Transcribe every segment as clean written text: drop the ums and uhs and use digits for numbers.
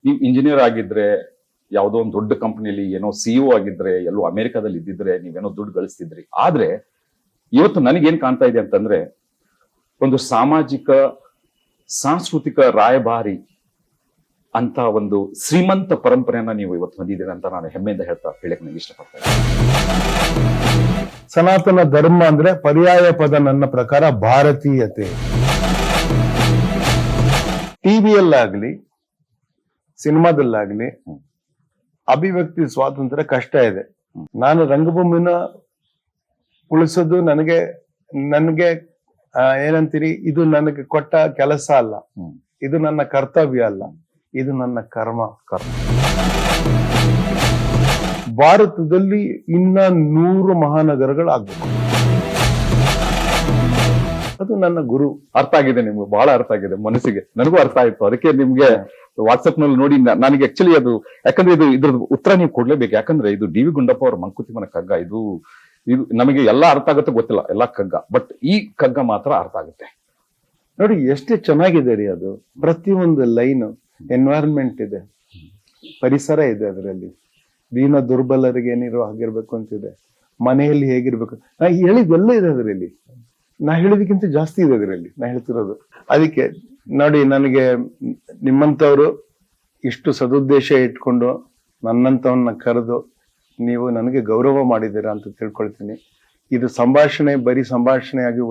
ನೀವು ಇಂಜಿನಿಯರ್ ಆಗಿದ್ರೆ, ಯಾವುದೋ ಒಂದು ದೊಡ್ಡ ಕಂಪನಿಯಲ್ಲಿ ಏನೋ ಸಿಇಒ ಆಗಿದ್ರೆ, ಎಲ್ಲೋ ಅಮೆರಿಕಾದಲ್ಲಿ ಇದ್ದಿದ್ರೆ ನೀವೇನೋ ದುಡ್ಡು ಗಳಿಸ್ತಿದ್ರಿ. ಆದ್ರೆ ಇವತ್ತು ನನಗೇನ್ ಕಾಣ್ತಾ ಇದೆ ಅಂತಂದ್ರೆ, ಒಂದು ಸಾಮಾಜಿಕ ಸಾಂಸ್ಕೃತಿಕ ರಾಯಭಾರಿ ಅಂತ ಒಂದು ಶ್ರೀಮಂತ ಪರಂಪರೆಯನ್ನ ನೀವು ಇವತ್ತು ಹೊಂದಿದ್ದೀರ ಅಂತ ನಾನು ಹೆಮ್ಮೆಯಿಂದ ಹೇಳಕ್ ನನಗೆ ಇಷ್ಟಪಡ್ತೇನೆ. ಸನಾತನ ಧರ್ಮ ಅಂದ್ರೆ ಪರ್ಯಾಯ ಪದ ನನ್ನ ಪ್ರಕಾರ ಭಾರತೀಯತೆ. ಟಿವಿಯಲ್ಲಾಗ್ಲಿ ಸಿನಿಮಾದಲ್ಲಾಗ್ಲಿ ಅಭಿವ್ಯಕ್ತಿ ಸ್ವಾತಂತ್ರ್ಯ ಕಷ್ಟ ಇದೆ. ನಾನು ರಂಗಭೂಮಿನ ಉಳಿಸೋದು ನನಗೆ ಏನಂತೀರಿ, ಇದು ನನಗೆ ಕೊಟ್ಟ ಕೆಲಸ ಅಲ್ಲ, ಇದು ನನ್ನ ಕರ್ತವ್ಯ ಅಲ್ಲ, ಇದು ನನ್ನ ಕರ್ಮ. ಭಾರತದಲ್ಲಿ ಇನ್ನ 100 ಮಹಾನಗರಗಳು ಆಗ್ಬೇಕು. ಅದು ನನ್ನ ಗುರು. ಅರ್ಥ ಆಗಿದೆ ನಿಮ್ಗೆ, ಬಹಳ ಅರ್ಥ ಆಗಿದೆ ಮನಸ್ಸಿಗೆ. ನನಗೂ ಅರ್ಥ ಆಯ್ತು. ಅದಕ್ಕೆ ನಿಮ್ಗೆ ವಾಟ್ಸ್ಆಪ್ ನಲ್ಲಿ ನೋಡಿ ನನಗೆ ಆಕ್ಚುಲಿ ಅದು, ಯಾಕಂದ್ರೆ ಇದ್ರದ್ದು ಉತ್ತರ ನೀವು ಕೊಡ್ಲೇಬೇಕು. ಯಾಕಂದ್ರೆ ಇದು ಡಿ ವಿ ಗುಂಡಪ್ಪ ಅವರ ಮಂಕುತಿಮ್ಮನ ಕಗ್ಗ. ಇದು ನಮಗೆ ಎಲ್ಲ ಅರ್ಥ ಆಗುತ್ತೆ ಗೊತ್ತಿಲ್ಲ, ಎಲ್ಲ ಕಗ್ಗ, ಬಟ್ ಈ ಕಗ್ಗ ಮಾತ್ರ ಅರ್ಥ ಆಗುತ್ತೆ. ನೋಡಿ ಎಷ್ಟು ಚೆನ್ನಾಗಿದೆ ರೀ ಅದು. ಪ್ರತಿಯೊಂದು ಲೈನ್ ಎನ್ವೈರನ್ಮೆಂಟ್ ಇದೆ, ಪರಿಸರ ಇದೆ ಅದರಲ್ಲಿ. ದೀನ ದುರ್ಬಲರಿಗೆ ಏನಿರೋ ಆಗಿರ್ಬೇಕು ಅಂತಿದೆ, ಮನೆಯಲ್ಲಿ ಹೇಗಿರ್ಬೇಕು. ನಾ ಹೇಳಿದೆಲ್ಲ ಇದೆ ಅದರಲ್ಲಿ. ನಾ ಹೇಳಿದಕ್ಕಿಂತ ಜಾಸ್ತಿ ಇದೆ ಅದರಲ್ಲಿ ನಾ ಹೇಳ್ತಿರೋದು. ಅದಕ್ಕೆ ನೋಡಿ, ನನಗೆ ನಿಮ್ಮಂಥವ್ರು ಇಷ್ಟು ಸದುದ್ದೇಶ ಇಟ್ಕೊಂಡು ನನ್ನಂಥವನ್ನ ಕರೆದು ನೀವು ನನಗೆ ಗೌರವ ಮಾಡಿದ್ದೀರಾ ಅಂತ ತಿಳ್ಕೊಳ್ತೀನಿ. ಇದು ಸಂಭಾಷಣೆ ಬರೀ ಸಂಭಾಷಣೆಯಾಗಿ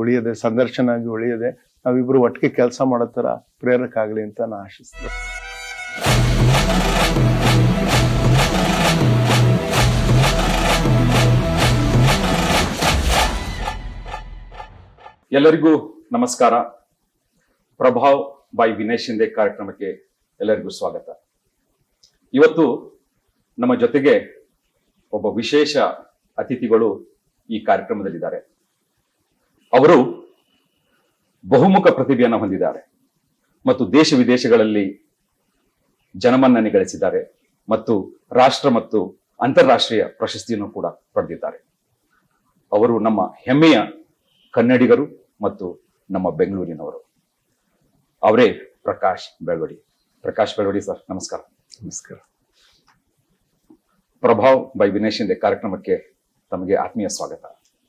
ಉಳಿಯದೆ ಸಂದರ್ಶನ ಆಗಿ ಉಳಿಯದೆ ನಾವಿಬ್ರು ಒಟ್ಟಿಗೆ ಕೆಲಸ ಮಾಡೋ ತರ ಪ್ರೇರಕ ಆಗ್ಲಿ ಅಂತ ನಾ ಆಶಿಸ್ತೇನೆ. ಎಲ್ಲರಿಗೂ ನಮಸ್ಕಾರ. ಪ್ರಭಾವ್ ಬೈ ವಿನಯ್ ಶಿಂದೆ ಕಾರ್ಯಕ್ರಮಕ್ಕೆ ಎಲ್ಲರಿಗೂ ಸ್ವಾಗತ. ಇವತ್ತು ನಮ್ಮ ಜೊತೆಗೆ ಒಬ್ಬ ವಿಶೇಷ ಅತಿಥಿಗಳು ಈ ಕಾರ್ಯಕ್ರಮದಲ್ಲಿದ್ದಾರೆ. ಅವರು ಬಹುಮುಖ ಪ್ರತಿಭೆಯನ್ನು ಹೊಂದಿದ್ದಾರೆ ಮತ್ತು ದೇಶ ವಿದೇಶಗಳಲ್ಲಿ ಜನಮನ್ನಣೆ ಗಳಿಸಿದ್ದಾರೆ ಮತ್ತು ರಾಷ್ಟ್ರ ಮತ್ತು ಅಂತಾರಾಷ್ಟ್ರೀಯ ಪ್ರಶಸ್ತಿಯನ್ನು ಕೂಡ ಪಡೆದಿದ್ದಾರೆ. ಅವರು ನಮ್ಮ ಹೆಮ್ಮೆಯ ಕನ್ನಡಿಗರು ಮತ್ತು ನಮ್ಮ ಬೆಂಗಳೂರಿನವರು. ಅವರೇ ಪ್ರಕಾಶ್ ಬೆಳವಡಿ. ಪ್ರಕಾಶ್ ಬೆಳವಡಿ ಸರ್, ನಮಸ್ಕಾರ. ನಮಸ್ಕಾರ. ಪ್ರಭಾವ್ ಬೈ ವಿನಯ್ ಶಿಂದೆ ಕಾರ್ಯಕ್ರಮಕ್ಕೆ ತಮಗೆ ಆತ್ಮೀಯ ಸ್ವಾಗತ.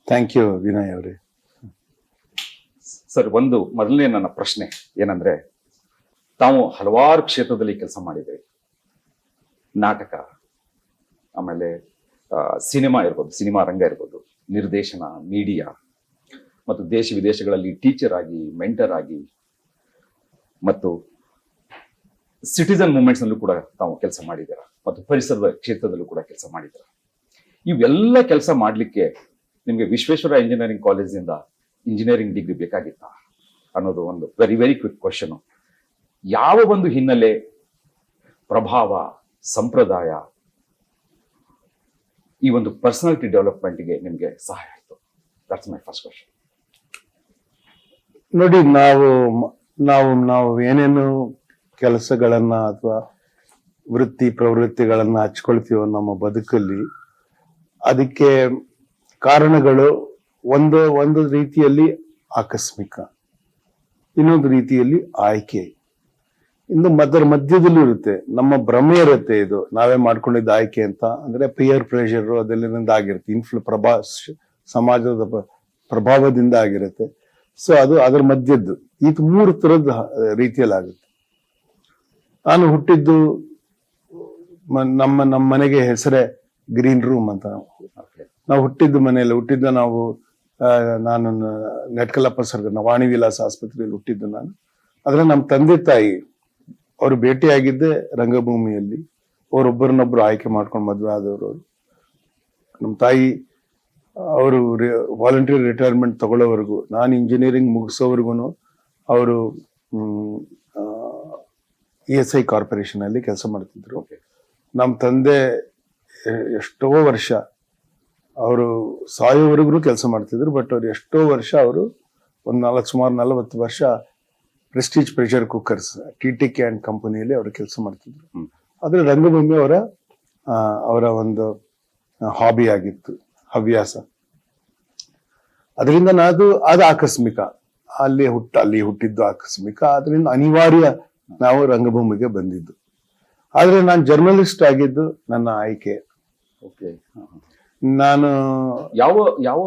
ಥ್ಯಾಂಕ್ ಯು ವಿನಯ್ ಅವರೇ. ಸರ್, ಮೊದಲನೇ ನನ್ನ ಪ್ರಶ್ನೆ ಏನಂದ್ರೆ, ತಾವು ಹಲವಾರು ಕ್ಷೇತ್ರದಲ್ಲಿ ಕೆಲಸ ಮಾಡಿದ್ದೀರಿ. ನಾಟಕ, ಆಮೇಲೆ ಸಿನಿಮಾ ಇರ್ಬೋದು, ಸಿನಿಮಾ ರಂಗ ಇರ್ಬೋದು, ನಿರ್ದೇಶನ, ಮೀಡಿಯಾ ಮತ್ತು ದೇಶ ವಿದೇಶಗಳಲ್ಲಿ ಟೀಚರ್ ಆಗಿ, ಮೆಂಟರ್ ಆಗಿ ಮತ್ತು ಸಿಟಿಸನ್ ಮೂವ್ಮೆಂಟ್ಸ್ ನಲ್ಲೂ ಕೂಡ ತಾವು ಕೆಲಸ ಮಾಡಿದ್ದೀರಾ ಮತ್ತು ಪರಿಸರದ ಕ್ಷೇತ್ರದಲ್ಲೂ ಕೂಡ ಕೆಲಸ ಮಾಡಿದ್ದೀರಾ. ಇವೆಲ್ಲ ಕೆಲಸ ಮಾಡಲಿಕ್ಕೆ ನಿಮಗೆ ವಿಶ್ವೇಶ್ವರ ಇಂಜಿನಿಯರಿಂಗ್ ಕಾಲೇಜಿನಿಂದ ಇಂಜಿನಿಯರಿಂಗ್ ಡಿಗ್ರಿ ಬೇಕಾಗಿತ್ತ ಅನ್ನೋದು ಒಂದು ವೆರಿ ವೆರಿ ಕ್ವಿಕ್ ಕ್ವಶನ್. ಯಾವ ಒಂದು ಹಿನ್ನೆಲೆ, ಪ್ರಭಾವ, ಸಂಪ್ರದಾಯ ಈ ಒಂದು ಪರ್ಸನಾಲಿಟಿ ಡೆವಲಪ್ಮೆಂಟ್ಗೆ ನಿಮಗೆ ಸಹಾಯ ಆಯಿತು? That's my first question. ನೋಡಿ, ನಾವು ಏನೇನು ಕೆಲಸಗಳನ್ನ ಅಥವಾ ವೃತ್ತಿ ಪ್ರವೃತ್ತಿಗಳನ್ನ ಹಚ್ಕೊಳ್ತೀವೋ ನಮ್ಮ ಬದುಕಲ್ಲಿ, ಅದಕ್ಕೆ ಕಾರಣಗಳು ಒಂದು ರೀತಿಯಲ್ಲಿ ಆಕಸ್ಮಿಕ, ಇನ್ನೊಂದು ರೀತಿಯಲ್ಲಿ ಆಯ್ಕೆ, ಇನ್ನು ಅದರ ಮಧ್ಯದಲ್ಲೂ ಇರುತ್ತೆ ನಮ್ಮ ಭ್ರಮೆ ಇರುತ್ತೆ. ಇದು ನಾವೇ ಮಾಡ್ಕೊಂಡಿದ್ದ ಆಯ್ಕೆ ಅಂತ ಅಂದ್ರೆ ಪಿಯರ್ ಪ್ರೆಷರ್ ಅದೆಲ್ಲಿಂದ ಆಗಿರುತ್ತೆ, ಸಮಾಜದ ಪ್ರಭಾವದಿಂದ ಆಗಿರುತ್ತೆ. ಸೊ ಅದು ಅದರ ಮಧ್ಯದ್ದು. ಇದು 3 ತರದ ರೀತಿಯಲ್ಲಿ ಆಗುತ್ತೆ. ನಾನು ಹುಟ್ಟಿದ್ದು ನಮ್ಮ ಮನೆಗೆ ಹೆಸರೇ ಗ್ರೀನ್ ರೂಮ್ ಅಂತ. ನಾವು ಹುಟ್ಟಿದ್ದು ಮನೆಯಲ್ಲಿ ನಾನು ನೆಟ್ಕಲಪ್ಪ ಸರ್ಗ ವಾಣಿ ವಿಲಾಸ ಆಸ್ಪತ್ರೆಯಲ್ಲಿ ಹುಟ್ಟಿದ್ದು ನಾನು. ಆದ್ರೆ ನಮ್ಮ ತಂದೆ ತಾಯಿ ಅವರು ಭೇಟಿಯಾಗಿದ್ದೆ ರಂಗಭೂಮಿಯಲ್ಲಿ. ಅವರೊಬ್ಬರನ್ನೊಬ್ರು ಆಯ್ಕೆ ಮಾಡ್ಕೊಂಡು ಮದುವೆ ಆದವರು. ನಮ್ಮ ತಾಯಿ ಅವರು ವಾಲಂಟರಿ ರಿಟೈರ್ಮೆಂಟ್ ತಗೊಳ್ಳೋವರೆಗೂ, ನಾನು ಇಂಜಿನಿಯರಿಂಗ್ ಮುಗಿಸೋವರೆಗೂ ಅವರು ESI ಕಾರ್ಪೊರೇಷನ್ ಅಲ್ಲಿ ಕೆಲಸ ಮಾಡ್ತಿದ್ರು. ನಮ್ಮ ತಂದೆ ಎಷ್ಟೋ ವರ್ಷ ಅವರು ಸಾಯೋವರೆಗೂ ಕೆಲಸ ಮಾಡ್ತಿದ್ರು. ಬಟ್ ಅವ್ರು ಎಷ್ಟೋ ವರ್ಷ ಅವರು ಸುಮಾರು 40 ವರ್ಷ Prestige pressure cookers TTK and ಕಂಪನಿಯಲ್ಲಿ ಅವರು ಕೆಲಸ ಮಾಡ್ತಿದ್ರು. ಆದ್ರೆ ರಂಗಭೂಮಿ ಅವರ ಒಂದು ಹಾಬಿ ಆಗಿತ್ತು, ಹವ್ಯಾಸ. ಅದರಿಂದ ಅದು ಆಕಸ್ಮಿಕ. ಅಲ್ಲಿ ಹುಟ್ಟಿದ್ದು ಆಕಸ್ಮಿಕ. ಅದರಿಂದ ಅನಿವಾರ್ಯ ನಾವು ರಂಗಭೂಮಿಗೆ ಬಂದಿದ್ದು. ಆದ್ರೆ ನಾನು ಜರ್ನಲಿಸ್ಟ್ ಆಗಿದ್ದು ನನ್ನ ಆಯ್ಕೆ. ಓಕೆ. ನಾನು ಯಾವ ಯಾವ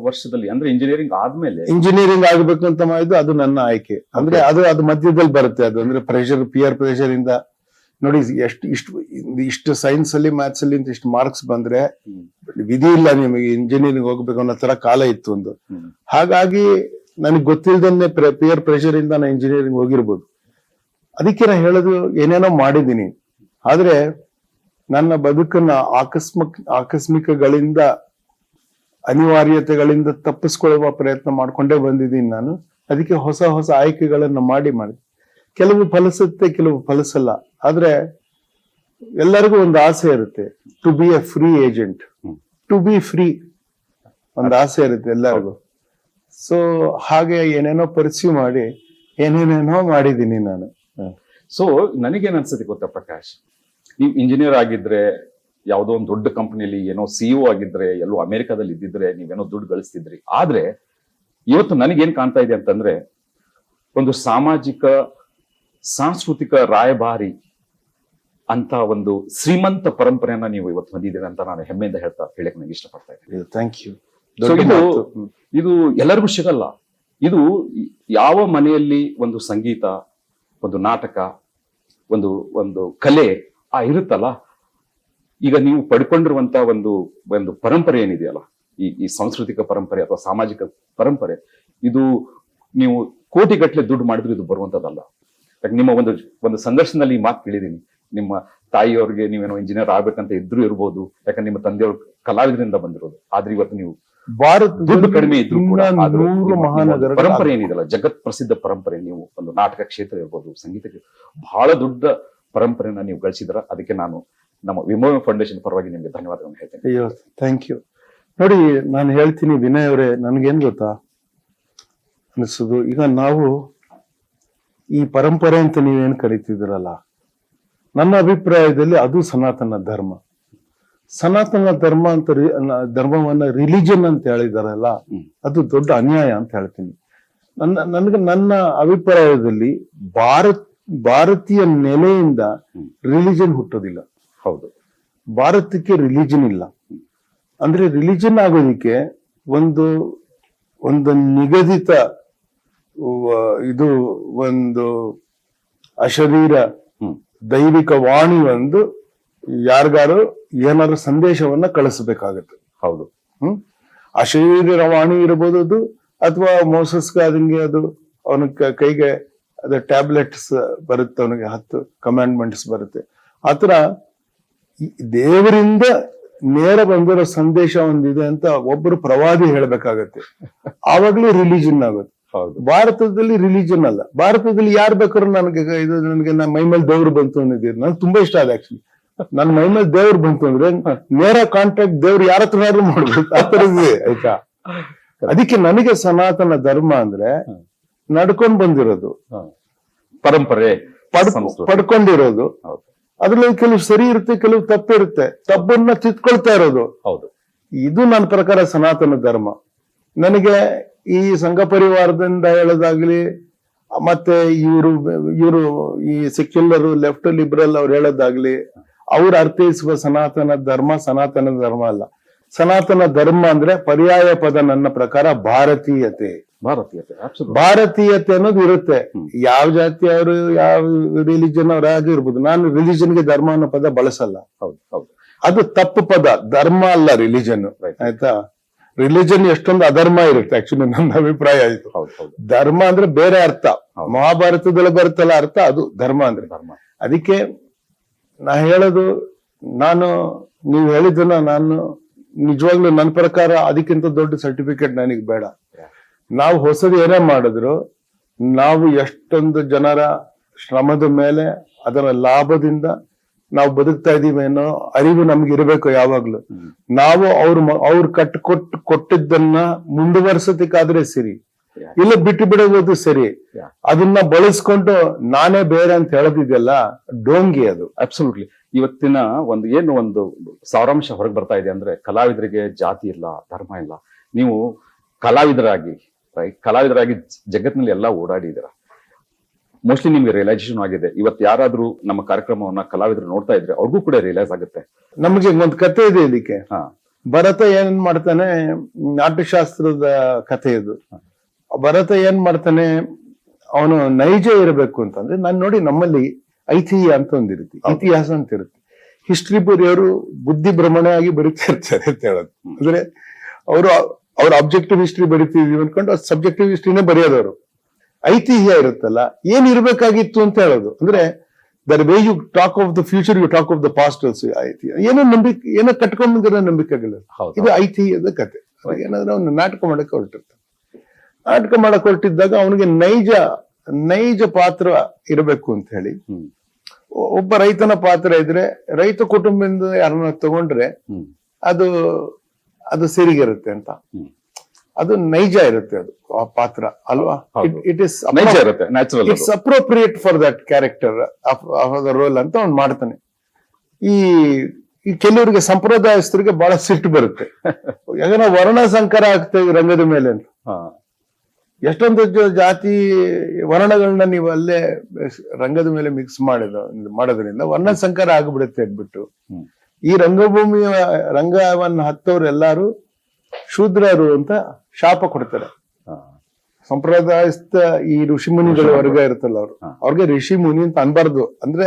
ವರ್ಷದಲ್ಲಿ ಅಂದ್ರೆ ಇಂಜಿನಿಯರಿಂಗ್ ಆದ್ಮೇಲೆ ಇಂಜಿನಿಯರಿಂಗ್ ಆಗ್ಬೇಕು ಅಂತ ಮಾಡಿದ್ದು ಅದು ನನ್ನ ಆಯ್ಕೆ. ಅಂದ್ರೆ ಅದು ಮಧ್ಯದಲ್ಲಿ ಬರುತ್ತೆ. ಅದು ಅಂದ್ರೆ ಪಿಯರ್ ಪ್ರೆಷರ್ ಇಂದ ನೋಡಿ, ಇಷ್ಟು ಸೈನ್ಸ್ ಅಲ್ಲಿ ಮ್ಯಾಥ್ಸ್ ಅಲ್ಲಿ ಇಷ್ಟು ಮಾರ್ಕ್ಸ್ ಬಂದ್ರೆ ವಿಧಿ ಇಲ್ಲ ನಿಮಗೆ ಇಂಜಿನಿಯರಿಂಗ್ ಹೋಗ್ಬೇಕು ಅನ್ನೋ ತರ ಕಾಲ ಇತ್ತು ಒಂದು. ಹಾಗಾಗಿ ನನಗೆ ಗೊತ್ತಿಲ್ದನ್ನೇ ಪಿಯರ್ ಪ್ರೆಷರ್ ಇಂದ ನಾನು ಇಂಜಿನಿಯರಿಂಗ್ ಹೋಗಿರ್ಬೋದು. ಅದಕ್ಕೆ ನಾ ಹೇಳೋದು ಏನೇನೋ ಮಾಡಿದ್ದೀನಿ, ಆದ್ರೆ ನನ್ನ ಬದುಕನ್ನ ಆಕಸ್ಮಿಕಗಳಿಂದ ಅನಿವಾರ್ಯತೆಗಳಿಂದ ತಪ್ಪಿಸ್ಕೊಳ್ಳುವ ಪ್ರಯತ್ನ ಮಾಡ್ಕೊಂಡೇ ಬಂದಿದ್ದೀನಿ ನಾನು. ಅದಕ್ಕೆ ಹೊಸ ಹೊಸ ಆಯ್ಕೆಗಳನ್ನ ಮಾಡಿ ಕೆಲವು ಫಲಿಸುತ್ತೆ, ಕೆಲವು ಫಲಿಸಲ್ಲ. ಆದ್ರೆ ಎಲ್ಲರಿಗೂ ಒಂದು ಆಸೆ ಇರುತ್ತೆ, to be a free agent, to be free ಒಂದು ಆಸೆ ಇರುತ್ತೆ ಎಲ್ಲರಿಗೂ. ಸೊ ಹಾಗೆ ಏನೇನೋ ಪರ್ಸ್ಯೂ ಮಾಡಿ ಏನೇನೇನೋ ಮಾಡಿದ್ದೀನಿ ನಾನು. ಸೊ ನನಗೇನ್ ಅನ್ಸುತ್ತೆ ಗೊತ್ತಾ ಪ್ರಕಾಶ್, ನೀವು ಇಂಜಿನಿಯರ್ ಆಗಿದ್ರೆ ಯಾವುದೋ ಒಂದು ದೊಡ್ಡ ಕಂಪನಿಯಲ್ಲಿ ಏನೋ ಸಿಇಒ ಆಗಿದ್ರೆ, ಎಲ್ಲೋ ಅಮೆರಿಕಾದಲ್ಲಿ ಇದ್ದಿದ್ರೆ ನೀವೇನೋ ದುಡ್ಡು ಗಳಿಸ್ತಿದ್ರಿ. ಆದ್ರೆ ಇವತ್ತು ನನಗೇನ್ ಕಾಣ್ತಾ ಇದೆ ಅಂತಂದ್ರೆ, ಒಂದು ಸಾಮಾಜಿಕ ಸಾಂಸ್ಕೃತಿಕ ರಾಯಭಾರಿ ಅಂತ ಒಂದು ಶ್ರೀಮಂತ ಪರಂಪರೆಯನ್ನ ನೀವು ಇವತ್ತು ಹೊಂದಿದ್ದೀರಿ ಅಂತ ನಾನು ಹೆಮ್ಮೆಯಿಂದ ಹೇಳಕ್ ನನಗೆ ಇಷ್ಟಪಡ್ತಾ ಇದ್ದೀನಿ. Thank you. ಇದು ಎಲ್ಲರಿಗೂ ಸಿಗಲ್ಲ. ಇದು ಯಾವ ಮನೆಯಲ್ಲಿ ಒಂದು ಸಂಗೀತ, ಒಂದು ನಾಟಕ, ಒಂದು ಕಲೆ ಇರುತ್ತಲ್ಲ, ಈಗ ನೀವು ಪಡ್ಕೊಂಡಿರುವಂತ ಒಂದು ಪರಂಪರೆ ಏನಿದೆಯಲ್ಲ, ಈ ಸಾಂಸ್ಕೃತಿಕ ಪರಂಪರೆ ಅಥವಾ ಸಾಮಾಜಿಕ ಪರಂಪರೆ, ಇದು ನೀವು ಕೋಟಿಗಟ್ಟಲೆ ದುಡ್ಡು ಮಾಡಿದ್ರು ಇದು ಬರುವಂತದ್ದಲ್ಲ. ಯಾಕೆ ನಿಮ್ಮ ಒಂದು ಸಂದರ್ಶನದಲ್ಲಿ ಈ ಮಾತು ಕೇಳಿದೀನಿ, ನಿಮ್ಮ ತಾಯಿಯವ್ರಿಗೆ ನೀವೇನೋ ಇಂಜಿನಿಯರ್ ಆಗ್ಬೇಕಂತ ಇದ್ರು ಇರ್ಬೋದು, ಯಾಕಂದ್ರೆ ನಿಮ್ಮ ತಂದೆಯವ್ರು ಕಲಾವಿದರಿಂದ ಬಂದಿರೋದು. ಆದ್ರೆ ಇವತ್ತು ನೀವು ದುಡ್ಡು ಕಡಿಮೆ ಇದ್ರು ಕೂಡ ಪರಂಪರೆ ಏನಿದೆಯಲ್ಲ, ಜಗತ್ ಪ್ರಸಿದ್ಧ ಪರಂಪರೆ, ನೀವು ಒಂದು ನಾಟಕ ಕ್ಷೇತ್ರ ಇರ್ಬೋದು, ಸಂಗೀತಕ್ಕೆ ಬಹಳ ದೊಡ್ಡ ಪರಂಪರೆನ ನೀವು ಗಳಿಸಿದ್ರ. ಅದಕ್ಕೆ ನಾನು ನಮ್ಮ ವಿಮೋಹ ಫೌಂಡೇಶನ್ ಪರವಾಗಿ ನಿಮ್ಗೆ ಧನ್ಯವಾದಗಳನ್ನು ಹೇಳ್ತೇನೆ. ಅಯ್ಯೋ, ಥ್ಯಾಂಕ್ ಯು. ನೋಡಿ, ನಾನು ಹೇಳ್ತೀನಿ ವಿನಯ್ ಅವರೇ, ನನ್ಗೇನ್ ಗೊತ್ತಾ ಅನಿಸೋದು, ಈಗ ನಾವು ಈ ಪರಂಪರೆ ಅಂತ ನೀವೇನ್ ಕರೀತಿದ್ರಲ್ಲ, ನನ್ನ ಅಭಿಪ್ರಾಯದಲ್ಲಿ ಅದು ಸನಾತನ ಧರ್ಮ. ಸನಾತನ ಧರ್ಮ ಅಂತ ಧರ್ಮವನ್ನ ರಿಲಿಜನ್ ಅಂತ ಹೇಳಿದಾರಲ್ಲ, ಅದು ದೊಡ್ಡ ಅನ್ಯಾಯ ಅಂತ ಹೇಳ್ತೀನಿ. ನನ್ನ ಅಭಿಪ್ರಾಯದಲ್ಲಿ ಭಾರತೀಯ ನೆಲೆಯಿಂದ ರಿಲಿಜನ್ ಹುಟ್ಟೋದಿಲ್ಲ. ಹೌದು, ಭಾರತಕ್ಕೆ ರಿಲಿಜನ್ ಇಲ್ಲ. ಅಂದ್ರೆ ರಿಲಿಜನ್ ಆಗೋದಿಕ್ಕೆ ಒಂದು ನಿಗದಿತ ಒಂದು ಅಶರೀರ ದೈವಿಕ ವಾಣಿ ಯಾರಿಗಾರು ಏನಾದ್ರು ಸಂದೇಶವನ್ನ ಕಳಿಸ್ಬೇಕಾಗತ್ತೆ. ಹೌದು. ಅಶರೀರ ವಾಣಿ ಇರಬಹುದು ಅದು, ಅಥವಾ ಮೋಸಸ್ಗಾದಂಗೆ ಅದು ಅವನ ಕೈಗೆ ಅದು ಟ್ಯಾಬ್ಲೆಟ್ಸ್ ಬರುತ್ತೆ, ಅವನಿಗೆ 10 ಕಮ್ಯಾಂಡ್ಮೆಂಟ್ಸ್ ಬರುತ್ತೆ. ಆತರ ದೇವರಿಂದ ನೇರ ಬಂದಿರೋ ಸಂದೇಶ ಒಂದಿದೆ ಅಂತ ಒಬ್ಬರು ಪ್ರವಾದಿ ಹೇಳ್ಬೇಕಾಗತ್ತೆ, ಆವಾಗ್ಲೂ ರಿಲಿಜನ್ ಆಗುತ್ತೆ. ಭಾರತದಲ್ಲಿ ರಿಲಿಜನ್ ಅಲ್ಲ. ಭಾರತದಲ್ಲಿ ಯಾರು ಬೇಕಾದ್ರೂ ನನಗೆ ಮೈ ಮೇಲೆ ದೇವ್ರು ಬಂತು ಅಂದಿದ್ದೀರಿ, ನನ್ಗೆ ತುಂಬಾ ಇಷ್ಟ ಆದ. ಆಕ್ಚುಲಿ ನನ್ ಮೈ ಮೇಲೆ ದೇವ್ರು ಬಂತು ಅಂದ್ರೆ ನೇರ ಕಾಂಟ್ಯಾಕ್ಟ್ ದೇವ್ರು ಯಾರ ಹತ್ರನಾದ್ರು ಮಾಡ್ಬೇಕು, ಆ ಥರದ್ದೇ ಆಯ್ತಾ. ಅದಕ್ಕೆ ನನಗೆ ಸನಾತನ ಧರ್ಮ ಅಂದ್ರೆ ನಡ್ಕೊಂಡ್ ಬಂದಿರೋದು, ಪರಂಪರೆ ಪಡ್ಕೊಂಡಿರೋದು. ಅದ್ರಲ್ಲಿ ಕೆಲವು ಸರಿ ಇರುತ್ತೆ, ಕೆಲವು ತಪ್ಪಿರುತ್ತೆ, ತಪ್ಪನ್ನ ತಿದ್ಕೊಳ್ತಾ ಇರೋದು. ಹೌದು, ಇದು ನನ್ನ ಪ್ರಕಾರ ಸನಾತನ ಧರ್ಮ. ನನಗೆ ಈ ಸಂಘ ಪರಿವಾರದಿಂದ ಹೇಳೋದಾಗ್ಲಿ, ಮತ್ತೆ ಇವರು ಈ ಸೆಕ್ಯುಲರ್ ಲೆಫ್ಟ್ ಲಿಬರಲ್ ಅವ್ರು ಹೇಳೋದಾಗ್ಲಿ, ಅವ್ರು ಅರ್ಥೈಸುವ ಸನಾತನ ಧರ್ಮ ಅಲ್ಲ. ಸನಾತನ ಧರ್ಮ ಅಂದ್ರೆ ಪರ್ಯಾಯ ಪದ ನನ್ನ ಪ್ರಕಾರ ಭಾರತೀಯತೆ ಅನ್ನೋದು ಇರುತ್ತೆ. ಯಾವ ಜಾತಿಯವರು, ಯಾವ ರಿಲಿಜನ್ ಅವ್ರು ಆಗಿರ್ಬೋದು. ನಾನು ರಿಲಿಜನ್ಗೆ ಧರ್ಮ ಅನ್ನೋ ಪದ ಬಳಸಲ್ಲ. ಅದು ತಪ್ಪು ಪದ. ಧರ್ಮ ಅಲ್ಲ ರಿಲಿಜನ್, ಆಯ್ತಾ. ರಿಲಿಜನ್ ಎಷ್ಟೊಂದು ಅಧರ್ಮ ಇರುತ್ತೆ. ಆಕ್ಚುಲಿ ನನ್ನ ಅಭಿಪ್ರಾಯ ಆಯ್ತು. ಧರ್ಮ ಅಂದ್ರೆ ಬೇರೆ ಅರ್ಥ, ಮಹಾಭಾರತದಲ್ಲಿ ಬರುತ್ತಲ್ಲ ಅರ್ಥ, ಅದು ಧರ್ಮ ಅಂದ್ರೆ. ಅದಕ್ಕೆ ನಾ ಹೇಳೋದು, ನೀವು ಹೇಳಿದ್ದನ್ನ ನಾನು ನಿಜವಾಗ್ಲೂ ನನ್ನ ಪ್ರಕಾರ ಅದಕ್ಕಿಂತ ದೊಡ್ಡ ಸರ್ಟಿಫಿಕೇಟ್ ನನಗೆ ಬೇಡ. ನಾವು ಹೊಸದು ಏನೇ ಮಾಡಿದ್ರು, ನಾವು ಎಷ್ಟೊಂದು ಜನರ ಶ್ರಮದ ಮೇಲೆ ಅದರ ಲಾಭದಿಂದ ನಾವು ಬದುಕ್ತಾ ಇದೀವಿ ಅನ್ನೋ ಅರಿವು ನಮ್ಗೆ ಇರಬೇಕು ಯಾವಾಗ್ಲೂ. ನಾವು ಅವ್ರು ಕೊಟ್ಟಿದ್ದನ್ನ ಮುಂದುವರ್ಸೋದಕ್ಕಾದ್ರೆ ಸರಿ, ಇಲ್ಲ ಬಿಟ್ಟು ಬಿಡೋದು ಸರಿ. ಅದನ್ನ ಬಳಸ್ಕೊಂಡು ನಾನೇ ಬೇರೆ ಅಂತ ಹೇಳೋದಿದೆಯಲ್ಲ, ಡೋಂಗಿ ಅದು. ಅಬ್ಸಲ್ಯೂಟ್ಲಿ. ಇವತ್ತಿನ ಒಂದು ಸಾರಾಂಶ ಹೊರಗೆ ಬರ್ತಾ ಇದೆ ಅಂದ್ರೆ, ಕಲಾವಿದರಿಗೆ ಜಾತಿ ಇಲ್ಲ, ಧರ್ಮ ಇಲ್ಲ. ನೀವು ಕಲಾವಿದರಾಗಿ ಜಗತ್ತಿನಲ್ಲಿ ಎಲ್ಲ ಓಡಾಡಿದ್ದೀರ. ಮೋಸ್ಟ್ಲಿ ನಿಮ್ಗೆ ರಿಯಲೈಸೇಷನ್ ಆಗಿದೆ. ಇವತ್ತು ಯಾರಾದ್ರೂ ನಮ್ಮ ಕಾರ್ಯಕ್ರಮವನ್ನ ಕಲಾವಿದರು ನೋಡ್ತಾ ಇದ್ರೆ ಅವ್ರಿಗೂ ಕೂಡ ರಿಯಲೈಸ್ ಆಗುತ್ತೆ. ನಮಗೆ ಒಂದು ಕತೆ ಇದೆ ಇದಕ್ಕೆ. ಹಾ ಭರತ ಏನ್ ಮಾಡ್ತಾನೆ, ನಾಟ್ಯಶಾಸ್ತ್ರದ ಕಥೆ ಇದು. ಭರತ ಏನ್ ಮಾಡ್ತಾನೆ, ಅವನು ನೈಜ ಇರಬೇಕು ಅಂತಂದ್ರೆ, ನಾನು ನೋಡಿ ನಮ್ಮಲ್ಲಿ ಐತಿಹ್ಯ ಅಂತ ಒಂದಿರುತ್ತೆ, ಇತಿಹಾಸ ಅಂತ ಇರುತ್ತೆ. ಹಿಸ್ಟ್ರಿ ಬರೆಯೋರು ಬುದ್ಧಿ ಭ್ರಮಣೆ ಆಗಿ ಬರೀತಾ ಇರ್ತಾರೆ ಅಂತ ಹೇಳೋದು. ಅಂದ್ರೆ ಅವ್ರ ಆಬ್ಜೆಕ್ಟಿವ್ ಹಿಸ್ಟ್ರಿ ಬರೀತೀವಿ ಅನ್ಕೊಂಡು ಸಬ್ಜೆಕ್ಟಿವ್ ಹಿಸ್ಟ್ರಿನೇ ಬರೆಯೋದವರು. ಐತಿಹ್ಯ ಇರುತ್ತಲ್ಲ, ಏನ್ ಇರ್ಬೇಕಾಗಿತ್ತು ಅಂತ ಹೇಳೋದು. ಅಂದ್ರೆ their way you talk of the future, you talk of the past also. ಐತಿಹ್ಯ ಏನೋ ನಂಬಿಕೆ, ಏನೋ ಕಟ್ಕೊಂಡಿರೋ ನಂಬಿಕೆಗಳು. ಇದು ಐತಿಹ್ಯದ ಕತೆ. ಏನಾದ್ರೆ ಅವ್ನು ನಾಟಕ ಮಾಡಕ್ಕೆ ಹೊರಟಿರ್ತಾನೆ. ನಾಟಕ ಮಾಡಕ್ ಹೊರಟಿದ್ದಾಗ ಅವನಿಗೆ ನೈಜ ಪಾತ್ರ ಇರಬೇಕು ಅಂತ ಹೇಳಿ, ಒಬ್ಬ ರೈತನ ಪಾತ್ರ ಇದ್ರೆ, ರೈತ ಕುಟುಂಬದಿಂದ ಯಾರನ್ನ ತಗೊಂಡ್ರೆ ಅದು ಸರಿಗಿರುತ್ತೆ ಅಂತ, ಅದು ನೈಜ ಇರುತ್ತೆ, ಅದು ಆ ಪಾತ್ರ ಅಲ್ವಾ. It is it's appropriate for that character of the role ಅಂತ ಅವ್ನು ಮಾಡ್ತಾನೆ. ಈ ಕೆಲವರಿಗೆ ಸಂಪ್ರದಾಯಸ್ಥರಿಗೆ ಬಹಳ ಸಿಟ್ಟು ಬರುತ್ತೆ, ಯಾಕಂದ್ರೆ ವರ್ಣ ಸಂಕರ ಆಗ್ತೇವೆ ರಂಗದ ಮೇಲೆ ಅಂತ. ಎಷ್ಟೊಂದು ಜಾತಿ ವರ್ಣಗಳನ್ನ ನೀವು ಅಲ್ಲೇ ರಂಗದ ಮೇಲೆ ಮಿಕ್ಸ್ ಮಾಡೋದ್ರಿಂದ ವರ್ಣ ಸಂಕರ ಆಗ್ಬಿಡುತ್ತೆ ಅಂದ್ಬಿಟ್ಟು ಈ ರಂಗವನ್ನ ಹತ್ತವ್ರು ಎಲ್ಲಾರು ಶೂದ್ರರು ಅಂತ ಶಾಪ ಕೊಡ್ತಾರೆ. ಸಂಪ್ರದಾಯಸ್ಥ ಈ ಋಷಿಮುನಿಗಳ ವರ್ಗ ಇರುತ್ತಲ್ಲ, ಅವ್ರಿಗೆ ಋಷಿ ಮುನಿ ಅಂತ ಅನ್ಬಾರ್ದು. ಅಂದ್ರೆ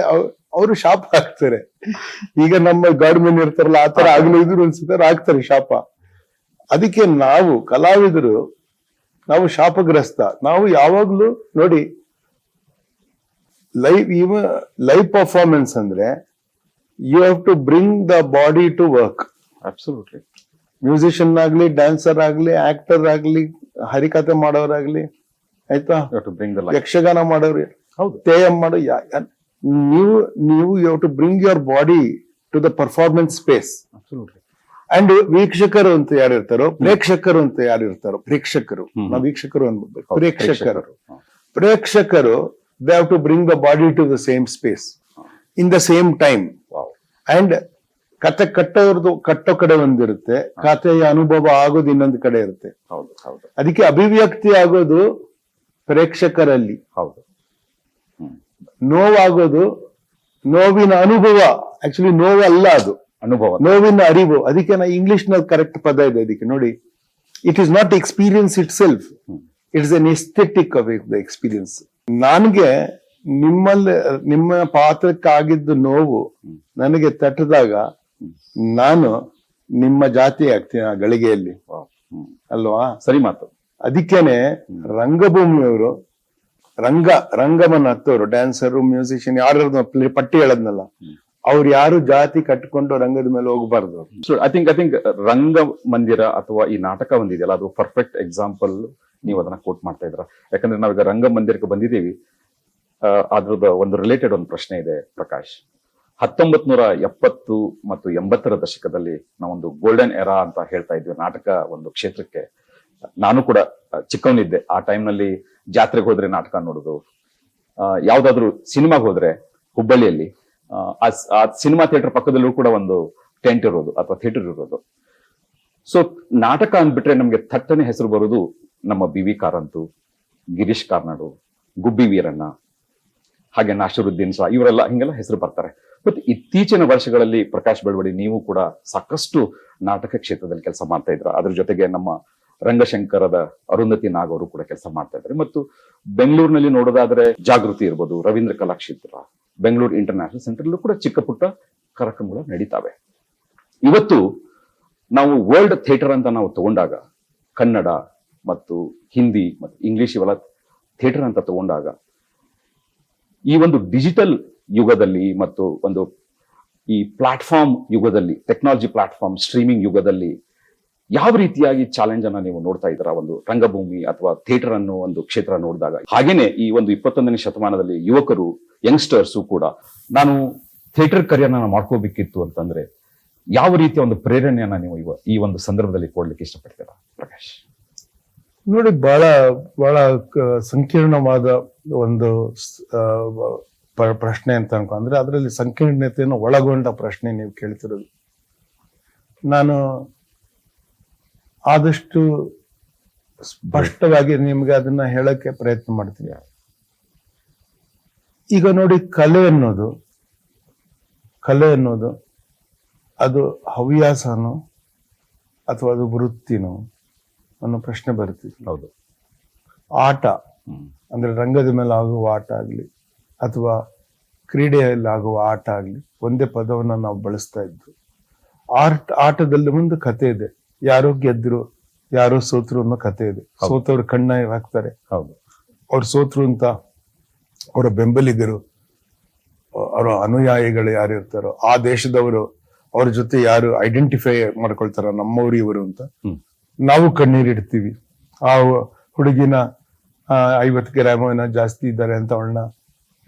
ಅವರು ಶಾಪ ಹಾಕ್ತಾರೆ. ಈಗ ನಮ್ಮ ಗಾಡ್ಮೆನ್ ಇರ್ತಾರಲ್ಲ, ಆತರ ಆಗ್ಲೂ ಇದ್ರು ಅನ್ಸುತ್ತೆ, ಆಗ್ತಾರೆ ಶಾಪ. ಅದಕ್ಕೆ ನಾವು ಕಲಾವಿದರು, ನಾವು ಶಾಪಗ್ರಸ್ತ. ನಾವು ಯಾವಾಗ್ಲೂ ನೋಡಿ, ಲೈವ್ ಪರ್ಫಾರ್ಮೆನ್ಸ್ ಅಂದ್ರೆ you have to bring the body to work. Absolutely. Musician ಆಗ್ಲಿ, ಡ್ಯಾನ್ಸರ್ ಆಗ್ಲಿ, ಆಕ್ಟರ್ ಆಗ್ಲಿ, ಹರಿಕಥೆ ಮಾಡೋರಾಗ್ಲಿ, ಆಯ್ತಾ, ಯಕ್ಷಗಾನ ಮಾಡೋರು, ತೇಯಂ ಮಾಡೋ, ನೀವು you have to bring your body to the performance space. And ವೀಕ್ಷಕರು ಅಂತ ಯಾರಿರ್ತಾರೋ, ಪ್ರೇಕ್ಷಕರು ಅಂತ ಯಾರಿರ್ತಾರೋ, ನಾವು ವೀಕ್ಷಕರು ಅನ್ಬೇಕು, ಪ್ರೇಕ್ಷಕರು they have to bring the body to the same space in the same time. And ಕತೆ ಕಟ್ಟೋ ಕಡೆ ಒಂದಿರುತ್ತೆ, ಕಥೆಯ ಅನುಭವ ಆಗೋದು ಇನ್ನೊಂದು ಕಡೆ ಇರುತ್ತೆ. ಅದಕ್ಕೆ ಅಭಿವ್ಯಕ್ತಿ ಆಗೋದು ಪ್ರೇಕ್ಷಕರಲ್ಲಿ, ನೋವಾಗೋದು ನೋವಿನ ಅನುಭವ. ಆಕ್ಚುಲಿ ನೋವಲ್ಲ, ಅದು ಅನುಭವ, ನೋವಿನ ಅರಿವು. ಅದಕ್ಕೆ ಇಂಗ್ಲಿಷ್ ನಲ್ಲಿ ಕರೆಕ್ಟ್ ಪದ ಇದೆ ಅದಕ್ಕೆ ನೋಡಿ. It is not experience it self, it's an aesthetic of the experience. ನನ್ಗೆ ನಿಮ್ಮ ಪಾತ್ರಕ್ಕಾಗಿದ್ದು ನೋವು ನನಗೆ ತಟ್ಟದಾಗ ನಾನು ನಿಮ್ಮ ಜಾತಿ ಆಗ್ತೀನಿ ಆ ಗಳಿಗೆಯಲ್ಲಿ, ಅಲ್ವಾ? ಸರಿ ಮಾತು. ಅದಕ್ಕೇನೆ ರಂಗಭೂಮಿಯವರು, ರಂಗಮನ್ನ ಹತ್ತವರು, ಡ್ಯಾನ್ಸರು, ಮ್ಯೂಸಿಷಿಯನ್, ಯಾರು ಪಟ್ಟಿ ಹೇಳದ್ನಲ್ಲ, ಅವ್ರು ಯಾರು ಜಾತಿ ಕಟ್ಕೊಂಡು ರಂಗದ ಮೇಲೆ ಹೋಗಬಾರ್ದು. ಐ ಥಿಂಕ್ ರಂಗ ಮಂದಿರ ಅಥವಾ ಈ ನಾಟಕ ಒಂದಿದೆಯಲ್ಲ, ಅದು ಪರ್ಫೆಕ್ಟ್ ಎಕ್ಸಾಂಪಲ್. ನೀವು ಅದನ್ನ ಕೋಟ್ ಮಾಡ್ತಾ ಇದ್ರ. ಯಾಕಂದ್ರೆ ನಾವೀಗ ರಂಗ ಮಂದಿರಕ್ಕೆ ಬಂದಿದ್ದೀವಿ. ಅದ್ರದ್ದು ಒಂದು ರಿಲೇಟೆಡ್ ಒಂದು ಪ್ರಶ್ನೆ ಇದೆ ಪ್ರಕಾಶ್. 1970 ಮತ್ತು 80ರ ದಶಕದಲ್ಲಿ ನಾವೊಂದು ಗೋಲ್ಡನ್ ಎರಾ ಅಂತ ಹೇಳ್ತಾ ಇದ್ವಿ ನಾಟಕ ಒಂದು ಕ್ಷೇತ್ರಕ್ಕೆ. ನಾನು ಕೂಡ ಚಿಕ್ಕವನಿದ್ದೆ. ಆ ಟೈಮ್ನಲ್ಲಿ ಜಾತ್ರೆಗೆ ಹೋದ್ರೆ ನಾಟಕ ನೋಡೋದು, ಯಾವ್ದಾದ್ರು ಸಿನಿಮಾಗೆ ಹೋದ್ರೆ ಹುಬ್ಬಳ್ಳಿಯಲ್ಲಿ ಆ ಸಿನಿಮಾ ಥಿಯೇಟರ್ ಪಕ್ಕದಲ್ಲೂ ಕೂಡ ಒಂದು ಟೆಂಟ್ ಇರೋದು ಅಥವಾ ಥಿಯೇಟರ್ ಇರೋದು. ಸೊ ನಾಟಕ ಅಂದ್ಬಿಟ್ರೆ ನಮ್ಗೆ ಥಟ್ಟನೆ ಹೆಸರು ಬರೋದು ನಮ್ಮ BV ಕಾರಂತು, ಗಿರೀಶ್ ಕಾರ್ನಾಡು, ಗುಬ್ಬಿ ವೀರಣ್ಣ, ಹಾಗೆ ನಾಸಿರುದ್ದೀನ್ ಶಾ, ಇವರೆಲ್ಲ ಹಿಂಗೆಲ್ಲ ಹೆಸರು ಬರ್ತಾರೆ. ಬಟ್ ಇತ್ತೀಚಿನ ವರ್ಷಗಳಲ್ಲಿ ಪ್ರಕಾಶ್ ಬೆಳವಡಿ ನೀವು ಕೂಡ ಸಾಕಷ್ಟು ನಾಟಕ ಕ್ಷೇತ್ರದಲ್ಲಿ ಕೆಲಸ ಮಾಡ್ತಾ ಇದ್ರ. ಅದ್ರ ಜೊತೆಗೆ ನಮ್ಮ ರಂಗಶಂಕರದ ಅರುಂಧತಿ ನಾಗ್ ಅವರು ಕೂಡ ಕೆಲಸ ಮಾಡ್ತಾ ಇದ್ದಾರೆ. ಮತ್ತು ಬೆಂಗಳೂರಿನಲ್ಲಿ ನೋಡೋದಾದ್ರೆ ಜಾಗೃತಿ ಇರ್ಬೋದು, ರವೀಂದ್ರ ಕಲಾಕ್ಷೇತ್ರ, ಬೆಂಗಳೂರು ಇಂಟರ್ನ್ಯಾಷನಲ್ ಸೆಂಟರ್ ಕೂಡ ಚಿಕ್ಕ ಪುಟ್ಟ ಕಾರ್ಯಕ್ರಮಗಳು ನಡೀತಾವೆ. ಇವತ್ತು ನಾವು ವರ್ಲ್ಡ್ ಥಿಯೇಟರ್ ಅಂತ ನಾವು ತಗೊಂಡಾಗ, ಕನ್ನಡ ಮತ್ತು ಹಿಂದಿ ಮತ್ತು ಇಂಗ್ಲಿಷ್ ಇವೆಲ್ಲ ಥಿಯೇಟರ್ ಅಂತ ತಗೊಂಡಾಗ, ಈ ಒಂದು ಡಿಜಿಟಲ್ ಯುಗದಲ್ಲಿ ಮತ್ತು ಒಂದು ಈ ಪ್ಲಾಟ್ಫಾರ್ಮ್ ಯುಗದಲ್ಲಿ, ಟೆಕ್ನಾಲಜಿ ಪ್ಲಾಟ್ಫಾರ್ಮ್, ಸ್ಟ್ರೀಮಿಂಗ್ ಯುಗದಲ್ಲಿ ಯಾವ ರೀತಿಯಾಗಿ ಚಾಲೆಂಜ್ ಅನ್ನ ನೀವು ನೋಡ್ತಾ ಇದ್ದೀರಾ ಒಂದು ರಂಗಭೂಮಿ ಅಥವಾ ಥಿಯೇಟರ್ ಅನ್ನೋ ಒಂದು ಕ್ಷೇತ್ರ ನೋಡಿದಾಗ? ಹಾಗೇನೆ ಈ ಒಂದು 21ನೇ ಶತಮಾನದಲ್ಲಿ ಯುವಕರು, ಯಂಗ್ಸ್ಟರ್ಸು ಕೂಡ ನಾನು ಥಿಯೇಟರ್ ಕರಿಯರ್ನ ಮಾಡ್ಕೋಬೇಕಿತ್ತು ಅಂತಂದ್ರೆ ಯಾವ ರೀತಿಯ ಒಂದು ಪ್ರೇರಣೆಯನ್ನ ನೀವು ಈ ಒಂದು ಸಂದರ್ಭದಲ್ಲಿ ಕೊಡ್ಲಿಕ್ಕೆ ಇಷ್ಟಪಡ್ತೀರಾ ಪ್ರಕಾಶ್? ನೋಡಿ, ಬಹಳ ಸಂಕೀರ್ಣವಾದ ಒಂದು ಪ್ರಶ್ನೆ ಅಂತ ಅನ್ಕೊಂಡ್ರೆ, ಅದರಲ್ಲಿ ಸಂಕೀರ್ಣತೆಯನ್ನು ಒಳಗೊಂಡ ಪ್ರಶ್ನೆ ನೀವು ಕೇಳ್ತಿರೋದು. ನಾನು ಆದಷ್ಟು ಸ್ಪಷ್ಟವಾಗಿ ನಿಮ್ಗೆ ಅದನ್ನ ಹೇಳಕ್ಕೆ ಪ್ರಯತ್ನ ಮಾಡ್ತೀನಿ. ಈಗ ನೋಡಿ, ಕಲೆ ಅನ್ನೋದು ಅದು ಹವ್ಯಾಸನೋ ಅಥವಾ ಅದು ವೃತ್ತಿನೋ ಅನ್ನೋ ಪ್ರಶ್ನೆ ಬರ್ತಿದೆ. ಹೌದು. ಆಟ ಅಂದ್ರೆ ರಂಗದ ಮೇಲೆ ಆಗುವ ಆಟ ಆಗ್ಲಿ ಅಥವಾ ಕ್ರೀಡೆಯಲ್ಲಿ ಆಗುವ ಆಟ ಆಗ್ಲಿ, ಒಂದೇ ಪದವನ್ನ ನಾವು ಬಳಸ್ತಾ ಇದ್ವಿ. ಆಟದಲ್ಲಿ ಒಂದು ಕತೆ ಇದೆ. ಯಾರೋ ಗೆದ್ರು, ಯಾರೋ ಸೋತ್ರು ಅನ್ನೋ ಕತೆ ಇದೆ. ಸೋತವ್ರು ಕಣ್ಣ ಹಾಕ್ತಾರೆ. ಹೌದು. ಅವ್ರು ಸೋತ್ರು ಅಂತ ಅವರ ಬೆಂಬಲಿಗರು, ಅವರ ಅನುಯಾಯಿಗಳು ಯಾರು ಇರ್ತಾರೋ, ಆ ದೇಶದವರು ಅವ್ರ ಜೊತೆ ಯಾರು ಐಡೆಂಟಿಫೈ ಮಾಡ್ಕೊಳ್ತಾರ ನಮ್ಮವ್ರು ಇವರು ಅಂತ, ನಾವು ಕಣ್ಣೀರಿಡ್ತೀವಿ. ಆ ಹುಡುಗಿನ 50 ಗ್ರಾಮಿನ ಜಾಸ್ತಿ ಇದ್ದಾರೆ ಅಂತ ಅವಳನ್ನ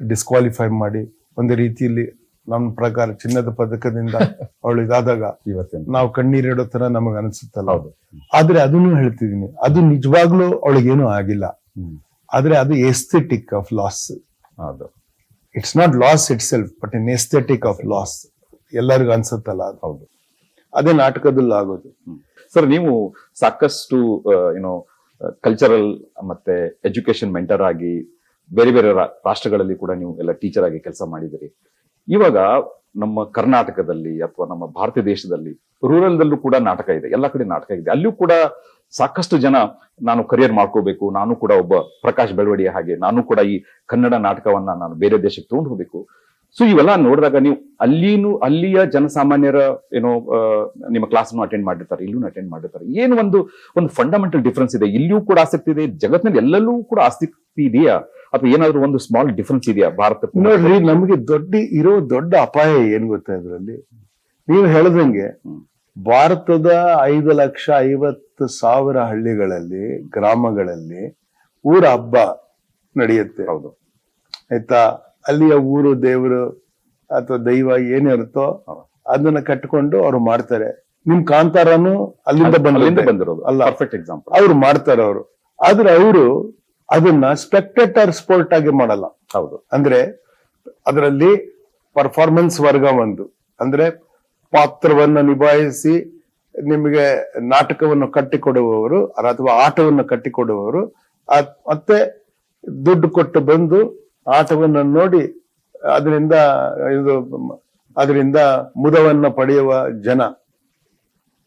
ಡಿಸ್ಕ್ವಾಲಿಫೈ ಮಾಡಿ, ಒಂದು ರೀತಿಯಲ್ಲಿ ನಮ್ಮ ಪ್ರಕಾರ ಚಿನ್ನದ ಪದಕದಿಂದ ಅವಳು ಇದಾದಾಗ ನಾವು ಕಣ್ಣೀರಿಡೋ ತರ ನಮಗ್ ಅನ್ಸುತ್ತಲ್ಲ. ಆದ್ರೆ ಅದನ್ನು ಹೇಳ್ತಿದೀನಿ, ಅದು ನಿಜವಾಗ್ಲೂ ಅವಳಿಗೇನು ಆಗಿಲ್ಲ. ಆದ್ರೆ ಅದು aesthetic of loss. It's not loss it self but in aesthetic of loss. ಎಲ್ಲರಿಗೂ ಅನ್ಸುತ್ತಲ್ಲ ಅದು. ಹೌದು, ಅದೇ ನಾಟಕದಲ್ಲಿ ಆಗೋದು. ಸರ್, ನೀವು ಸಾಕಷ್ಟು ಏನೋ ಕಲ್ಚರಲ್ ಮತ್ತೆ ಎಜುಕೇಶನ್ ಮೆಂಟರ್ ಆಗಿ ಬೇರೆ ಬೇರೆ ರಾಷ್ಟ್ರಗಳಲ್ಲಿ ಕೂಡ ನೀವು ಎಲ್ಲ ಟೀಚರ್ ಆಗಿ ಕೆಲಸ ಮಾಡಿದಿರಿ. ಇವಾಗ ನಮ್ಮ ಕರ್ನಾಟಕದಲ್ಲಿ ಅಥವಾ ನಮ್ಮ ಭಾರತ ದೇಶದಲ್ಲಿ ರೂರಲ್ ದಲ್ಲೂ ಕೂಡ ನಾಟಕ ಇದೆ, ಎಲ್ಲ ಕಡೆ ನಾಟಕ ಇದೆ. ಅಲ್ಲಿಯೂ ಕೂಡ ಸಾಕಷ್ಟು ಜನ ನಾನು ಕರಿಯರ್ ಮಾಡ್ಕೋಬೇಕು, ನಾನು ಕೂಡ ಒಬ್ಬ ಪ್ರಕಾಶ್ ಬೆಳವಡಿಯ ಹಾಗೆ ನಾನು ಕೂಡ ಈ ಕನ್ನಡ ನಾಟಕವನ್ನ ನಾನು ಬೇರೆ ದೇಶಕ್ಕೆ ತಗೊಂಡು ಹೋಗ್ಬೇಕು. ಸೊ ಇವೆಲ್ಲ ನೋಡಿದಾಗ ನೀವು ಅಲ್ಲಿಯ ಜನಸಾಮಾನ್ಯರ ಏನೋ ನಿಮ್ಮ ಕ್ಲಾಸ್ನು ಅಟೆಂಡ್ ಮಾಡಿರ್ತಾರೆ, ಇಲ್ಲೂ ಅಟೆಂಡ್ ಮಾಡಿರ್ತಾರೆ. ಏನು ಒಂದು ಫಂಡಮೆಂಟಲ್ ಡಿಫ್ರೆನ್ಸ್ ಇದೆ? ಇಲ್ಲಿಯೂ ಕೂಡ ಆಸಕ್ತಿ ಇದೆ, ಜಗತ್ತಿನಲ್ಲಿ ಎಲ್ಲೆಲ್ಲೂ ಕೂಡ ಆಸಕ್ತಿ ಇದೆಯಾ, ಅಥವಾ ಏನಾದ್ರು ಒಂದು ಸ್ಮಾಲ್ ಡಿಫ್ರೆನ್ಸ್ ಇದೆಯಾ ಭಾರತ? ನೋಡ್ರಿ, ನಮಗೆ ದೊಡ್ಡ ಅಪಾಯ ಏನ್ ಗೊತ್ತಾ ಇದ್ರಲ್ಲಿ? ನೀವು ಹೇಳ್ದಂಗೆ ಭಾರತದ 5,50,000 ಹಳ್ಳಿಗಳಲ್ಲಿ, ಗ್ರಾಮಗಳಲ್ಲಿ ಊರ ಹಬ್ಬ ನಡೆಯುತ್ತೆ. ಹೌದು, ಆಯ್ತಾ? ಅಲ್ಲಿಯ ಊರು ದೇವರು ಅಥವಾ ದೈವ ಏನಿರುತ್ತೋ ಅದನ್ನ ಕಟ್ಕೊಂಡು ಅವ್ರು ಮಾಡ್ತಾರೆ. ನಿಮ್ ಕಾಂತಾರನು ಅಲ್ಲಿಂದ ಬಂದಿರೋದು ಅಲ್ಲ, ಪರ್ಫೆಕ್ಟ್ ಎಕ್ಸಾಂಪಲ್. ಅವ್ರು ಮಾಡ್ತಾರೆ ಅವರು. ಆದ್ರೆ ಅವರು ಅದನ್ನ ಸ್ಪೆಕ್ಟೇಟರ್ ಸ್ಪೋರ್ಟ್ ಆಗಿ ಮಾಡಲ್ಲ. ಹೌದು. ಅಂದ್ರೆ ಅದರಲ್ಲಿ ಪರ್ಫಾರ್ಮೆನ್ಸ್ ವರ್ಗ ಒಂದು, ಅಂದ್ರೆ ಪಾತ್ರವನ್ನ ನಿಭಾಯಿಸಿ ನಿಮಗೆ ನಾಟಕವನ್ನು ಕಟ್ಟಿಕೊಡುವವರು ಅಥವಾ ಆಟವನ್ನು ಕಟ್ಟಿಕೊಡುವವರು, ಮತ್ತೆ ದುಡ್ಡು ಕೊಟ್ಟು ಬಂದು ಆಟವನ್ನು ನೋಡಿ ಅದರಿಂದ ಮುದವನ್ನ ಪಡೆಯುವ ಜನ.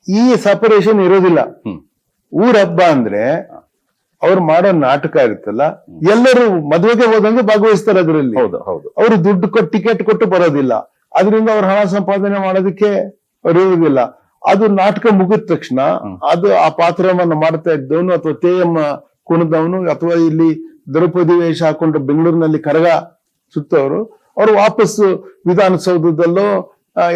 ಈ ಸಪರೇಷನ್ ಇರೋದಿಲ್ಲ. ಊರ ಹಬ್ಬ ಅಂದ್ರೆ ಅವ್ರು ಮಾಡೋ ನಾಟಕ ಇರುತ್ತಲ್ಲ, ಎಲ್ಲರೂ ಮದುವೆಗೆ ಹೋದಂಗೆ ಭಾಗವಹಿಸ್ತಾರೆ ಅದರಲ್ಲಿ. ಅವರು ದುಡ್ಡು ಕೊಟ್ಟು ಟಿಕೆಟ್ ಕೊಟ್ಟು ಬರೋದಿಲ್ಲ, ಅದರಿಂದ ಅವ್ರ ಹಣ ಸಂಪಾದನೆ ಮಾಡೋದಕ್ಕೆ ಅವ್ರು ಇರುವುದಿಲ್ಲ. ಅದು ನಾಟಕ ಮುಗಿದ ತಕ್ಷಣ ಅದು ಆ ಪಾತ್ರವನ್ನ ಮಾಡ್ತಾ ಇದ್ದವನು ಅಥವಾ ತೇಯಮ್ಮ ಕುಣದವನು ಅಥವಾ ಇಲ್ಲಿ ದ್ರೌಪದಿ ವೇಷ ಹಾಕೊಂಡು ಬೆಂಗಳೂರಿನಲ್ಲಿ ಕರಗ ಸುತ್ತವರು, ಅವರು ವಾಪಸ್ ವಿಧಾನಸೌಧದಲ್ಲೋ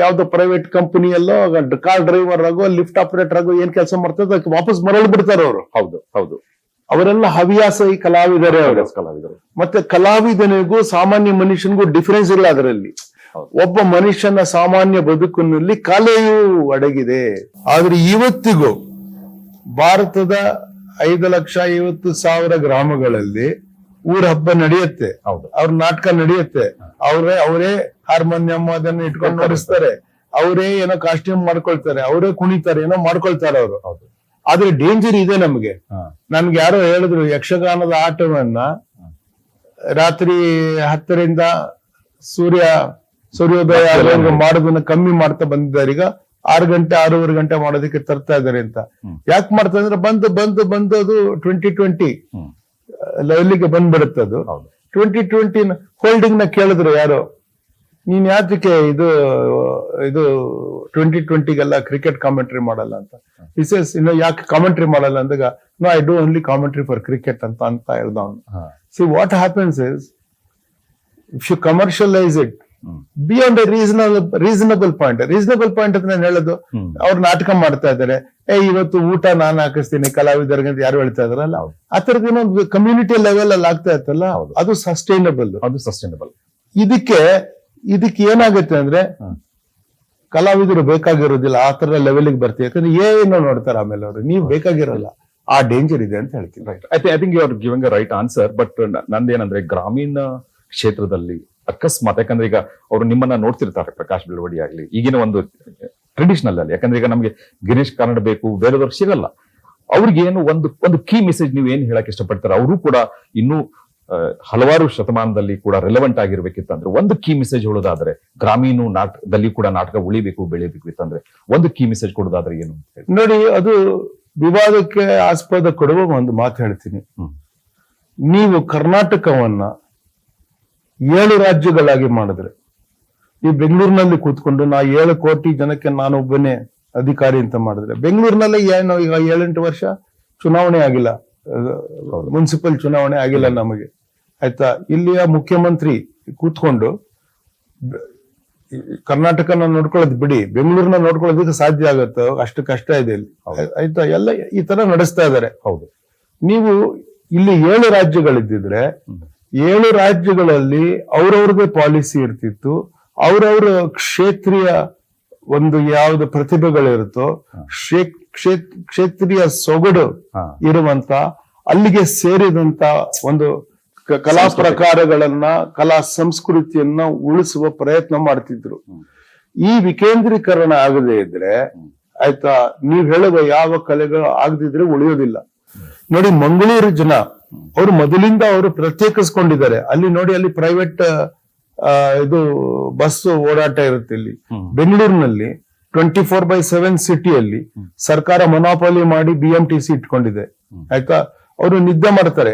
ಯಾವ್ದೋ ಪ್ರೈವೇಟ್ ಕಂಪನಿಯಲ್ಲೋ ಕಾರ್ ಡ್ರೈವರ್ ಆಗೋ ಲಿಫ್ಟ್ ಆಪರೇಟರ್ ಆಗೋ ಏನ್ ಕೆಲಸ ಮಾಡ್ತಾರೆ ಅದಕ್ಕೆ ವಾಪಸ್ ಮರಳಿ ಬಿಡ್ತಾರೆ ಅವರು. ಹೌದು. ಅವರೆಲ್ಲ ಹವ್ಯಾಸಿ ಕಲಾವಿದರು. ಮತ್ತೆ ಕಲಾವಿದನಿಗೂ ಸಾಮಾನ್ಯ ಮನುಷ್ಯನಿಗೂ ಡಿಫರೆನ್ಸ್ ಇಲ್ಲ ಅದರಲ್ಲಿ. ಒಬ್ಬ ಮನುಷ್ಯನ ಸಾಮಾನ್ಯ ಬದುಕಿನಲ್ಲಿ ಕಲೆಯೂ ಅಡಗಿದೆ. ಆದ್ರೆ ಇವತ್ತಿಗೂ ಭಾರತದ 5,50,000 ಗ್ರಾಮಗಳಲ್ಲಿ ಊರ ಹಬ್ಬ ನಡೆಯುತ್ತೆ, ಅವ್ರ ನಾಟಕ ನಡೆಯುತ್ತೆ. ಅವರೇ ಹಾರ್ಮೋನಿಯಂ ಅದನ್ನ ಇಟ್ಕೊಂಡು ನೋಡಿಸ್ತಾರೆ, ಅವರೇ ಏನೋ ಕಾಸ್ಟ್ಯೂಮ್ ಮಾಡ್ಕೊಳ್ತಾರೆ, ಅವರೇ ಕುಣಿತಾರೆ, ಏನೋ ಮಾಡ್ಕೊಳ್ತಾರೆ ಅವರು. ಆದ್ರೆ ಡೇಂಜರ್ ಇದೆ ನಮ್ಗೆ. ನನ್ಗೆ ಯಾರೋ ಹೇಳಿದ್ರು, ಯಕ್ಷಗಾನದ ಆಟವನ್ನ ರಾತ್ರಿ 10ರಿಂದ ಸೂರ್ಯೋದಯ ಮಾಡೋದನ್ನ ಕಮ್ಮಿ ಮಾಡ್ತಾ ಬಂದಿದ್ದಾರೆ. ಈಗ 6 ಗಂಟೆ 6:30 ಗಂಟೆ ಮಾಡೋದಕ್ಕೆ ತರ್ತಾ ಇದಾರೆ ಅಂತ. ಯಾಕೆ ಮಾಡ್ತಾ ಇದ್ರೆ ಬಂದು ಅದು 2020 ಲೆವೆಲ್ಗೆ ಬಂದ್ಬಿಡುತ್ತೆ. ಅದು 2020 ಹೋಲ್ಡಿಂಗ್ ನ ಕೇಳಿದ್ರು ಯಾರೋ, ನೀನ್ ಯಾತಕ್ಕೆ ಇದು 2020ಗೆಲ್ಲ ಕ್ರಿಕೆಟ್ ಕಾಮೆಂಟ್ರಿ ಮಾಡಲ್ಲ ಅಂತ. ವಿಶೇಷ ಇನ್ನು ಯಾಕೆ ಕಾಮೆಂಟ್ರಿ ಮಾಡಲ್ಲ ಅಂದಾಗ, no I do only commentary for cricket ಅಂತ ಹೇಳ್ದ ಅವನು. See what happens is, if you commercialise it beyond a reasonable point ಅಂತ ನಾನು ಹೇಳೋದು. ಅವ್ರು ನಾಟಕ ಮಾಡ್ತಾ ಇದ್ದಾರೆ, ಇವತ್ತು ಊಟ ನಾನು ಹಾಕಿಸ್ತೀನಿ ಕಲಾವಿದರಿಗೆ ಅಂತ ಯಾರು ಹೇಳ್ತಾ ಇದಾರಲ್ಲ, ಆ ತರದ ಏನೊಂದು ಕಮ್ಯುನಿಟಿ ಲೆವೆಲ್ ಅಲ್ಲಿ ಆಗ್ತಾ ಇತ್ತಲ್ಲ, ಅದು ಸಸ್ಟೈನಬಲ್. ಇದಕ್ಕೆ ಏನಾಗುತ್ತೆ ಅಂದ್ರೆ ಕಲಾವಿದರು ಬೇಕಾಗಿರೋದಿಲ್ಲ, ಆ ತರ ಲೆವೆಲ್ಗೆ ಬರ್ತೀವಿ. ಯಾಕಂದ್ರೆ ಏನೋ ನೋಡ್ತಾರೆ ಆಮೇಲೆ ಅವರು, ನೀವು ಬೇಕಾಗಿರಲ್ಲ. ಆ ಡೇಂಜರ್ ಇದೆ ಅಂತ ಹೇಳ್ತೀನಿ. I think you are giving a right answer. But ನಂದೇನಂದ್ರೆ ಗ್ರಾಮೀಣ ಕ್ಷೇತ್ರದಲ್ಲಿ ಅಕಸ್ಮಾತ್, ಯಾಕಂದ್ರೆ ಈಗ ಅವರು ನಿಮ್ಮನ್ನ ನೋಡ್ತಿರ್ತಾರೆ, ಪ್ರಕಾಶ್ ಬೆಳವಡಿ ಆಗ್ಲಿ, ಈಗಿನ ಒಂದು ಟ್ರೆಡಿಷನಲ್ ಅಲ್ಲಿ. ಯಾಕಂದ್ರೆ ಈಗ ನಮ್ಗೆ ಗಿರೀಶ್ ಕಾರ್ನಾಡ್ ಬೇಕು, ಬೇರೆದವ್ರು ಸಿಗಲ್ಲ. ಅವ್ರಿಗೆ ಏನು ಒಂದು ಕೀ ಮೆಸೇಜ್ ನೀವು ಏನ್ ಹೇಳಕ್ ಇಷ್ಟಪಡ್ತಾರೆ? ಅವರು ಕೂಡ ಇನ್ನೂ ಹಲವಾರು ಶತಮಾನದಲ್ಲಿ ಕೂಡ ರಿಲೆವೆಂಟ್ ಆಗಿರ್ಬೇಕಿತ್ತಂದ್ರೆ ಒಂದು ಕೀ ಮೆಸೇಜ್ ಹೇಳೋದಾದ್ರೆ ಗ್ರಾಮೀಣ ನಾಟಕದಲ್ಲಿ ಕೂಡ ನಾಟಕ ಉಳಿಬೇಕು ಬೆಳಿಬೇಕು ಇತ್ತಂದ್ರೆ ಒಂದು ಕೀ ಮೆಸೇಜ್ ಕೊಡೋದಾದ್ರೆ ಏನು ಅಂತ ಹೇಳಿ? ನೋಡಿ, ಅದು ವಿವಾದಕ್ಕೆ ಆಸ್ಪದ ಕೊಡುವ ಒಂದು ಮಾತು ಹೇಳ್ತೀನಿ. ನೀವು ಕರ್ನಾಟಕವನ್ನ 7 ರಾಜ್ಯಗಳಾಗಿ ಮಾಡಿದ್ರೆ, ಈ ಬೆಂಗಳೂರಿನಲ್ಲಿ ಕೂತ್ಕೊಂಡು 7 ಕೋಟಿ ಜನಕ್ಕೆ ನಾನೊಬ್ಬನೇ ಅಧಿಕಾರಿ ಅಂತ ಮಾಡಿದ್ರೆ, ಬೆಂಗಳೂರಿನಲ್ಲೇ ಏನು ಈಗ 7-8 ವರ್ಷ ಚುನಾವಣೆ ಆಗಿಲ್ಲ, ಮುನ್ಸಿಪಲ್ ಚುನಾವಣೆ ಆಗಿಲ್ಲ ನಮಗೆ, ಆಯ್ತಾ. ಇಲ್ಲಿಯ ಮುಖ್ಯಮಂತ್ರಿ ಕೂತ್ಕೊಂಡು ಕರ್ನಾಟಕನ ನೋಡ್ಕೊಳ್ಳೋದು ಬಿಡಿ, ಬೆಂಗಳೂರಿನ ನೋಡ್ಕೊಳ್ಳೋದಕ್ಕೆ ಸಾಧ್ಯ ಆಗತ್ತೋ ಅಷ್ಟು ಕಷ್ಟ ಇದೆ ಇಲ್ಲಿ, ಆಯ್ತಾ. ಎಲ್ಲ ಈ ತರ ನಡೆಸ್ತಾ ಇದ್ದಾರೆ. ಹೌದು. ನೀವು ಇಲ್ಲಿ 7 ರಾಜ್ಯಗಳಿದ್ದಿದ್ರೆ 7 ರಾಜ್ಯಗಳಲ್ಲಿ ಅವ್ರವ್ರದೇ ಪಾಲಿಸಿ ಇರ್ತಿತ್ತು. ಅವ್ರವ್ರ ಕ್ಷೇತ್ರೀಯ ಒಂದು ಯಾವ್ದು ಪ್ರತಿಭೆಗಳಿರುತ್ತೋ, ಕ್ಷೇತ್ರೀಯ ಸೊಗಡು ಇರುವಂತ, ಅಲ್ಲಿಗೆ ಸೇರಿದಂತ ಒಂದು ಕಲಾ ಪ್ರಕಾರಗಳನ್ನ, ಕಲಾ ಸಂಸ್ಕೃತಿಯನ್ನ ಉಳಿಸುವ ಪ್ರಯತ್ನ ಮಾಡ್ತಿದ್ರು. ಈ ವಿಕೇಂದ್ರೀಕರಣ ಆಗದೆ ಇದ್ರೆ, ಆಯ್ತಾ, ನೀವ್ ಹೇಳುವ ಯಾವ ಕಲೆಗಳು ಆಗದಿದ್ರೆ ಉಳಿಯೋದಿಲ್ಲ. ನೋಡಿ, ಮಂಗಳೂರು ಜನ ಅವರು ಮೊದಲಿಂದ ಅವರು ಪ್ರತ್ಯೇಕಿಸ್ಕೊಂಡಿದ್ದಾರೆ. ಅಲ್ಲಿ ನೋಡಿ, ಅಲ್ಲಿ ಪ್ರೈವೇಟ್ ಇದು ಬಸ್ ಓಡಾಟ ಇರುತ್ತೆ. ಇಲ್ಲಿ ಬೆಂಗಳೂರಿನಲ್ಲಿ 24/7 ಸಿಟಿಯಲ್ಲಿ ಸರ್ಕಾರ ಮೊನಾಪೋಲಿ ಮಾಡಿ BMTC ಇಟ್ಕೊಂಡಿದೆ, ಆಯ್ತಾ. ಅವರು ನಿದ್ದೆ ಮಾಡ್ತಾರೆ,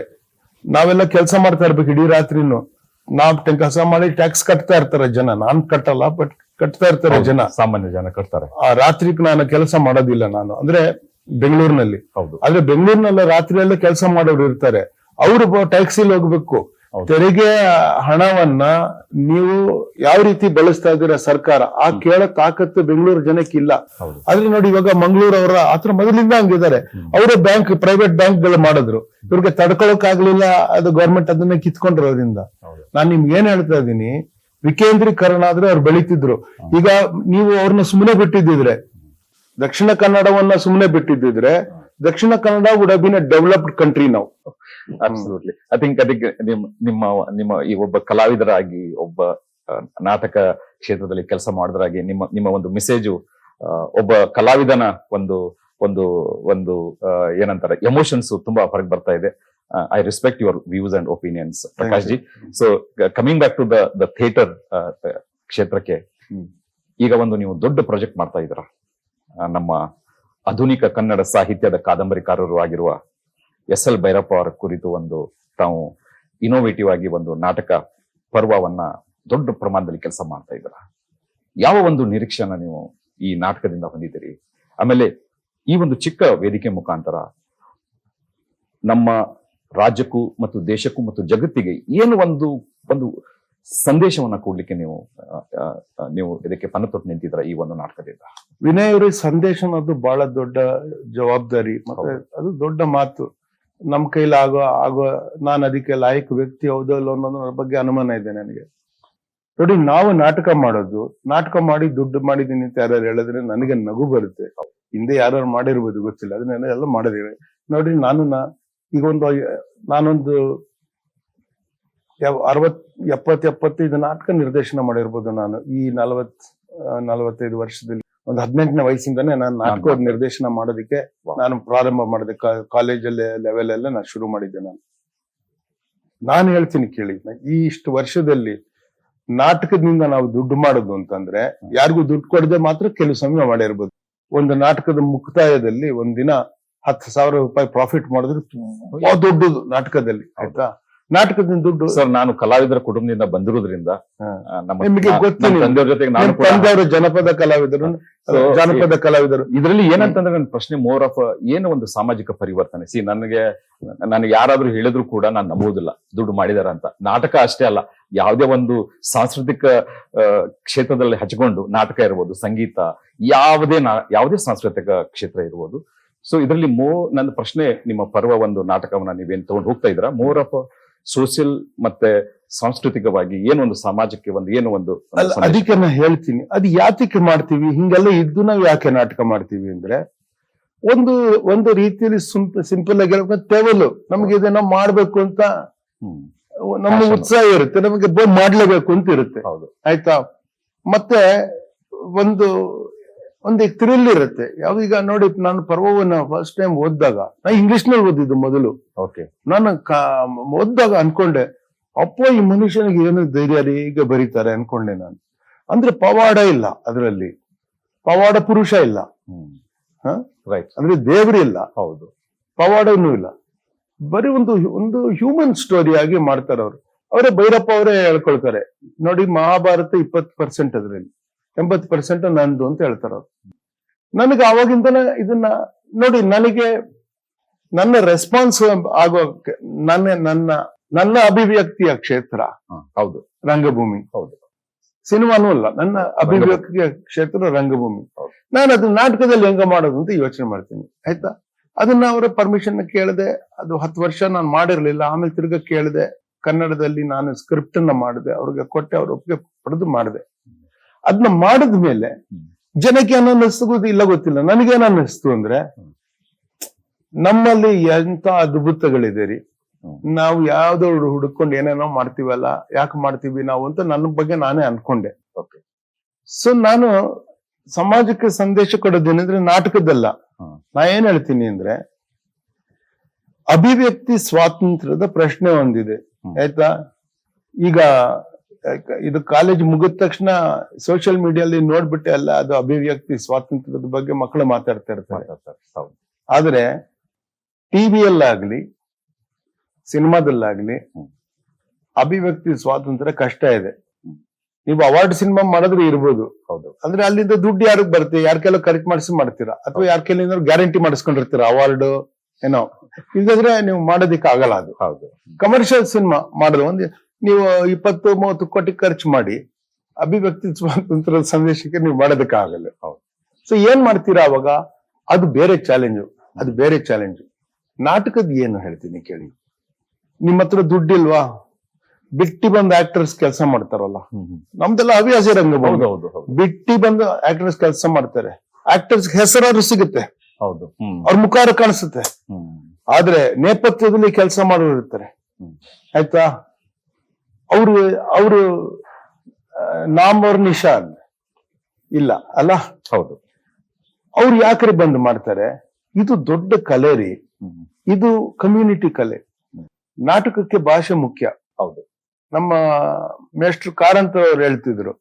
ನಾವೆಲ್ಲ ಕೆಲಸ ಮಾಡ್ತಾ ಇರ್ಬೇಕು ಇಡೀ ರಾತ್ರಿನು. ನಾವ್ ಕೆಲಸ ಮಾಡಿ ಟ್ಯಾಕ್ಸ್ ಕಟ್ತಾ ಇರ್ತಾರೆ ಜನ, ನಾನ್ ಕಟ್ಟಲ್ಲ, ಬಟ್ ಕಟ್ತಾ ಇರ್ತಾರೆ ಜನ, ಸಾಮಾನ್ಯ ಜನ ಕಟ್ತಾರೆ. ಆ ರಾತ್ರಿಕ್ ನಾನು ಕೆಲಸ ಮಾಡೋದಿಲ್ಲ ನಾನು, ಅಂದ್ರೆ ಬೆಂಗಳೂರಿನಲ್ಲಿ. ಹೌದು. ಆದ್ರೆ ಬೆಂಗಳೂರಿನಲ್ಲ ರಾತ್ರಿಯಲ್ಲೇ ಕೆಲಸ ಮಾಡೋರು ಇರ್ತಾರೆ, ಅವರು ಟ್ಯಾಕ್ಸಿಲಿ ಹೋಗ್ಬೇಕು. ತೆರಿಗೆ ಹಣವನ್ನ ನೀವು ಯಾವ ರೀತಿ ಬಳಸ್ತಾ ಇದ್ದೀರಾ ಸರ್ಕಾರ, ಆ ಕೇಳೋ ತಾಕತ್ತು ಬೆಂಗಳೂರು ಜನಕ್ಕಿಲ್ಲ. ಆದ್ರೆ ನೋಡಿ, ಇವಾಗ ಮಂಗಳೂರು ಅವರ ಆತರ ಮೊದಲಿಂದ ಹಂಗಿದ್ದಾರೆ. ಅವರೇ ಬ್ಯಾಂಕ್, ಪ್ರೈವೇಟ್ ಬ್ಯಾಂಕ್ ಗಳು ಮಾಡಿದ್ರು, ಇವ್ರಿಗೆ ತಡ್ಕೊಳಕ್ ಆಗ್ಲಿಲ್ಲ, ಅದು ಗೌರ್ಮೆಂಟ್ ಅದನ್ನ ಕಿತ್ಕೊಂಡ್ರು ಅವರಿಂದ. ನಾನ್ ನಿಮ್ಗೆ ಏನ್ ಹೇಳ್ತಾ ಇದ್ದೀನಿ, ವಿಕೇಂದ್ರೀಕರಣ ಆದ್ರೆ ಅವ್ರು ಬೆಳೀತಿದ್ರು. ಈಗ ನೀವು ಅವ್ರನ್ನ ಸುಮ್ಮನೆ ಬಿಟ್ಟಿದ್ದಿದ್ರೆ, ದಕ್ಷಿಣ ಕನ್ನಡವನ್ನ ಸುಮ್ಮನೆ ಬಿಟ್ಟಿದ್ದಿದ್ರೆ, Dakshina Kannada would have been a developed country ನಾವು. ಅಬ್ಸಲ್ಯೂಟ್ಲಿ. ಐ ಥಿಂಕ್ ಅದಕ್ಕೆ ನಿಮ್ಮ ಈ ಒಬ್ಬ ಕಲಾವಿದರಾಗಿ, ಒಬ್ಬ ನಾಟಕ ಕ್ಷೇತ್ರದಲ್ಲಿ ಕೆಲಸ ಮಾಡಿದ್ರಾಗಿ ನಿಮ್ಮ ಒಂದು ಮೆಸೇಜು ಒಬ್ಬ ಕಲಾವಿದನ ಒಂದು ಒಂದು ಒಂದು ಏನಂತಾರೆ ಎಮೋಷನ್ಸ್ ತುಂಬಾ ಹೊರಗೆ ಬರ್ತಾ ಇದೆ. I respect your views and opinions, Prakash ji. So coming back to the theatre ಕ್ಷೇತ್ರಕ್ಕೆ, ಈಗ ಒಂದು ನೀವು ದೊಡ್ಡ ಪ್ರಾಜೆಕ್ಟ್ ಮಾಡ್ತಾ ಇದ್ದೀರಾ. ನಮ್ಮ ಆಧುನಿಕ ಕನ್ನಡ ಸಾಹಿತ್ಯದ ಕಾದಂಬರಿಕಾರರು ಆಗಿರುವ SL ಭೈರಪ್ಪ ಅವರ ಕುರಿತು ಒಂದು ತಾವು ಇನೋವೇಟಿವ್ ಆಗಿ ಒಂದು ನಾಟಕ ಪರ್ವವನ್ನ ದೊಡ್ಡ ಪ್ರಮಾಣದಲ್ಲಿ ಕೆಲಸ ಮಾಡ್ತಾ ಇದ್ದೀರಾ. ಯಾವ ಒಂದು ನಿರೀಕ್ಷೆನ ನೀವು ಈ ನಾಟಕದಿಂದ ಹೊಂದಿದ್ದೀರಿ? ಆಮೇಲೆ ಈ ಒಂದು ಚಿಕ್ಕ ವೇದಿಕೆ ಮುಖಾಂತರ ನಮ್ಮ ರಾಜ್ಯಕ್ಕೂ ಮತ್ತು ದೇಶಕ್ಕೂ ಮತ್ತು ಜಗತ್ತಿಗೆ ಏನು ಒಂದು ಸಂದೇಶವನ್ನ ಕೊಡ್ಲಿಕ್ಕೆ ನೀವು ಇದಕ್ಕೆ ಪಣ ತೊಟ್ಟು ನಿಂತಿದ್ರ ಈ ಒಂದು ನಾಟಕದಿಂದ? ವಿನಯ್ ಅವರ ಸಂದೇಶ ಅನ್ನೋದು ಬಹಳ ದೊಡ್ಡ ಜವಾಬ್ದಾರಿ, ಮತ್ತೆ ಅದು ದೊಡ್ಡ ಮಾತು. ನಮ್ ಕೈಲಿ ಆಗೋ ನಾನು ಅದಕ್ಕೆ ಲಾಯಕ್ ವ್ಯಕ್ತಿ ಹೌದೋ ಅಲ್ಲೋ ಅನ್ನೋದ್ರ ಬಗ್ಗೆ ಅನುಮಾನ ಇದೆ ನನಗೆ. ನೋಡಿ, ನಾವು ನಾಟಕ ಮಾಡೋದು, ನಾಟಕ ಮಾಡಿ ದುಡ್ಡು ಮಾಡಿದೀನಿ ಅಂತ ಯಾರು ಹೇಳಿದ್ರೆ ನನಗೆ ನಗು ಬರುತ್ತೆ. ಹಿಂದೆ ಯಾರು ಮಾಡಿರ್ಬೋದು ಗೊತ್ತಿಲ್ಲ, ಅದನ್ನೆಲ್ಲ ಎಲ್ಲ ಮಾಡಿದೀವಿ. ನೋಡಿ, ಈಗ ನಾನೊಂದು 60-70 ನಾಟಕ ನಿರ್ದೇಶನ ಮಾಡಿರ್ಬೋದು ನಾನು ಈ 40-45 ವರ್ಷದಲ್ಲಿ. ಒಂದು 18ನೇ ವಯಸ್ಸಿಂದಾನೇ ನಾನು ನಾಟಕ ನಿರ್ದೇಶನ ಮಾಡೋದಕ್ಕೆ ನಾನು ಪ್ರಾರಂಭ ಮಾಡಿದೆ. ಕಾಲೇಜಲ್ಲಿ ಲೆವೆಲ್ ಎಲ್ಲ ನಾನು ಶುರು ಮಾಡಿದ್ದೆ. ನಾನು ಹೇಳ್ತೀನಿ ಕೇಳಿ, ಈ ಇಷ್ಟು ವರ್ಷದಲ್ಲಿ ನಾಟಕದಿಂದ ನಾವು ದುಡ್ಡು ಮಾಡೋದು ಅಂತಂದ್ರೆ, ಯಾರಿಗೂ ದುಡ್ಡು ಕೊಡದೆ ಮಾತ್ರ ಕೆಲವು ಸಮಯ ಮಾಡಿರ್ಬೋದು. ಒಂದು ನಾಟಕದ ಮುಕ್ತಾಯದಲ್ಲಿ ಒಂದಿನ 10,000 ರೂಪಾಯಿ ಪ್ರಾಫಿಟ್ ಮಾಡಿದ್ರೆ ತುಂಬಾ ದೊಡ್ಡದು ನಾಟಕದಲ್ಲಿ, ಆಯ್ತಾ. ನಾಟಕದಿಂದ ದುಡ್ಡು. ಸರ್, ನಾನು ಕಲಾವಿದರ ಕುಟುಂಬದಿಂದ ಬಂದಿರೋದ್ರಿಂದ ನಿಮಗೆ ಗೊತ್ತಿಲ್ಲ, ಜನಪದ ಕಲಾವಿದರು. ಇದರಲ್ಲಿ ಏನಂತಂದ್ರೆ ನನ್ನ ಪ್ರಶ್ನೆ ಮೋರ್ ಆಫ್ ಏನು ಒಂದು ಸಾಮಾಜಿಕ ಪರಿವರ್ತನೆ. ನನಗೆ ಯಾರಾದ್ರೂ ಹೇಳಿದ್ರು ಕೂಡ ನಾನು ನಂಬುವುದಿಲ್ಲ ದುಡ್ಡು ಮಾಡಿದಾರ ಅಂತ. ನಾಟಕ ಅಷ್ಟೇ ಅಲ್ಲ, ಯಾವುದೇ ಒಂದು ಸಾಂಸ್ಕೃತಿಕ ಕ್ಷೇತ್ರದಲ್ಲಿ ಹಚ್ಕೊಂಡು, ನಾಟಕ ಇರ್ಬೋದು, ಸಂಗೀತ, ಯಾವುದೇ ಸಾಂಸ್ಕೃತಿಕ ಕ್ಷೇತ್ರ ಇರ್ಬೋದು. ಸೊ ಇದರಲ್ಲಿ ನನ್ನ ಪ್ರಶ್ನೆ, ನಿಮ್ಮ ಪರ್ವ ಒಂದು ನಾಟಕವನ್ನ ನೀವೇನ್ ತಗೊಂಡು ಹೋಗ್ತಾ ಇದ್ದೀರಾ, ಮೋರ್ ಆಫ್ ಸೋಷಿಯಲ್ ಮತ್ತೆ ಸಾಂಸ್ಕೃತಿಕವಾಗಿ ಏನೊಂದು ಸಮಾಜಕ್ಕೆ ಅದಕ್ಕೆ ನಾನು ಹೇಳ್ತೀನಿ, ಅದು ಯಾತಕ್ಕೆ ಮಾಡ್ತೀವಿ ಹಿಂಗೆಲ್ಲ ಇದ್ದು ನಾವು ಯಾಕೆ ನಾಟಕ ಮಾಡ್ತೀವಿ ಅಂದ್ರೆ, ಒಂದು ರೀತಿಯಲ್ಲಿ ಸಿಂಪಲ್ ಆಗಿ ತೆವಲು ನಮ್ಗೆ ಇದನ್ನ ಮಾಡ್ಬೇಕು ಅಂತ ನಮ್ಮ ಉತ್ಸಾಹ ಇರುತ್ತೆ, ನಮಗೆ ಮಾಡ್ಲೇಬೇಕು ಅಂತ ಇರುತ್ತೆ, ಆಯ್ತಾ. ಮತ್ತೆ ಒಂದು ಥ್ರಿಲ್ ಇರುತ್ತೆ. ಯಾವ್ದೀಗ ನೋಡಿ, ನಾನು ಪರ್ವವನ್ನ ಫಸ್ಟ್ ಟೈಮ್ ಓದಿದಾಗ, ನಾ ಇಂಗ್ಲಿಷ್ ನಲ್ಲಿ ಓದಿದ್ದು ಮೊದಲು. ಓಕೆ. ನಾನು ಓದಿದಾಗ ಅನ್ಕೊಂಡೆ, ಅಪ್ಪೋ ಈ ಮನುಷ್ಯನಿಗೆ ಏನು ಧೈರ್ಯ ರೀ, ಈಗ ಬರೀತಾರೆ ಅನ್ಕೊಂಡೆ ನಾನು. ಅಂದ್ರೆ ಪವಾಡ ಇಲ್ಲ ಅದರಲ್ಲಿ, ಪವಾಡ ಪುರುಷ ಇಲ್ಲ, ರೈಟ್, ಅಂದ್ರೆ ದೇವರಿಲ್ಲ, ಹೌದು, ಪವಾಡನೂ ಇಲ್ಲ. ಬರೀ ಒಂದು ಹ್ಯೂಮನ್ ಸ್ಟೋರಿ ಆಗಿ ಮಾಡ್ತಾರೆ ಅವರು. ಅವರೇ ಭೈರಪ್ಪ ಅವರೇ ಹೇಳ್ಕೊಳ್ತಾರೆ ನೋಡಿ, ಮಹಾಭಾರತ 20% ಅದರಲ್ಲಿ, 80% ನಂದು ಅಂತ ಹೇಳ್ತಾರೆ ಅವ್ರು. ನನಗೆ ಅವಾಗಿಂದನೇ ಇದನ್ನ ನೋಡಿ, ನನಗೆ ನನ್ನ ರೆಸ್ಪಾನ್ಸ್ ಆಗೋ ನನ್ನ ಅಭಿವ್ಯಕ್ತಿಯ ಕ್ಷೇತ್ರ ಹೌದು ರಂಗಭೂಮಿ, ಹೌದು, ಸಿನಿಮಾನೂ ಅಲ್ಲ, ನನ್ನ ಅಭಿವ್ಯಕ್ತಿಯ ಕ್ಷೇತ್ರ ರಂಗಭೂಮಿ. ನಾನು ಅದನ್ನ ನಾಟಕದಲ್ಲಿ ಹೆಂಗ ಮಾಡೋದು ಅಂತ ಯೋಚನೆ ಮಾಡ್ತೀನಿ, ಆಯ್ತಾ. ಅದನ್ನ ಅವರ ಪರ್ಮಿಷನ್ ಕೇಳಿದೆ. ಅದು 10 ವರ್ಷ ನಾನು ಮಾಡಿರ್ಲಿಲ್ಲ. ಆಮೇಲೆ ತಿರ್ಗ ಕೇಳಿದೆ, ಕನ್ನಡದಲ್ಲಿ ನಾನು ಸ್ಕ್ರಿಪ್ಟ್ ಅನ್ನ ಮಾಡಿದೆ, ಅವ್ರಿಗೆ ಕೊಟ್ಟೆ, ಅವ್ರ ಒಪ್ಪಿಗೆ ಪಡೆದು ಮಾಡಿದೆ. ಅದನ್ನ ಮಾಡಿದ್ಮೇಲೆ ಜನಕ್ಕೆ ಏನೋ ಅನ್ನಿಸ್ತದ ಇಲ್ಲ ಗೊತ್ತಿಲ್ಲ, ನನಗೇನು ಅನ್ನಿಸ್ತು ಅಂದ್ರೆ, ನಮ್ಮಲ್ಲಿ ಎಂತ ಅದ್ಭುತಗಳಿದೆ ರೀ, ನಾವು ಯಾವ್ದೋ ಹುಡುಕೊಂಡು ಏನೇನೋ ಮಾಡ್ತೀವಲ್ಲ, ಯಾಕೆ ಮಾಡ್ತೀವಿ ನಾವು ಅಂತ ನನ್ನ ಬಗ್ಗೆ ನಾನೇ ಅನ್ಕೊಂಡೆ. ಸೊ ನಾನು ಸಮಾಜಕ್ಕೆ ಸಂದೇಶ ಕೊಡೋದೇನಂದ್ರೆ ನಾಟಕದಲ್ಲ. ನಾ ಏನ್ ಹೇಳ್ತೀನಿ ಅಂದ್ರೆ, ಅಭಿವ್ಯಕ್ತಿ ಸ್ವಾತಂತ್ರ್ಯದ ಪ್ರಶ್ನೆ ಒಂದಿದೆ, ಆಯ್ತಾ. ಈಗ ಇದು ಕಾಲೇಜ್ ಮುಗಿದ ತಕ್ಷಣ ಸೋಷಿಯಲ್ ಮೀಡಿಯಲ್ಲಿ ನೋಡ್ಬಿಟ್ಟೆ ಅಲ್ಲ, ಅದು ಅಭಿವ್ಯಕ್ತಿ ಸ್ವಾತಂತ್ರ್ಯದ ಬಗ್ಗೆ ಮಕ್ಕಳು ಮಾತಾಡ್ತಾ ಇರ್ತಾರೆ. ಆದ್ರೆ ಟಿವಿಯಲ್ಲಾಗ್ಲಿ ಸಿನಿಮಾದಲ್ಲಾಗ್ಲಿ ಅಭಿವ್ಯಕ್ತಿ ಸ್ವಾತಂತ್ರ್ಯ ಕಷ್ಟ ಇದೆ. ನೀವು ಅವಾರ್ಡ್ ಸಿನಿಮಾ ಮಾಡಿದ್ರೆ ಇರ್ಬೋದು, ಹೌದು, ಅಂದ್ರೆ ಅಲ್ಲಿಂದ ದುಡ್ಡು ಯಾರಿಗೆ ಬರುತ್ತೆ, ಯಾರ ಕೆಲ ಖರೀದಿ ಮಾಡಿಸಿ ಮಾಡ್ತೀರಾ, ಅಥವಾ ಯಾರ ಕೆಲ ಗ್ಯಾರಂಟಿ ಮಾಡಿಸ್ಕೊಂಡಿರ್ತೀರಾ ಅವಾರ್ಡ್ ಏನೋ. ಇಲ್ಲಾಂದ್ರೆ ನೀವು ಮಾಡೋದಿಕ್ಕೆ ಆಗಲ್ಲ. ಅದು ಹೌದು, ಕಮರ್ಷಿಯಲ್ ಸಿನಿಮಾ ಮಾಡಿದ್ರೆ ನೀವು 20-30 ಕೋಟಿ ಖರ್ಚು ಮಾಡಿ ಅಭಿವ್ಯಕ್ತಿ ಸ್ವಾತಂತ್ರ್ಯದ ಸಂದೇಶಕ್ಕೆ ನೀವು ಮಾಡೋದಕ್ಕೆ ಆಗಲ್ಲ. ಹೌದು. ಸೊ ಏನ್ ಮಾಡ್ತೀರಾ ಅವಾಗ? ಅದು ಬೇರೆ ಚಾಲೆಂಜು, ಅದು ಬೇರೆ ಚಾಲೆಂಜು. ನಾಟಕದ ಏನು ಹೇಳ್ತೀನಿ ಕೇಳಿ. ನಿಮ್ಮ ಹತ್ರ ದುಡ್ಡಿಲ್ವಾ, ಬಿಟ್ಟಿ ಬಂದು ಆಕ್ಟರ್ಸ್ ಕೆಲಸ ಮಾಡ್ತಾರಲ್ಲ, ನಮ್ದೆಲ್ಲ ಹವ್ಯಾಸ ರಂಗಭೂಮಿ, ಬಿಟ್ಟಿ ಬಂದು ಆಕ್ಟರ್ಸ್ ಕೆಲಸ ಮಾಡ್ತಾರೆ. ಆಕ್ಟರ್ಸ್ ಹೆಸರಾದ್ರು ಸಿಗುತ್ತೆ, ಹೌದು, ಅವ್ರ ಮುಖಾರ ಕಾಣಿಸುತ್ತೆ. ಆದ್ರೆ ನೇಪಥ್ಯದಲ್ಲಿ ಕೆಲಸ ಮಾಡೋರು ಇರ್ತಾರೆ, ಆಯ್ತಾ. ಅವರು ನಾಮ್ ಅವ್ರ ನಿಶಾನ್ ಇಲ್ಲ ಅಲ್ಲ, ಹೌದು. ಅವ್ರು ಯಾಕ್ರೆ ಬಂದು ಮಾಡ್ತಾರೆ? ಇದು ದೊಡ್ಡ ಕಲೆ ರೀ, ಇದು ಕಮ್ಯುನಿಟಿ ಕಲೆ. ನಾಟಕಕ್ಕೆ ಭಾಷೆ ಮುಖ್ಯ, ಹೌದು. ನಮ್ಮ ಮೇಷ್ಟ್ರು ಕಾರಂತ ಅವ್ರು ಹೇಳ್ತಿದ್ರು,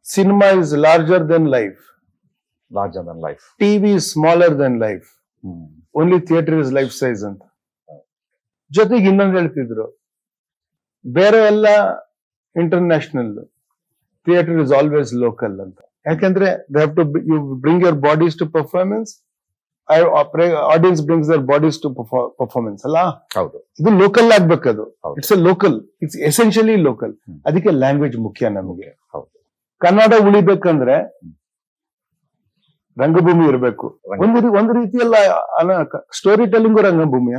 cinema is larger than life, TV is smaller than life, only theatre is life size ಅಂತ. ಜೊತೆಗೆ ಇನ್ನೊಂದು ಹೇಳ್ತಿದ್ರು, ಬೇರೆ ಎಲ್ಲ international, theatre is always local ಅಂತ. ಯಾಕಂದ್ರೆ they have to you bring your bodies to performance, audience brings their bodies to performance ಅಲ್ಲ, ಹೌದು. ಇದು ಲೋಕಲ್ ಆಗ್ಬೇಕದು, it's a local, it's essentially local. ಅದಕ್ಕೆ ಲ್ಯಾಂಗ್ವೇಜ್ ಮುಖ್ಯ ನಮಗೆ. ಹೌದು. ಕನ್ನಡ ಉಳಿಬೇಕಂದ್ರೆ ರಂಗಭೂಮಿ ಇರಬೇಕು. ಒಂದು ರೀತಿಯಲ್ಲ ಸ್ಟೋರಿ ಟೆಲ್ಲಿಂಗು ರಂಗಭೂಮಿ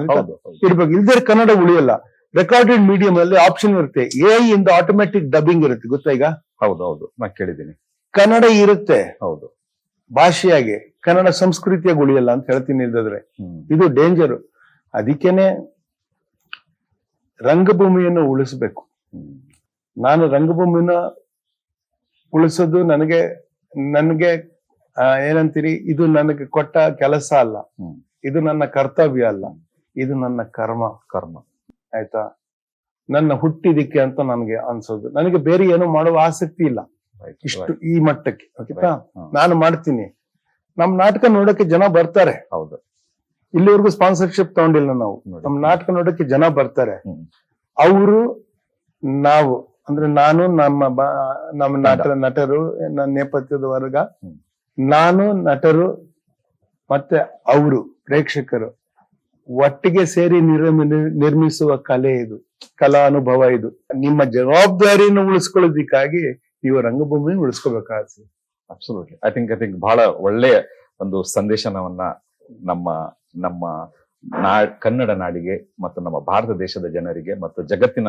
ಇರ್ಬೇಕು, ಇಲ್ದೇ ಕನ್ನಡ ಉಳಿಯಲ್ಲ. ರೆಕಾರ್ಡೆಡ್ ಮೀಡಿಯಂ ಅಲ್ಲಿ ಆಪ್ಷನ್ ಇರುತ್ತೆ, AI ಇಂದ ಆಟೋಮ್ಯಾಟಿಕ್ ಡಬ್ಬಿಂಗ್ ಇರುತ್ತೆ, ಗೊತ್ತಾ ಈಗ? ಹೌದು ಹೌದು, ನಾ ಕೇಳಿದ್ದೀನಿ. ಕನ್ನಡ ಇರುತ್ತೆ, ಹೌದು, ಭಾಷೆಯಾಗಿ. ಕನ್ನಡ ಸಂಸ್ಕೃತಿಯಾಗಿ ಉಳಿಯಲ್ಲ ಅಂತ ಹೇಳ್ತೀನಿ. ಇಲ್ದಾದ್ರೆ ಇದು ಡೇಂಜರ್. ಅದಕ್ಕೇನೆ ರಂಗಭೂಮಿಯನ್ನು ಉಳಿಸ್ಬೇಕು. ನಾನು ರಂಗಭೂಮಿನ ಉಳಿಸೋದು ನನಗೆ ಏನಂತೀರಿ, ಇದು ನನಗೆ ಕೊಟ್ಟ ಕೆಲಸ ಅಲ್ಲ, ಇದು ನನ್ನ ಕರ್ತವ್ಯ ಅಲ್ಲ, ಇದು ನನ್ನ ಕರ್ಮ, ಆಯ್ತಾ. ನನ್ನ ಹುಟ್ಟಿದಿಕ್ಕೆ ಅಂತ ನನಗೆ ಅನ್ಸೋದು. ನನಗೆ ಬೇರೆ ಏನೋ ಮಾಡುವ ಆಸಕ್ತಿ ಇಲ್ಲ ಇಷ್ಟು ಈ ಮಟ್ಟಕ್ಕೆ, ಆಯ್ತಾ. ನಾನು ಮಾಡ್ತೀನಿ. ನಮ್ ನಾಟಕ ನೋಡಕ್ಕೆ ಜನ ಬರ್ತಾರೆ, ಹೌದು. ಇಲ್ಲಿವರೆಗೂ ಸ್ಪಾನ್ಸರ್ಶಿಪ್ ತಗೊಂಡಿಲ್ಲ ನಾವು. ನಮ್ ನಾಟಕ ನೋಡಕ್ಕೆ ಜನ ಬರ್ತಾರೆ. ಅವರು ನಾವು ಅಂದ್ರೆ ನಾನು, ನಮ್ಮ ನಟರು, ನನ್ನ ನೇಪಥ್ಯದ ವರ್ಗ, ನಾನು, ನಟರು ಮತ್ತೆ ಅವರು ಪ್ರೇಕ್ಷಕರು ಒಟ್ಟಿಗೆ ಸೇರಿ ನಿರ್ಮಿಸುವ ಕಲೆ ಇದು, ಕಲಾ ಅನುಭವ ಇದು. ನಿಮ್ಮ ಜವಾಬ್ದಾರಿಯನ್ನು ಉಳಿಸ್ಕೊಳ್ಳೋದಿಕ್ಕಾಗಿ ನೀವು ರಂಗಭೂಮಿ ಉಳಿಸ್ಕೋಬೇಕಾಗ್ತದೆ. ಅಬ್ಸಲ್ಯೂಟ್ಲಿ. ಐ ಥಿಂಕ್ ಬಹಳ ಒಳ್ಳೆಯ ಒಂದು ಸಂದೇಶನವನ್ನ ನಮ್ಮ ಕನ್ನಡ ನಾಡಿಗೆ ಮತ್ತು ನಮ್ಮ ಭಾರತ ದೇಶದ ಜನರಿಗೆ ಮತ್ತು ಜಗತ್ತಿನ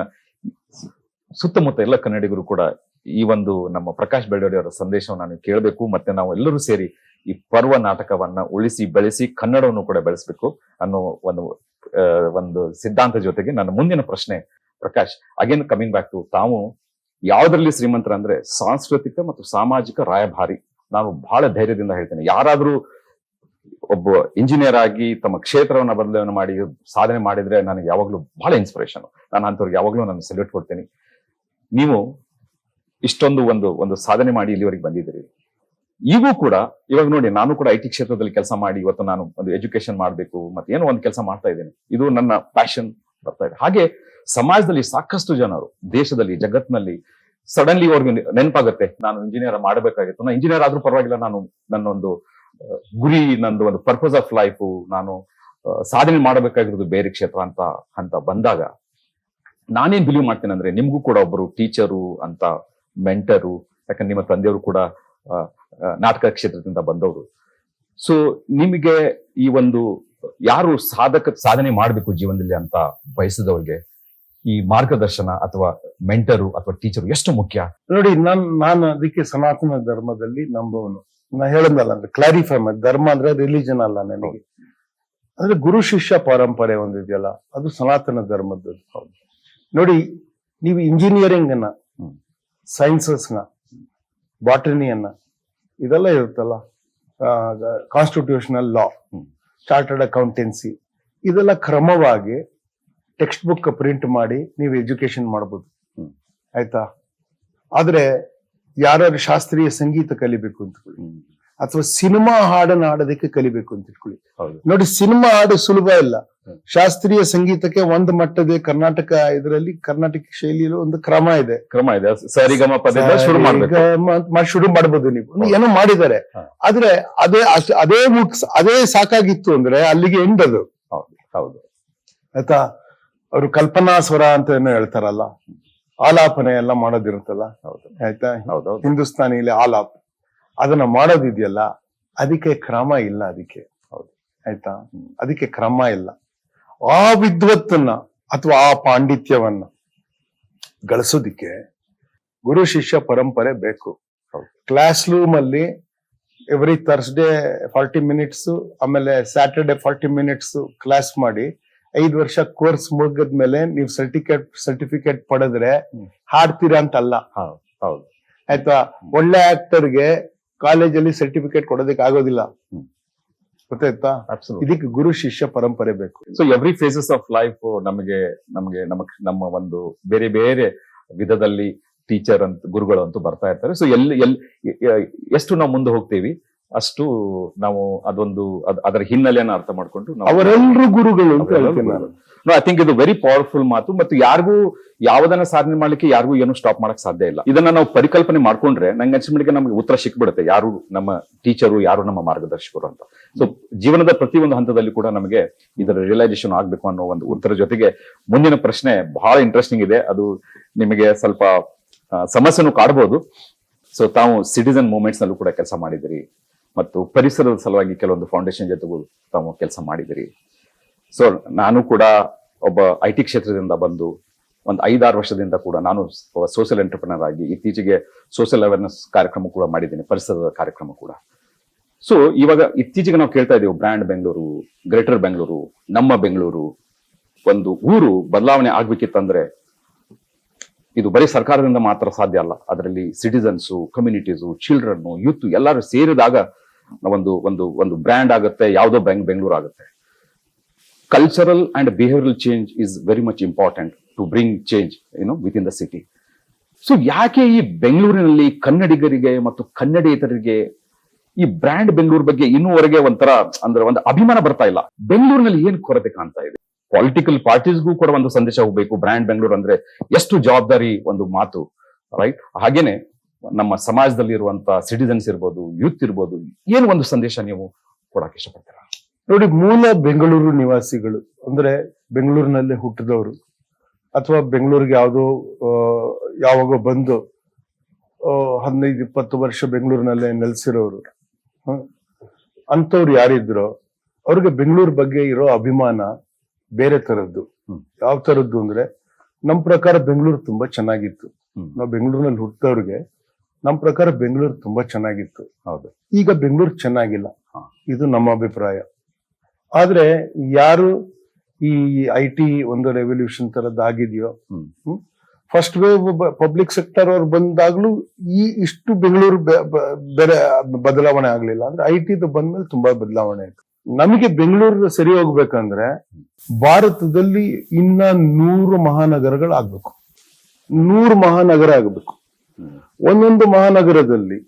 ಸುತ್ತಮುತ್ತ ಎಲ್ಲ ಕನ್ನಡಿಗರು ಕೂಡ ಈ ಒಂದು ನಮ್ಮ ಪ್ರಕಾಶ್ ಬೆಳ್ಳೋಡಿ ಅವರ ಸಂದೇಶವನ್ನು ನಾನು ಕೇಳಬೇಕು. ಮತ್ತೆ ನಾವು ಎಲ್ಲರೂ ಸೇರಿ ಈ ಪರ್ವ ನಾಟಕವನ್ನ ಉಳಿಸಿ ಬೆಳೆಸಿ ಕನ್ನಡವನ್ನು ಕೂಡ ಬೆಳೆಸಬೇಕು ಅನ್ನೋ ಒಂದು ಸಿದ್ಧಾಂತ ಜೊತೆಗೆ ನನ್ನ ಮುಂದಿನ ಪ್ರಶ್ನೆ, Prakash, again coming back to, ತಾವು ಯಾವ್ದ್ರಲ್ಲಿ ಶ್ರೀಮಂತರ ಅಂದ್ರೆ ಸಾಂಸ್ಕೃತಿಕ ಮತ್ತು ಸಾಮಾಜಿಕ ರಾಯಭಾರಿ. ನಾನು ಬಹಳ ಧೈರ್ಯದಿಂದ ಹೇಳ್ತೇನೆ, ಯಾರಾದ್ರೂ ಒಬ್ಬ ಇಂಜಿನಿಯರ್ ಆಗಿ ತಮ್ಮ ಕ್ಷೇತ್ರವನ್ನ ಬದಲಾವಣೆ ಮಾಡಿ ಸಾಧನೆ ಮಾಡಿದ್ರೆ ನನಗೆ ಯಾವಾಗ್ಲೂ ಬಹಳ ಇನ್ಸ್ಪಿರೇಷನ್. ನಾನು ಅಂಥವ್ರಿಗೆ ಯಾವಾಗ್ಲೂ ನಾನು ಸೆಲ್ಯೂಟ್ ಕೊಡ್ತೀನಿ. ನೀವು ಇಷ್ಟೊಂದು ಒಂದು ಸಾಧನೆ ಮಾಡಿ ಇಲ್ಲಿವರೆಗೆ ಬಂದಿದ್ದೀರಿ. ಈಗೂ ಕೂಡ ಇವಾಗ ನೋಡಿ, ನಾನು ಕೂಡ IT ಕ್ಷೇತ್ರದಲ್ಲಿ ಕೆಲಸ ಮಾಡಿ ಇವತ್ತು ನಾನು ಒಂದು ಎಜುಕೇಶನ್ ಮಾಡಬೇಕು ಮತ್ತೆ ಏನೋ ಒಂದು ಕೆಲಸ ಮಾಡ್ತಾ ಇದ್ದೇನೆ. ಇದು ನನ್ನ ಪ್ಯಾಷನ್ ಬರ್ತಾ ಇದೆ. ಹಾಗೆ ಸಮಾಜದಲ್ಲಿ ಸಾಕಷ್ಟು ಜನರು, ದೇಶದಲ್ಲಿ, ಜಗತ್ತಿನಲ್ಲಿ ಸಡನ್ಲಿ ಅವ್ರಿಗೆ ನೆನಪಾಗುತ್ತೆ, ನಾನು ಇಂಜಿನಿಯರ್ ಮಾಡಬೇಕಾಗಿತ್ತು, ನಾನು ಇಂಜಿನಿಯರ್ ಆದ್ರೂ ಪರವಾಗಿಲ್ಲ, ನಾನು ನನ್ನೊಂದು ಗುರಿ, ನಂದು ಒಂದು ಪರ್ಪಸ್ ಆಫ್ ಲೈಫ್, ನಾನು ಸಾಧನೆ ಮಾಡಬೇಕಾಗಿರೋದು ಬೇರೆ ಕ್ಷೇತ್ರ ಅಂತ ಬಂದಾಗ ನಾನೇನ್ ಬಿಲೀವ್ ಮಾಡ್ತೇನೆ ಅಂದ್ರೆ, ನಿಮ್ಗೂ ಕೂಡ ಒಬ್ಬರು ಟೀಚರು ಅಂತ ಮೆಂಟರು, ಯಾಕಂದ್ರೆ ನಿಮ್ಮ ತಂದೆಯವರು ಕೂಡ ನಾಟಕ ಕ್ಷೇತ್ರದಿಂದ ಬಂದವರು. ಸೊ ನಿಮಗೆ ಈ ಒಂದು ಯಾರು ಸಾಧನೆ ಮಾಡಬೇಕು ಜೀವನದಲ್ಲಿ ಅಂತ ಬಯಸಿದವ್ರಿಗೆ ಈ ಮಾರ್ಗದರ್ಶನ ಅಥವಾ ಮೆಂಟರು ಅಥವಾ ಟೀಚರು ಎಷ್ಟು ಮುಖ್ಯ? ನೋಡಿ, ನಾನು ಅದಕ್ಕೆ ಸನಾತನ ಧರ್ಮದಲ್ಲಿ ನಂಬುವನು. ನಾ ಹೇಳಂದಲ್ಲ ಅಂದ್ರೆ ಕ್ಲಾರಿಫೈ ಮಾಡಿ, ಧರ್ಮ ಅಂದ್ರೆ ರಿಲಿಜನ್ ಅಲ್ಲ ನನಗೆ. ಅಂದ್ರೆ ಗುರು ಶಿಷ್ಯ ಪರಂಪರೆ ಒಂದಿದೆಯಲ್ಲ, ಅದು ಸನಾತನ ಧರ್ಮದ್ದು. ನೋಡಿ, ನೀವು ಇಂಜಿನಿಯರಿಂಗ್ ಅನ್ನ, ಸೈನ್ಸಸ್ನ, ಬಾಟನಿಯನ್ನ, ಇದೆಲ್ಲ ಇರುತ್ತಲ್ಲ, ಕಾನ್ಸ್ಟಿಟ್ಯೂಷನಲ್ ಲಾ, ಚಾರ್ಟರ್ಡ್ ಅಕೌಂಟೆನ್ಸಿ, ಇದೆಲ್ಲ ಕ್ರಮವಾಗಿ ಟೆಕ್ಸ್ಟ್ ಬುಕ್ ಪ್ರಿಂಟ್ ಮಾಡಿ ನೀವು ಎಜುಕೇಶನ್ ಮಾಡ್ಬೋದು, ಆಯ್ತಾ? ಆದ್ರೆ ಯಾರು ಶಾಸ್ತ್ರೀಯ ಸಂಗೀತ ಕಲಿಬೇಕು ಅಂತ ಅಥವಾ ಸಿನಿಮಾ ಹಾಡನ್ನ ಹಾಡೋದಕ್ಕೆ ಕಲಿಬೇಕು ಅಂತ ಇಟ್ಕೊಳ್ಳಿ. ನೋಡಿ, ಸಿನಿಮಾ ಹಾಡು ಸುಲಭ ಇಲ್ಲ. ಶಾಸ್ತ್ರೀಯ ಸಂಗೀತಕ್ಕೆ ಒಂದು ಮಟ್ಟದ ಕರ್ನಾಟಕ ಇದರಲ್ಲಿ ಕರ್ನಾಟಕ ಶೈಲಿಯಲ್ಲಿ ಒಂದು ಕ್ರಮ ಇದೆ. ಸರಿಗಮ ಪದ ಶುರು ಮಾಡಬಹುದು. ನೀವು ಏನೋ ಮಾಡಿದ್ದಾರೆ, ಆದ್ರೆ ಅದೇ ಸಾಕಾಗಿತ್ತು ಅಂದ್ರೆ ಅಲ್ಲಿಗೆ ಎಂಡದು. ಹೌದು, ಆಯ್ತಾ? ಅವರು ಕಲ್ಪನಾ ಸ್ವರ ಅಂತ ಏನೋ ಹೇಳ್ತಾರಲ್ಲ, ಆಲಾಪನೆ ಎಲ್ಲ ಮಾಡೋದಿರುತ್ತಲ್ಲ, ಆಯ್ತಾ? ಹಿಂದೂಸ್ತಾನಿಲಿ ಆಲಾಪ್ ಅದನ್ನ ಮಾಡೋದಿದೆಯಲ್ಲ, ಅದಕ್ಕೆ ಕ್ರಮ ಇಲ್ಲ. ಅದಕ್ಕೆ ಆಯ್ತಾ? ಅದಕ್ಕೆ ಕ್ರಮ ಇಲ್ಲ. ಆ ವಿದ್ವತ್ತನ್ನ ಅಥವಾ ಆ ಪಾಂಡಿತ್ಯವನ್ನ ಗಳಿಸೋದಿಕ್ಕೆ ಗುರು ಶಿಷ್ಯ ಪರಂಪರೆ ಬೇಕು. ಕ್ಲಾಸ್ ರೂಮ್ ಅಲ್ಲಿ ಎವ್ರಿ ಥರ್ಸ್ಡೇ 40 ಮಿನಿಟ್ಸ್, ಆಮೇಲೆ ಸ್ಯಾಟರ್ಡೆ 40 ಮಿನಿಟ್ಸ್ ಕ್ಲಾಸ್ ಮಾಡಿ 5 ವರ್ಷ ಕೋರ್ಸ್ ಮುಗಿದ್ಮೇಲೆ ನೀವು ಸರ್ಟಿಫಿಕೇಟ್ ಪಡೆದ್ರೆ ಹಾಡ್ತೀರಾ ಅಂತಲ್ಲ. ಹೌದು, ಆಯ್ತಾ? ಒಳ್ಳೆ ಆಕ್ಟರ್ಗೆ ಕಾಲೇಜಲ್ಲಿ ಸರ್ಟಿಫಿಕೇಟ್ ಕೊಡೋದಕ್ಕೆ ಆಗೋದಿಲ್ಲ, ಗೊತ್ತಾಯ್ತಾ? ಇದಕ್ಕೆ ಗುರು ಶಿಷ್ಯ ಪರಂಪರೆ ಬೇಕು. So every phases of life ನಮಗೆ ನಮ್ಮ ಒಂದು ಬೇರೆ ಬೇರೆ ವಿಧದಲ್ಲಿ ಟೀಚರ್ ಅಂತ, ಗುರುಗಳು ಅಂತೂ ಬರ್ತಾ ಇರ್ತಾರೆ. ಸೊ ಎಷ್ಟು ನಾವು ಮುಂದೆ ಹೋಗ್ತೀವಿ ಅಷ್ಟು ನಾವು ಅದರ ಹಿನ್ನೆಲೆಯನ್ನು ಅರ್ಥ ಮಾಡ್ಕೊಂಡು ಅವರೆಲ್ಲರೂ ಗುರುಗಳು ಅಂತ ಹೇಳ್ತೀನಿ ನಾನು. ಐ ಥಿಂಕ್ ಇದು ವೆರಿ ಪವರ್ಫುಲ್ ಮಾತು. ಮತ್ತು ಯಾರಿಗೂ ಯಾವುದನ್ನ ಸಾಧನೆ ಮಾಡ್ಲಿಕ್ಕೆ ಯಾರಿಗೂ ಏನು ಸ್ಟಾಪ್ ಮಾಡಕ್ ಸಾಧ್ಯ ಇಲ್ಲ. ಇದನ್ನ ನಾವು ಪರಿಕಲ್ಪನೆ ಮಾಡ್ಕೊಂಡ್ರೆ ನಂಗೆ ಅನ್ಸಿಬಿಟ್ಟಿಗೆ ನಮ್ಗೆ ಉತ್ತರ ಸಿಕ್ಬಿಡುತ್ತೆ, ಯಾರು ನಮ್ಮ ಟೀಚರು, ಯಾರು ನಮ್ಮ ಮಾರ್ಗದರ್ಶಕರು ಅಂತ. ಸೊ ಜೀವನದ ಪ್ರತಿಯೊಂದು ಹಂತದಲ್ಲಿ ಕೂಡ ನಮಗೆ ಇದರ ರಿಯಲೈಸೇಷನ್ ಆಗ್ಬೇಕು ಅನ್ನೋ ಒಂದು ಉತ್ತರ ಜೊತೆಗೆ ಮುಂದಿನ ಪ್ರಶ್ನೆ ಬಹಳ ಇಂಟ್ರೆಸ್ಟಿಂಗ್ ಇದೆ. ಅದು ನಿಮಗೆ ಸ್ವಲ್ಪ ಸಮಸ್ಯೆನೂ ಕಾಡ್ಬೋದು. ಸೊ ತಾವು ಸಿಟಿಸನ್ ಮೂವ್ಮೆಂಟ್ಸ್ ನಲ್ಲೂ ಕೂಡ ಕೆಲಸ ಮಾಡಿದಿರಿ ಮತ್ತು ಪರಿಸರದ ಸಲುವಾಗಿ ಕೆಲವೊಂದು ಫೌಂಡೇಶನ್ ಜೊತೆಗೂ ತಾವು ಕೆಲಸ ಮಾಡಿದಿರಿ. ಸೊ ನಾನು ಕೂಡ ಒಬ್ಬ IT ಕ್ಷೇತ್ರದಿಂದ ಬಂದು ಒಂದು 5-6 ವರ್ಷದಿಂದ ಕೂಡ ನಾನು ಸೋಷಿಯಲ್ ಎಂಟರ್ಪ್ರಿನರ್ ಆಗಿ ಇತ್ತೀಚೆಗೆ ಸೋಷಿಯಲ್ ಅವೇರ್ನೆಸ್ ಕಾರ್ಯಕ್ರಮ ಕೂಡ ಮಾಡಿದ್ದೀನಿ, ಪರಿಸರದ ಕಾರ್ಯಕ್ರಮ ಕೂಡ. ಸೊ ಇವಾಗ ಇತ್ತೀಚೆಗೆ ನಾವು ಕೇಳ್ತಾ ಇದ್ದೀವಿ, ಬ್ರ್ಯಾಂಡ್ ಬೆಂಗಳೂರು, ಗ್ರೇಟರ್ ಬೆಂಗಳೂರು, ನಮ್ಮ ಬೆಂಗಳೂರು, ಒಂದು ಊರು ಬದಲಾವಣೆ ಆಗ್ಬೇಕಿತ್ತಂದ್ರೆ ಇದು ಬರೀ ಸರ್ಕಾರದಿಂದ ಮಾತ್ರ ಸಾಧ್ಯ ಅಲ್ಲ. ಅದರಲ್ಲಿ ಸಿಟಿಸನ್ಸು, ಕಮ್ಯುನಿಟೀಸು, ಚಿಲ್ಡ್ರನ್, ಯೂತ್ ಎಲ್ಲರೂ ಸೇರಿದಾಗ ಒಂದು ಬ್ರ್ಯಾಂಡ್ ಆಗುತ್ತೆ, ಯಾವುದೋ ಬೆಂಗಳೂರು ಆಗುತ್ತೆ. Cultural and behavioural change is very much important to bring change with in the city. So ಯಾಕೆ ಈ ಬೆಂಗಳೂರಿನಲ್ಲಿ ಕನ್ನಡಿಗರಿಗೆ ಮತ್ತು ಕನ್ನಡೇತರರಿಗೆ ಈ ಬ್ರ್ಯಾಂಡ್ ಬೆಂಗಳೂರು ಬಗ್ಗೆ ಇನ್ನೂವರೆಗೆ ಒಂಥರ ಒಂದು ಅಭಿಮಾನ ಬರ್ತಾ ಇಲ್ಲ? ಬೆಂಗಳೂರಿನಲ್ಲಿ ಏನ್ ಕೊರತೆ ಕಾಣ್ತಾ ಇದೆ? ಪೊಲಿಟಿಕಲ್ ಪಾರ್ಟೀಸ್ಗೂ ಕೂಡ ಒಂದು ಸಂದೇಶ ಹೋಗ್ಬೇಕು, ಬ್ರ್ಯಾಂಡ್ ಬೆಂಗಳೂರು ಅಂದ್ರೆ ಎಷ್ಟು ಜವಾಬ್ದಾರಿ ಒಂದು ಮಾತು, ರೈಟ್? ಹಾಗೇನೆ ನಮ್ಮ ಸಮಾಜದಲ್ಲಿ ಇರುವಂತ ಸಿಟಿಸನ್ಸ್ ಇರ್ಬೋದು, ಯೂತ್ ಇರ್ಬೋದು, ಏನು ಒಂದು ಸಂದೇಶ ನೀವು ಕೊಡಕ್ಕೆ ಇಷ್ಟಪಡ್ತೀರಾ? ನೋಡಿ, ಮೂಲ ಬೆಂಗಳೂರು ನಿವಾಸಿಗಳು ಅಂದ್ರೆ ಬೆಂಗಳೂರಿನಲ್ಲಿ ಹುಟ್ಟಿದವರು ಅಥವಾ ಬೆಂಗಳೂರಿಗೆ ಯಾವಾಗ ಬಂದು 15-20 ವರ್ಷ ಬೆಂಗಳೂರಿನಲ್ಲೇ ನೆಲೆಸಿರೋರು, ಅಂಥವ್ರು ಯಾರಿದ್ರು ಅವ್ರಿಗೆ ಬೆಂಗಳೂರು ಬಗ್ಗೆ ಇರೋ ಅಭಿಮಾನ ಬೇರೆ ತರದ್ದು. ಯಾವ ತರದ್ದು ಅಂದ್ರೆ, ನಮ್ ಪ್ರಕಾರ ಬೆಂಗಳೂರು ತುಂಬಾ ಚೆನ್ನಾಗಿತ್ತು. ನಾವು ಬೆಂಗಳೂರಿನಲ್ಲಿ ಹುಟ್ಟಿದವ್ರಿಗೆ ನಮ್ ಪ್ರಕಾರ ಬೆಂಗಳೂರು ತುಂಬಾ ಚೆನ್ನಾಗಿತ್ತು. ಹೌದು, ಈಗ ಬೆಂಗಳೂರು ಚೆನ್ನಾಗಿಲ್ಲ, ಇದು ನಮ್ಮ ಅಭಿಪ್ರಾಯ. ಆದ್ರೆ ಯಾರು ಈ IT ಒಂದು ರೆವಲ್ಯೂಷನ್ ತರದ್ದು ಆಗಿದೆಯೋ, ಫಸ್ಟ್ ವೇವ್ ಪಬ್ಲಿಕ್ ಸೆಕ್ಟರ್ ಅವ್ರು ಬಂದಾಗ್ಲೂ ಇಷ್ಟು ಬೆಂಗಳೂರು ಬೇರೆ ಬದಲಾವಣೆ ಆಗ್ಲಿಲ್ಲ. ಅಂದ್ರೆ IT ಬಂದ್ಮೇಲೆ ತುಂಬಾ ಬದಲಾವಣೆ ಆಯ್ತು. ನಮಗೆ ಬೆಂಗಳೂರು ಸರಿ ಹೋಗ್ಬೇಕಂದ್ರೆ ಭಾರತದಲ್ಲಿ ಇನ್ನ 100 ಮಹಾನಗರಗಳು ಆಗ್ಬೇಕು. 100 ಮಹಾನಗರ ಆಗ್ಬೇಕು. ಒಂದೊಂದು ಮಹಾನಗರದಲ್ಲಿ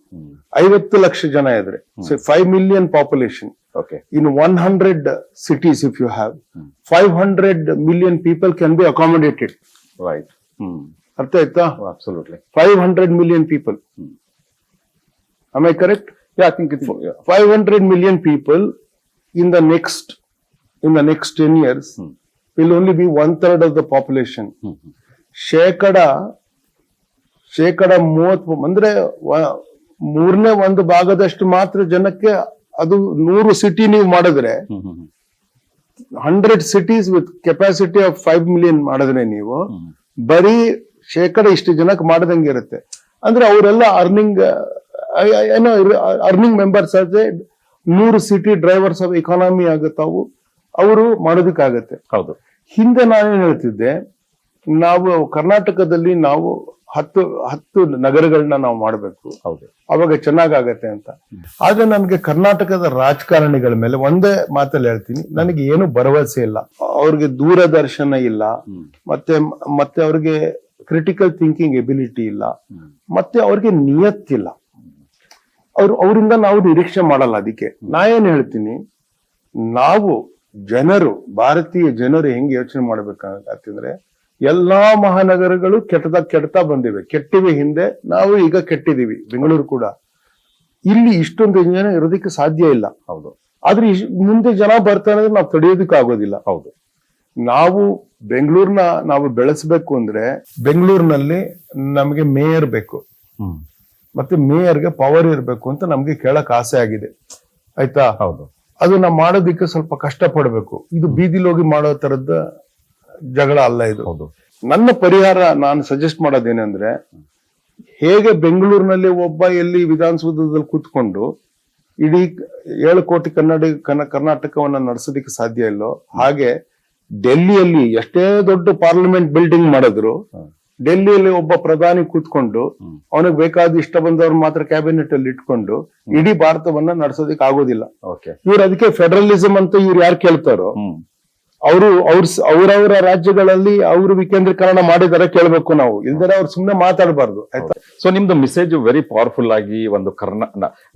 50 ಲಕ್ಷ ಜನ ಇದ್ರೆ 5 million population. Okay. In 100 cities, if you have 500 million people can be accommodated. Right. ಅರ್ಥ ಆಯ್ತಾ? Absolutely. 500 million people. Am I correct? Yeah, I think it's 500 million people in the next 10 years will only be 1/3 of the population. ಶೇಕಡ 30 ಅಂದ್ರೆ 1/3 ಭಾಗದಷ್ಟು ಮಾತ್ರ ಜನಕ್ಕೆ ಅದು 100 city ನೀವು ಮಾಡಿದ್ರೆ 100 cities with capacity of 5 million ಮಾಡಿದ್ರೆ ನೀವು ಬರೀ ಶೇಕಡ ಇಷ್ಟು ಜನಕ್ಕೆ ಮಾಡದಂಗೆ ಇರುತ್ತೆ. ಅಂದ್ರೆ ಅವರೆಲ್ಲ ಅರ್ನಿಂಗ್ ಮೆಂಬರ್ಸ್ ಆದ್ರೆ 100 ಸಿಟಿ ಡ್ರೈವರ್ಸ್ ಆಫ್ ಎಕಾನಮಿ ಆಗುತ್ತಾವು, ಅವರು ಮಾಡೋದಕ್ಕಾಗತ್ತೆ. ಹೌದು. ಹಿಂದೆ ನಾನೇನ್ ಹೇಳ್ತಿದ್ದೆ, ನಾವು ಕರ್ನಾಟಕದಲ್ಲಿ ನಾವು 10 ನಗರಗಳನ್ನ ನಾವು ಮಾಡಬೇಕು, ಹೌದು, ಅವಾಗ ಚೆನ್ನಾಗತ್ತೆ ಅಂತ. ಆದ್ರೆ ನನ್ಗೆ ಕರ್ನಾಟಕದ ರಾಜಕಾರಣಿಗಳ ಮೇಲೆ ಒಂದೇ ಮಾತಲ್ಲಿ ಹೇಳ್ತೀನಿ, ನನಗೆ ಏನು ಭರವಸೆ ಇಲ್ಲ. ಅವ್ರಿಗೆ ದೂರದರ್ಶನ ಇಲ್ಲ, ಮತ್ತೆ ಅವ್ರಿಗೆ ಕ್ರಿಟಿಕಲ್ ಥಿಂಕಿಂಗ್ ಎಬಿಲಿಟಿ ಇಲ್ಲ, ಮತ್ತೆ ಅವ್ರಿಗೆ ನಿಯತ್ತಿಲ್ಲ. ಅವರಿಂದ ನಾವು ನಿರೀಕ್ಷೆ ಮಾಡಲ್ಲ. ಅದಕ್ಕೆ ನಾ ಏನ್ ಹೇಳ್ತೀನಿ, ನಾವು ಭಾರತೀಯ ಜನರು ಹೆಂಗೆ ಯೋಚನೆ ಮಾಡ್ಬೇಕಂತಂದ್ರೆ, ಎಲ್ಲಾ ಮಹಾನಗರಗಳು ಕೆಡ್ತಾ ಬಂದಿವೆ, ಕೆಟ್ಟಿವೆ ಹಿಂದೆ, ನಾವು ಈಗ ಕೆಟ್ಟಿದೀವಿ. ಬೆಂಗಳೂರು ಕೂಡ ಇಲ್ಲಿ ಇಷ್ಟೊಂದು ಜನ ಇರೋದಕ್ಕೆ ಸಾಧ್ಯ ಇಲ್ಲ. ಹೌದು. ಆದ್ರೆ ಮುಂದೆ ಜನ ಬರ್ತಾರೆ ಅಂದ್ರೆ ನಾವು ತಡೆಯೋದಕ್ಕೆ ಆಗೋದಿಲ್ಲ. ಹೌದು. ನಾವು ಬೆಂಗಳೂರ್ನ ನಾವು ಬೆಳೆಸ್ಬೇಕು ಅಂದ್ರೆ ಬೆಂಗಳೂರಿನಲ್ಲಿ ನಮಗೆ ಮೇಯರ್ ಬೇಕು, ಮತ್ತೆ ಮೇಯರ್ಗೆ ಪವರ್ ಇರ್ಬೇಕು ಅಂತ ನಮ್ಗೆ ಕೇಳಕ್ ಆಸೆ ಆಗಿದೆ. ಆಯ್ತಾ? ಹೌದು. ಅದು ನಾವು ಮಾಡೋದಿಕ್ಕೆ ಸ್ವಲ್ಪ ಕಷ್ಟ ಪಡ್ಬೇಕು. ಇದು ಬೀದಿಲಿ ಹೋಗಿ ಮಾಡೋ ತರದ ಜಗಳ ಅಲ್ಲ ಇದು. ಹೌದು. ನನ್ನ ಪರಿಹಾರ ನಾನು ಸಜೆಸ್ಟ್ ಮಾಡೋದೇನಂದ್ರೆ, ಹೇಗೆ ಬೆಂಗಳೂರಿನಲ್ಲಿ ಒಬ್ಬ ಎಲ್ಲಿ ವಿಧಾನಸೌಧದಲ್ಲಿ ಕೂತ್ಕೊಂಡು ಇಡೀ 7 ಕೋಟಿ ಕರ್ನಾಟಕವನ್ನ ನಡೆಸೋದಿಕ್ಕೆ ಸಾಧ್ಯ ಇಲ್ಲೋ, ಹಾಗೆ ಡೆಲ್ಲಿಯಲ್ಲಿ ಎಷ್ಟೇ ದೊಡ್ಡ ಪಾರ್ಲಿಮೆಂಟ್ ಬಿಲ್ಡಿಂಗ್ ಮಾಡಿದ್ರು, ಡೆಲ್ಲಿಯಲ್ಲಿ ಒಬ್ಬ ಪ್ರಧಾನಿ ಕೂತ್ಕೊಂಡು ಅವನಿಗೆ ಬೇಕಾದ ಇಷ್ಟ ಬಂದವ್ರು ಮಾತ್ರ ಕ್ಯಾಬಿನೆಟ್ ಅಲ್ಲಿ ಇಟ್ಕೊಂಡು ಇಡೀ ಭಾರತವನ್ನ ನಡೆಸೋದಿಕ್ ಆಗೋದಿಲ್ಲ. ಇವ್ರು ಅದಕ್ಕೆ ಫೆಡರಲಿಸಂ ಅಂತ ಇವ್ರು ಯಾರು ಕೇಳ್ತಾರೋ, ಅವ್ರವರ ರಾಜ್ಯಗಳಲ್ಲಿ ಅವರು ವಿಕೇಂದ್ರೀಕರಣ ಮಾಡಿದಾರೆ ಕೇಳ್ಬೇಕು ನಾವು, ಇಲ್ದರೆ ಅವ್ರು ಸುಮ್ನೆ ಮಾತಾಡಬಾರ್ದು. ಆಯ್ತಾ? ಸೊ ನಿಮ್ದು ಮೆಸೇಜ್ ವೆರಿ ಪವರ್ಫುಲ್ ಆಗಿ ಒಂದು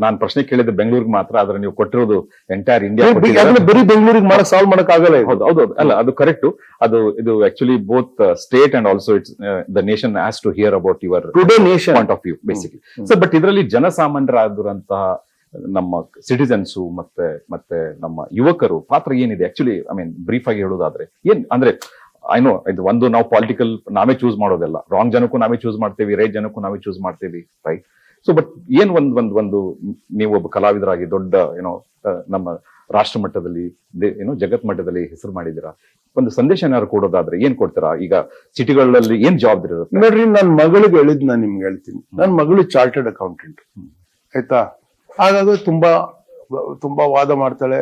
ನಾನ್ ಪ್ರಶ್ನೆ ಕೇಳಿದ್ರೆ ಬೆಂಗಳೂರಿಗೆ ಮಾತ್ರ, ಆದ್ರೆ ನೀವು ಕೊಟ್ಟಿರೋದು ಎಂಟೈರ್ ಇಂಡಿಯಾ. ಬರೀ ಬೆಂಗಳೂರಿಗೆ ಸಾಲ್ವ್ ಮಾಡಕ್ ಆಗಲ್ಲ. ಹೌದು. ಅಲ್ಲ, ಅದು ಕರೆಕ್ಟ್. ಇದು actually both state and also it's the nation has to hear about your point of view basically. So but ಇದರಲ್ಲಿ ಜನಸಾಮಾನ್ಯರಾದಂತಹ ನಮ್ಮ ಸಿಟಿಸನ್ಸು ಮತ್ತೆ ನಮ್ಮ ಯುವಕರು ಪಾತ್ರ ಏನಿದೆ ಆಕ್ಚುಲಿ? ಐ ಮೀನ್ ಬ್ರೀಫ್ ಆಗಿ ಹೇಳೋದಾದ್ರೆ ಏನ್ ಅಂದ್ರೆ, ಐನೋ ಇದು ಒಂದು ನಾವು ಪಾಲಿಟಿಕಲ್ ನಾವೇ ಚೂಸ್ ಮಾಡೋದಲ್ಲ, ರಾಂಗ್ ಜನಕ್ಕೂ ನಾವೇ ಚೂಸ್ ಮಾಡ್ತೇವಿ, ರೈಟ್ ಜನಕ್ಕೂ ನಾವೇ ಚೂಸ್ ಮಾಡ್ತೇವಿ, ರೈಟ್? ಸೊ ಬಟ್ ಏನ್ ಒಂದು ನೀವು ಒಬ್ಬ ಕಲಾವಿದರಾಗಿ ದೊಡ್ಡ ನಮ್ಮ ರಾಷ್ಟ್ರ ಮಟ್ಟದಲ್ಲಿ ಜಗತ್ ಮಟ್ಟದಲ್ಲಿ ಹೆಸರು ಮಾಡಿದ್ದೀರಾ, ಒಂದು ಸಂದೇಶ ಏನಾದ್ರು ಕೊಡೋದಾದ್ರೆ ಏನ್ ಕೊಡ್ತೀರಾ? ಈಗ ಸಿಟಿಗಳಲ್ಲಿ ಏನ್ ಜವಾಬ್ದಾರಿ ಇರುತ್ತೆ? ನೋಡ್ರಿ, ನನ್ ಮಗಳಿಗೆ ಹೇಳಿದ್ ನಾನು ನಿಮ್ಗೆ ಹೇಳ್ತೀನಿ. ನನ್ ಮಗಳು ಚಾರ್ಟರ್ಡ್ ಅಕೌಂಟೆಂಟ್, ಆಯ್ತಾ? ಹಾಗಾಗಿ ತುಂಬಾ ವಾದ ಮಾಡ್ತಾಳೆ.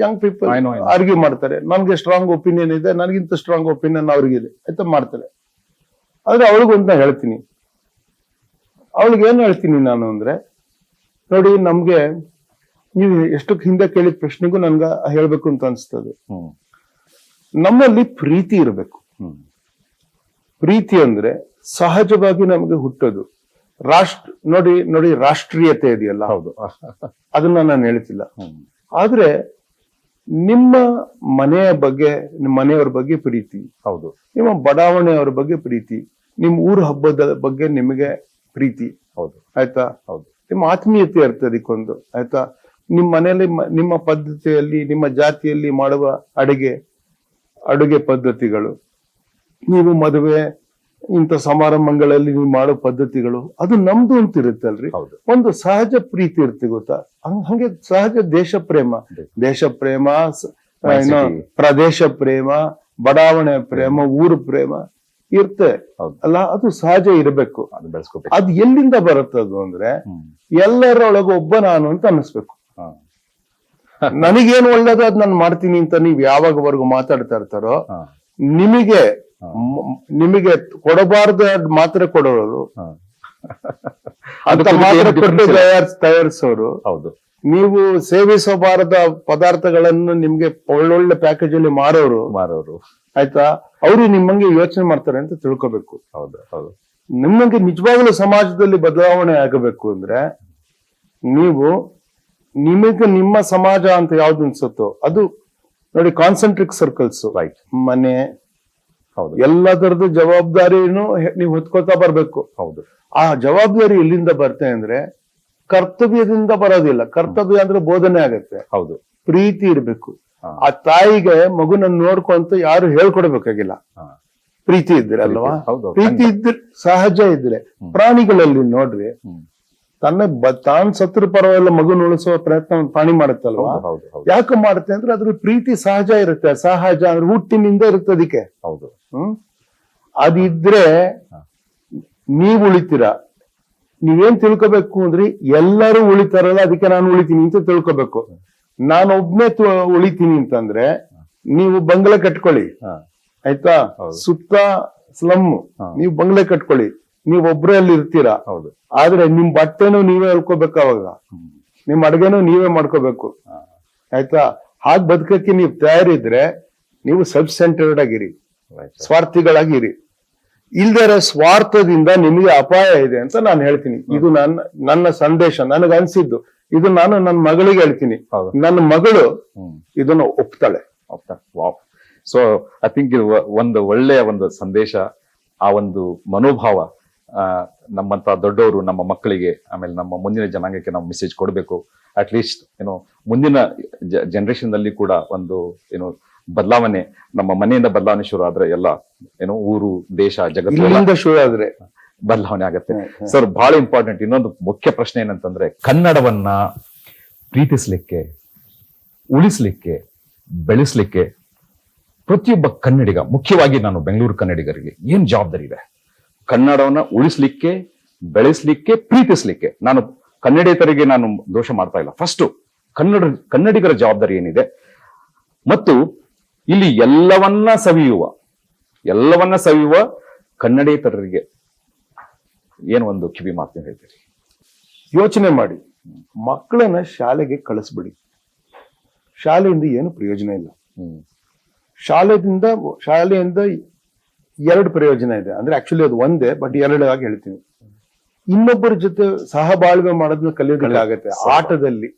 ಯಂಗ್ ಪೀಪಲ್ ಆರ್ಗ್ಯೂ ಮಾಡ್ತಾರೆ. ನನ್ಗೆ ಸ್ಟ್ರಾಂಗ್ ಒಪಿನಿಯನ್ ಇದೆ, ನನಗಿಂತ ಸ್ಟ್ರಾಂಗ್ ಒಪಿನಿಯನ್ ಅವ್ರಿಗಿದೆ, ಆಯ್ತಾ? ಮಾಡ್ತಾಳೆ. ಆದ್ರೆ ಅವಳಿಗೊಂದು ಹೇಳ್ತೀನಿ, ಅವಳಿಗೆ ಏನ್ ಹೇಳ್ತೀನಿ ನಾನು ಅಂದ್ರೆ, ನೋಡಿ, ನಮ್ಗೆ ನೀವು ಎಷ್ಟಕ್ಕೆ ಹಿಂದೆ ಕೇಳಿದ ಪ್ರಶ್ನೆಗೂ ನನ್ಗ ಹೇಳ್ಬೇಕು ಅಂತ ಅನ್ಸ್ತದೆ. ನಮ್ಮಲ್ಲಿ ಪ್ರೀತಿ ಇರಬೇಕು. ಪ್ರೀತಿ ಅಂದ್ರೆ ಸಹಜವಾಗಿ ನಮ್ಗೆ ಹುಟ್ಟೋದು. ನೋಡಿ ರಾಷ್ಟ್ರೀಯತೆ ಇದೆಯಲ್ಲ, ಹೌದು, ಅದನ್ನ ನಾನು ಹೇಳ್ತಿಲ್ಲ. ಆದ್ರೆ ನಿಮ್ಮ ಮನೆಯ ಬಗ್ಗೆ, ನಿಮ್ಮ ಮನೆಯವರ ಬಗ್ಗೆ ಪ್ರೀತಿ, ಹೌದು, ನಿಮ್ಮ ಬಡಾವಣೆಯವರ ಬಗ್ಗೆ ಪ್ರೀತಿ, ನಿಮ್ ಊರ ಹಬ್ಬದ ಬಗ್ಗೆ ನಿಮಗೆ ಪ್ರೀತಿ, ಹೌದು, ಆಯ್ತಾ? ಹೌದು. ನಿಮ್ಮ ಆತ್ಮೀಯತೆ ಇರ್ತದೆ ಅದಕ್ಕೊಂದು, ಆಯ್ತಾ? ನಿಮ್ಮ ಮನೆಯಲ್ಲಿ ನಿಮ್ಮ ಪದ್ಧತಿಯಲ್ಲಿ, ನಿಮ್ಮ ಜಾತಿಯಲ್ಲಿ ಮಾಡುವ ಅಡುಗೆ ಪದ್ಧತಿಗಳು, ನೀವು ಮದುವೆ ಇಂಥ ಸಮಾರಂಭಗಳಲ್ಲಿ ನೀವು ಮಾಡೋ ಪದ್ಧತಿಗಳು, ಅದು ನಮ್ದು ಅಂತ ಇರುತ್ತಲ್ರಿ. ಒಂದು ಸಹಜ ಪ್ರೀತಿ ಇರುತ್ತೆ, ಗೊತ್ತಾ? ಹಂಗೆ ಸಹಜ ದೇಶ ಪ್ರೇಮ, ಪ್ರದೇಶ ಪ್ರೇಮ, ಬಡಾವಣೆ ಪ್ರೇಮ, ಊರು ಪ್ರೇಮ ಇರುತ್ತೆ ಅಲ್ಲ, ಅದು ಸಹಜ ಇರಬೇಕು. ಅದು ಎಲ್ಲಿಂದ ಬರುತ್ತದು ಅಂದ್ರೆ, ಎಲ್ಲರೊಳಗ ಒಬ್ಬ ನಾನು ಅಂತ ಅನ್ನಿಸ್ಬೇಕು. ನನಗೇನು ಒಳ್ಳೇದು ಅದ್ ನಾನು ಮಾಡ್ತೀನಿ ಅಂತ ನೀವ್ ಯಾವಾಗವರೆಗೂ ಮಾತಾಡ್ತಾ ಇರ್ತಾರೋ, ನಿಮಗೆ ನಿಮಗೆ ಕೊಡಬಾರ್ದು ಮಾತ್ರ ಕೊಡೋರು, ಅಂತ ಅದಕ್ಕೆ ಮಾತ್ರ ಏನು ಕೊಟ್ಟು difference ಇಲ್ಲ. ತಯಾರಿಸೋರು. ಹೌದು ನೀವು ಸೇವಿಸಬಾರದ ಪದಾರ್ಥಗಳನ್ನು ನಿಮ್ಗೆ ಒಳ್ಳೊಳ್ಳೆ ಪ್ಯಾಕೇಜ್ ಅಲ್ಲಿ ಮಾರೋರು, ಮಾರೋರು. ಆಯ್ತಾ, ಅವರು ನಿಮ್ಮಂಗೆ ಯೋಚನೆ ಮಾಡ್ತಾರೆ ಅಂತ ತಿಳ್ಕೊಬೇಕು. ಹೌದು ಹೌದು ನಿಮ್ಮಂಗೆ ನಿಜವಾಗ್ಲೂ ಸಮಾಜದಲ್ಲಿ ಬದಲಾವಣೆ ಆಗಬೇಕು ಅಂದ್ರೆ ನೀವು ನಿಮಗೆ ನಿಮ್ಮ ಸಮಾಜ ಅಂತ ಯಾವ್ದು ಅನ್ಸುತ್ತೋ ಅದು ನೋಡಿ, ಕಾನ್ಸಂಟ್ರಿಕ್ ಸರ್ಕಲ್ಸ್, ರೈಟ್. ಮನೆ, ಹೌದು ಎಲ್ಲದರದ್ದು ಜವಾಬ್ದಾರಿನೂ ನೀವು ಹೊತ್ಕೋತಾ ಬರ್ಬೇಕು. ಹೌದು ಆ ಜವಾಬ್ದಾರಿ ಎಲ್ಲಿಂದ ಬರುತ್ತೆ ಅಂದ್ರೆ ಕರ್ತವ್ಯದಿಂದ ಬರೋದಿಲ್ಲ. ಕರ್ತವ್ಯ ಅಂದ್ರೆ ಬೋಧನೆ ಆಗತ್ತೆ. ಹೌದು ಪ್ರೀತಿ ಇರ್ಬೇಕು. ಹಾ. ಆ ತಾಯಿಗೆ ಮಗುನ ನೋಡ್ಕೊಂತ ಯಾರು ಹೇಳ್ಕೊಡ್ಬೇಕಾಗಿಲ್ಲ. ಹಾ. ಪ್ರೀತಿ ಇದ್ರೆ ಅಲ್ವಾ, ಹೌದು. ಪ್ರೀತಿ ಇದ್ರೆ ಸಹಜ ಇದ್ರೆ. ಪ್ರಾಣಿಗಳಲ್ಲಿ ನೋಡ್ರಿ, ತಾನ್ ಸತ್ರ ಪರವಾಗಿಲ್ಲ ಮಗುನ ಉಳಿಸುವ ಪ್ರಯತ್ನ ಒಂದು ಪ್ರಾಣಿ ಮಾಡುತ್ತಲ್ವಾ. ಹೌದು ಹೌದು ಹೌದು ಯಾಕೆ ಮಾಡುತ್ತೆ ಅಂದ್ರೆ ಅದ್ರ ಪ್ರೀತಿ ಸಹಜ ಇರುತ್ತೆ. ಸಹಜ ಅಂದ್ರೆ ಹುಟ್ಟಿನಿಂದ ಇರುತ್ತೆ ಅದಕ್ಕೆ. ಹೌದು ಅದಿದ್ರೆ ನೀವ್ ಉಳಿತೀರಾ. ನೀವೇನ್ ತಿಳ್ಕೊಬೇಕು ಅಂದ್ರೆ ಎಲ್ಲರೂ ಉಳಿತಾರಲ್ಲ, ಅದಕ್ಕೆ ನಾನು ಉಳಿತೀನಿ ಅಂತ ತಿಳ್ಕೊಬೇಕು. ನಾನು ಒಬ್ನೇ ಉಳಿತೀನಿ ಅಂತಂದ್ರೆ ನೀವು ಬಂಗ್ಲೆ ಕಟ್ಕೊಳ್ಳಿ, ಹಾ. ಆಯ್ತಾ, ಹೌದು. ಸುತ್ತ ಸ್ಲಮ್, ಹಾ. ನೀವು ಬಂಗ್ಲೆ ಕಟ್ಕೊಳ್ಳಿ, ನೀವ್ ಒಬ್ರೇ ಅಲ್ಲಿ ಇರ್ತೀರಾ. ಹೌದು ಆದ್ರೆ ನಿಮ್ ಬಟ್ಟೆನೂ ನೀವೇ ಹೇಳ್ಕೋಬೇಕು, ಅವಾಗ ನಿಮ್ ಅಡ್ಗೆನೂ ನೀವೇ ಮಾಡ್ಕೋಬೇಕು. ಹಾ. ಆಯ್ತಾ, ಹಾಗ್ ಬದುಕಕ್ಕೆ ನೀವು ತಯಾರಿದ್ರೆ ನೀವು ಸೆಲ್ಫ್ ಸೆಂಟರ್ಡ್ ಆಗಿರಿ, Right, right. ಸ್ವಾರ್ಥಿಗಳಾಗಿರಿ. ಇಲ್ದರೆ ಸ್ವಾರ್ಥದಿಂದ ನಿಮಗೆ ಅಪಾಯ ಇದೆ ಅಂತ ನಾನು ಹೇಳ್ತೀನಿ. ಇದು ನನ್ನ ಸಂದೇಶ, ನನಗೆ ಅನ್ಸಿದ್ದು. ಇದು ನಾನು ನನ್ನ ಮಗಳಿಗೆ ಹೇಳ್ತೀನಿ. ಹೌದು. ನನ್ನ ಮಗಳು ಇದನ್ನು ಒಪ್ತಾಳೆ. ವಾವ್. ಸೊ ಐ ಥಿಂಕ್ ಇದು ಒಂದು ಒಳ್ಳೆಯ ಒಂದು ಸಂದೇಶ, ಆ ಒಂದು ಮನೋಭಾವ ನಮ್ಮಂತ ದೊಡ್ಡವರು ನಮ್ಮ ಮಕ್ಕಳಿಗೆ, ಆಮೇಲೆ ನಮ್ಮ ಮುಂದಿನ ಜನಾಂಗಕ್ಕೆ ನಾವು ಮೆಸೇಜ್ ಕೊಡಬೇಕು. ಅಟ್ ಲೀಸ್ಟ್ ಏನೋ ಮುಂದಿನ ಜನರೇಷನ್ ನಲ್ಲಿ ಕೂಡ ಒಂದು ಏನೋ ಬದಲಾವಣೆ, ನಮ್ಮ ಮನೆಯಿಂದ ಬದಲಾವಣೆ ಶುರು ಆದ್ರೆ ಎಲ್ಲ ಏನೋ ಊರು, ದೇಶ, ಜಗತ್ತು ಇಲ್ಲಿಂದ ಶುರು ಆದ್ರೆ ಬದಲಾವಣೆ ಆಗತ್ತೆ. ಸರ್ ಬಹಳ ಇಂಪಾರ್ಟೆಂಟ್ ಇನ್ನೊಂದು ಮುಖ್ಯ ಪ್ರಶ್ನೆ ಏನಂತಂದ್ರೆ, ಕನ್ನಡವನ್ನ ಪ್ರೀತಿಸ್ಲಿಕ್ಕೆ, ಉಳಿಸ್ಲಿಕ್ಕೆ, ಬೆಳೆಸ್ಲಿಕ್ಕೆ ಪ್ರತಿಯೊಬ್ಬ ಕನ್ನಡಿಗ, ಮುಖ್ಯವಾಗಿ ನಾನು ಬೆಂಗಳೂರು ಕನ್ನಡಿಗರಿಗೆ ಏನ್ ಜವಾಬ್ದಾರಿ ಇದೆ? ಕನ್ನಡವನ್ನ ಉಳಿಸ್ಲಿಕ್ಕೆ, ಬೆಳೆಸ್ಲಿಕ್ಕೆ, ಪ್ರೀತಿಸ್ಲಿಕ್ಕೆ. ನಾನು ಕನ್ನಡೇತರಿಗೆ ನಾನು ದೋಷ ಮಾಡ್ತಾ ಇಲ್ಲ. ಫಸ್ಟ್ ಕನ್ನಡಿಗರ ಜವಾಬ್ದಾರಿ ಏನಿದೆ, ಮತ್ತು ಇಲ್ಲಿ ಎಲ್ಲವನ್ನ ಸವಿಯುವ ಕನ್ನಡೇತರರಿಗೆ ಏನು ಒಂದು ಕಿವಿ ಮಾತು ಹೇಳ್ತೀರಿ? ಯೋಚನೆ ಮಾಡಿ, ಮಕ್ಕಳನ್ನ ಶಾಲೆಗೆ ಕಳಿಸ್ಬಿಡಿ. ಶಾಲೆಯಿಂದ ಏನು ಪ್ರಯೋಜನ ಇಲ್ಲ. ಶಾಲೆಯಿಂದ ಎರಡು ಪ್ರಯೋಜನ ಇದೆ. ಅಂದ್ರೆ ಆಕ್ಚುಲಿ ಅದು ಒಂದೇ, ಬಟ್ ಎರಡಾಗಿ ಹೇಳ್ತೀನಿ. ಇನ್ನೊಬ್ಬರ ಜೊತೆ ಸಹಬಾಳ್ವೆ ಮಾಡೋದನ್ನ ಕಲಿಯೋದಕ್ಕಾಗತ್ತೆ. ಆಟದಲ್ಲಿ,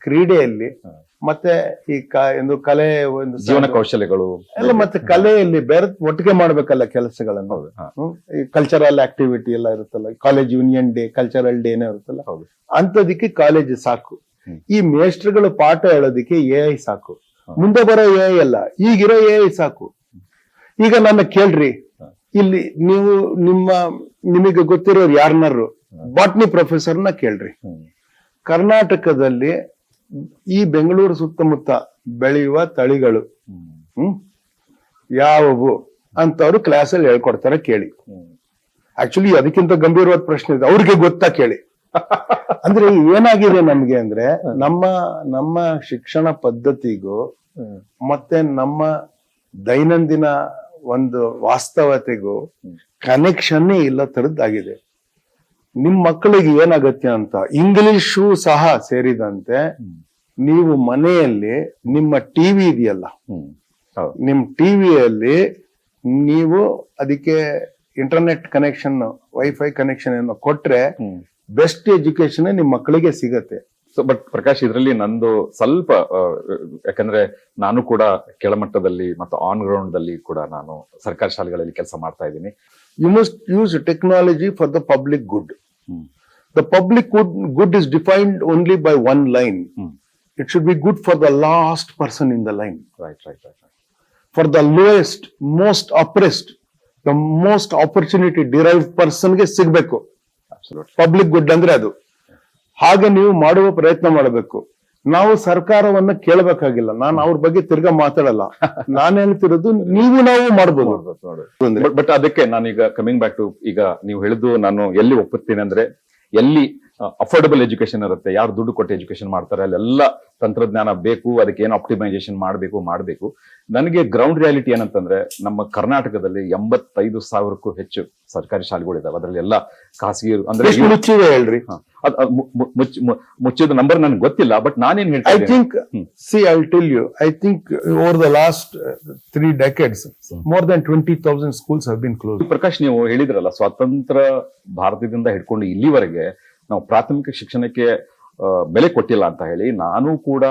ಕ್ರೀಡೆಯಲ್ಲಿ, ಮತ್ತೆ ಈ ಒಂದು ಕಲೆ, ಒಂದು ಜೀವನ ಕೌಶಲ್ಯಗಳು ಎಲ್ಲ, ಮತ್ತೆ ಕಲೆಯಲ್ಲಿ ಬೇರೆ ಒಟ್ಟಿಗೆ ಮಾಡ್ಬೇಕಲ್ಲ ಕೆಲಸಗಳನ್ನು. ಈ ಕಲ್ಚರಲ್ ಆಕ್ಟಿವಿಟಿ ಎಲ್ಲ ಇರುತ್ತಲ್ಲ, college union day, cultural day ಏನೋ ಇರುತ್ತಲ್ಲ, ಅಂತದಕ್ಕೆ ಕಾಲೇಜ್ ಸಾಕು. ಈ ಮೇಸ್ಟ್ರುಗಳು ಪಾಠ ಹೇಳೋದಿಕ್ಕೆ AI ಸಾಕು. ಮುಂದೆ ಬರೋ AI ಅಲ್ಲ, ಈಗಿರೋ AI ಸಾಕು. ಈಗ ನನ್ನ ಕೇಳ್ರಿ, ಇಲ್ಲಿ ನೀವು ನಿಮಗೆ ಗೊತ್ತಿರೋರು ಯಾರನ್ನಾರು ಬಾಟ್ನಿ ಪ್ರೊಫೆಸರ್ನ ಕೇಳ್ರಿ. ಕರ್ನಾಟಕದಲ್ಲಿ ಈ ಬೆಂಗಳೂರು ಸುತ್ತಮುತ್ತ ಬೆಳೆಯುವ ತಳಿಗಳು ಯಾವುವು ಅಂತವ್ರು ಕ್ಲಾಸಲ್ಲಿ ಹೇಳ್ಕೊಡ್ತಾರೆ, ಕೇಳಿ. ಆಕ್ಚುಲಿ ಅದಕ್ಕಿಂತ ಗಂಭೀರವಾದ ಪ್ರಶ್ನೆ ಇದೆ, ಅವ್ರಿಗೆ ಗೊತ್ತಾ ಕೇಳಿ. ಅಂದ್ರೆ ಏನಾಗಿದೆ ನಮ್ಗೆ ಅಂದ್ರೆ, ನಮ್ಮ ಶಿಕ್ಷಣ ಪದ್ಧತಿಗೂ ಮತ್ತೆ ನಮ್ಮ ದೈನಂದಿನ ಒಂದು ವಾಸ್ತವತೆಗೂ ಕನೆಕ್ಷನ್ನೇ ಇಲ್ಲ ತರದ್ದಾಗಿದೆ. ನಿಮ್ ಮಕ್ಕಳಿಗೆ ಏನಾಗತ್ಯ ಅಂತ, ಇಂಗ್ಲಿಷು ಸಹ ಸೇರಿದಂತೆ ನೀವು ಮನೆಯಲ್ಲಿ ನಿಮ್ಮ ಟಿವಿ ಇದೆಯಲ್ಲ, ನಿಮ್ ಟಿವಿಯಲ್ಲಿ ನೀವು ಅದಕ್ಕೆ ಇಂಟರ್ನೆಟ್ ಕನೆಕ್ಷನ್, ವೈಫೈ ಕನೆಕ್ಷನ್ ಅನ್ನು ಕೊಟ್ರೆ ಬೆಸ್ಟ್ ಎಜುಕೇಶನ್ ನಿಮ್ ಮಕ್ಕಳಿಗೆ ಸಿಗತ್ತೆ. ಸೊ ಬಟ್ ಪ್ರಕಾಶ್, ಇದರಲ್ಲಿ ನಂದು ಸ್ವಲ್ಪ ಯಾಕಂದ್ರೆ ನಾನು ಕೂಡ ಕೆಳಮಟ್ಟದಲ್ಲಿ ಮತ್ತು ಆನ್ ಗ್ರೌಂಡ್ ದಲ್ಲಿ ಕೂಡ ನಾನು ಸರ್ಕಾರಿ ಶಾಲೆಗಳಲ್ಲಿ ಕೆಲಸ ಮಾಡ್ತಾ ಇದ್ದೀನಿ. You must use technology for the public good. The public good is defined only by one line. It should be good for the last person in the line. Right. For the lowest, most oppressed, the most opportunity derived person ಗೆ ಸಿಗ್ಬೇಕು. Public good ಅಂದ್ರೆ ಅದು. ಹಾಗೆ ನೀವು ಮಾಡುವ ಪ್ರಯತ್ನ ಮಾಡಬೇಕು. ನಾವು ಸರ್ಕಾರವನ್ನ ಕೇಳಬೇಕಾಗಿಲ್ಲ. ನಾನು ಅವ್ರ ಬಗ್ಗೆ ತಿರ್ಗಾ ಮಾತಾಡಲ್ಲ. ನಾನು ಹೇಳ್ತಿರೋದು ನಾವು ಮಾಡ್ಬೋದು. ಬಟ್ ಅದಕ್ಕೆ ನಾನೀಗ ಕಮಿಂಗ್ ಬ್ಯಾಕ್ ಟು, ಈಗ ನೀವು ಹೇಳಿದ್ದು ನಾನು ಎಲ್ಲಿ ಒಪ್ಪುತ್ತೀನಿ ಅಂದ್ರೆ, ಎಲ್ಲಿ ಅಫೋರ್ಡಬಲ್ ಎಜುಕೇಶನ್ ಇರುತ್ತೆ, ಯಾರು ದುಡ್ಡು ಕೊಟ್ಟು ಎಜುಕೇಶನ್ ಮಾಡ್ತಾರೆ, ಅಲ್ಲೆಲ್ಲ ತಂತ್ರಜ್ಞಾನ ಬೇಕು, ಅದಕ್ಕೆ ಏನು ಆಪ್ಟಿಮೈಸೇಷನ್ ಮಾಡಬೇಕು. ನನಗೆ ಗ್ರೌಂಡ್ ರಿಯಾಲಿಟಿ ಏನಂತಂದ್ರೆ, ನಮ್ಮ ಕರ್ನಾಟಕದಲ್ಲಿ 85,000ಕ್ಕೂ ಹೆಚ್ಚು ಸರ್ಕಾರಿ ಶಾಲೆಗಳಿದಾವೆ. ಅದರಲ್ಲಿ ಎಲ್ಲ ಖಾಸಗಿ ಅಂದ್ರೆ ಎಷ್ಟು ಮುಚ್ಚಿದೆ ಹೇಳ್ರಿ? ಮುಚ್ಚಿದ ನಂಬರ್ ನನ್ಗೆ ಗೊತ್ತಿಲ್ಲ, ಬಟ್ ನಾನೇನ್ I ಹೇಳ್ತೀನಿ, think, see, I'll tell you, I think over the last 3 decades, more than 20,000 schools have been closed. Prakash, ನೀವು ಹೇಳಿದ್ರಲ್ಲ, ಸ್ವತಂತ್ರ ಭಾರತದಿಂದ ಹಿಡ್ಕೊಂಡು ಇಲ್ಲಿವರೆಗೆ ನಾವು ಪ್ರಾಥಮಿಕ ಶಿಕ್ಷಣಕ್ಕೆ ಬೆಲೆ ಕೊಟ್ಟಿಲ್ಲ ಅಂತ ಹೇಳಿ. ನಾನು ಕೂಡ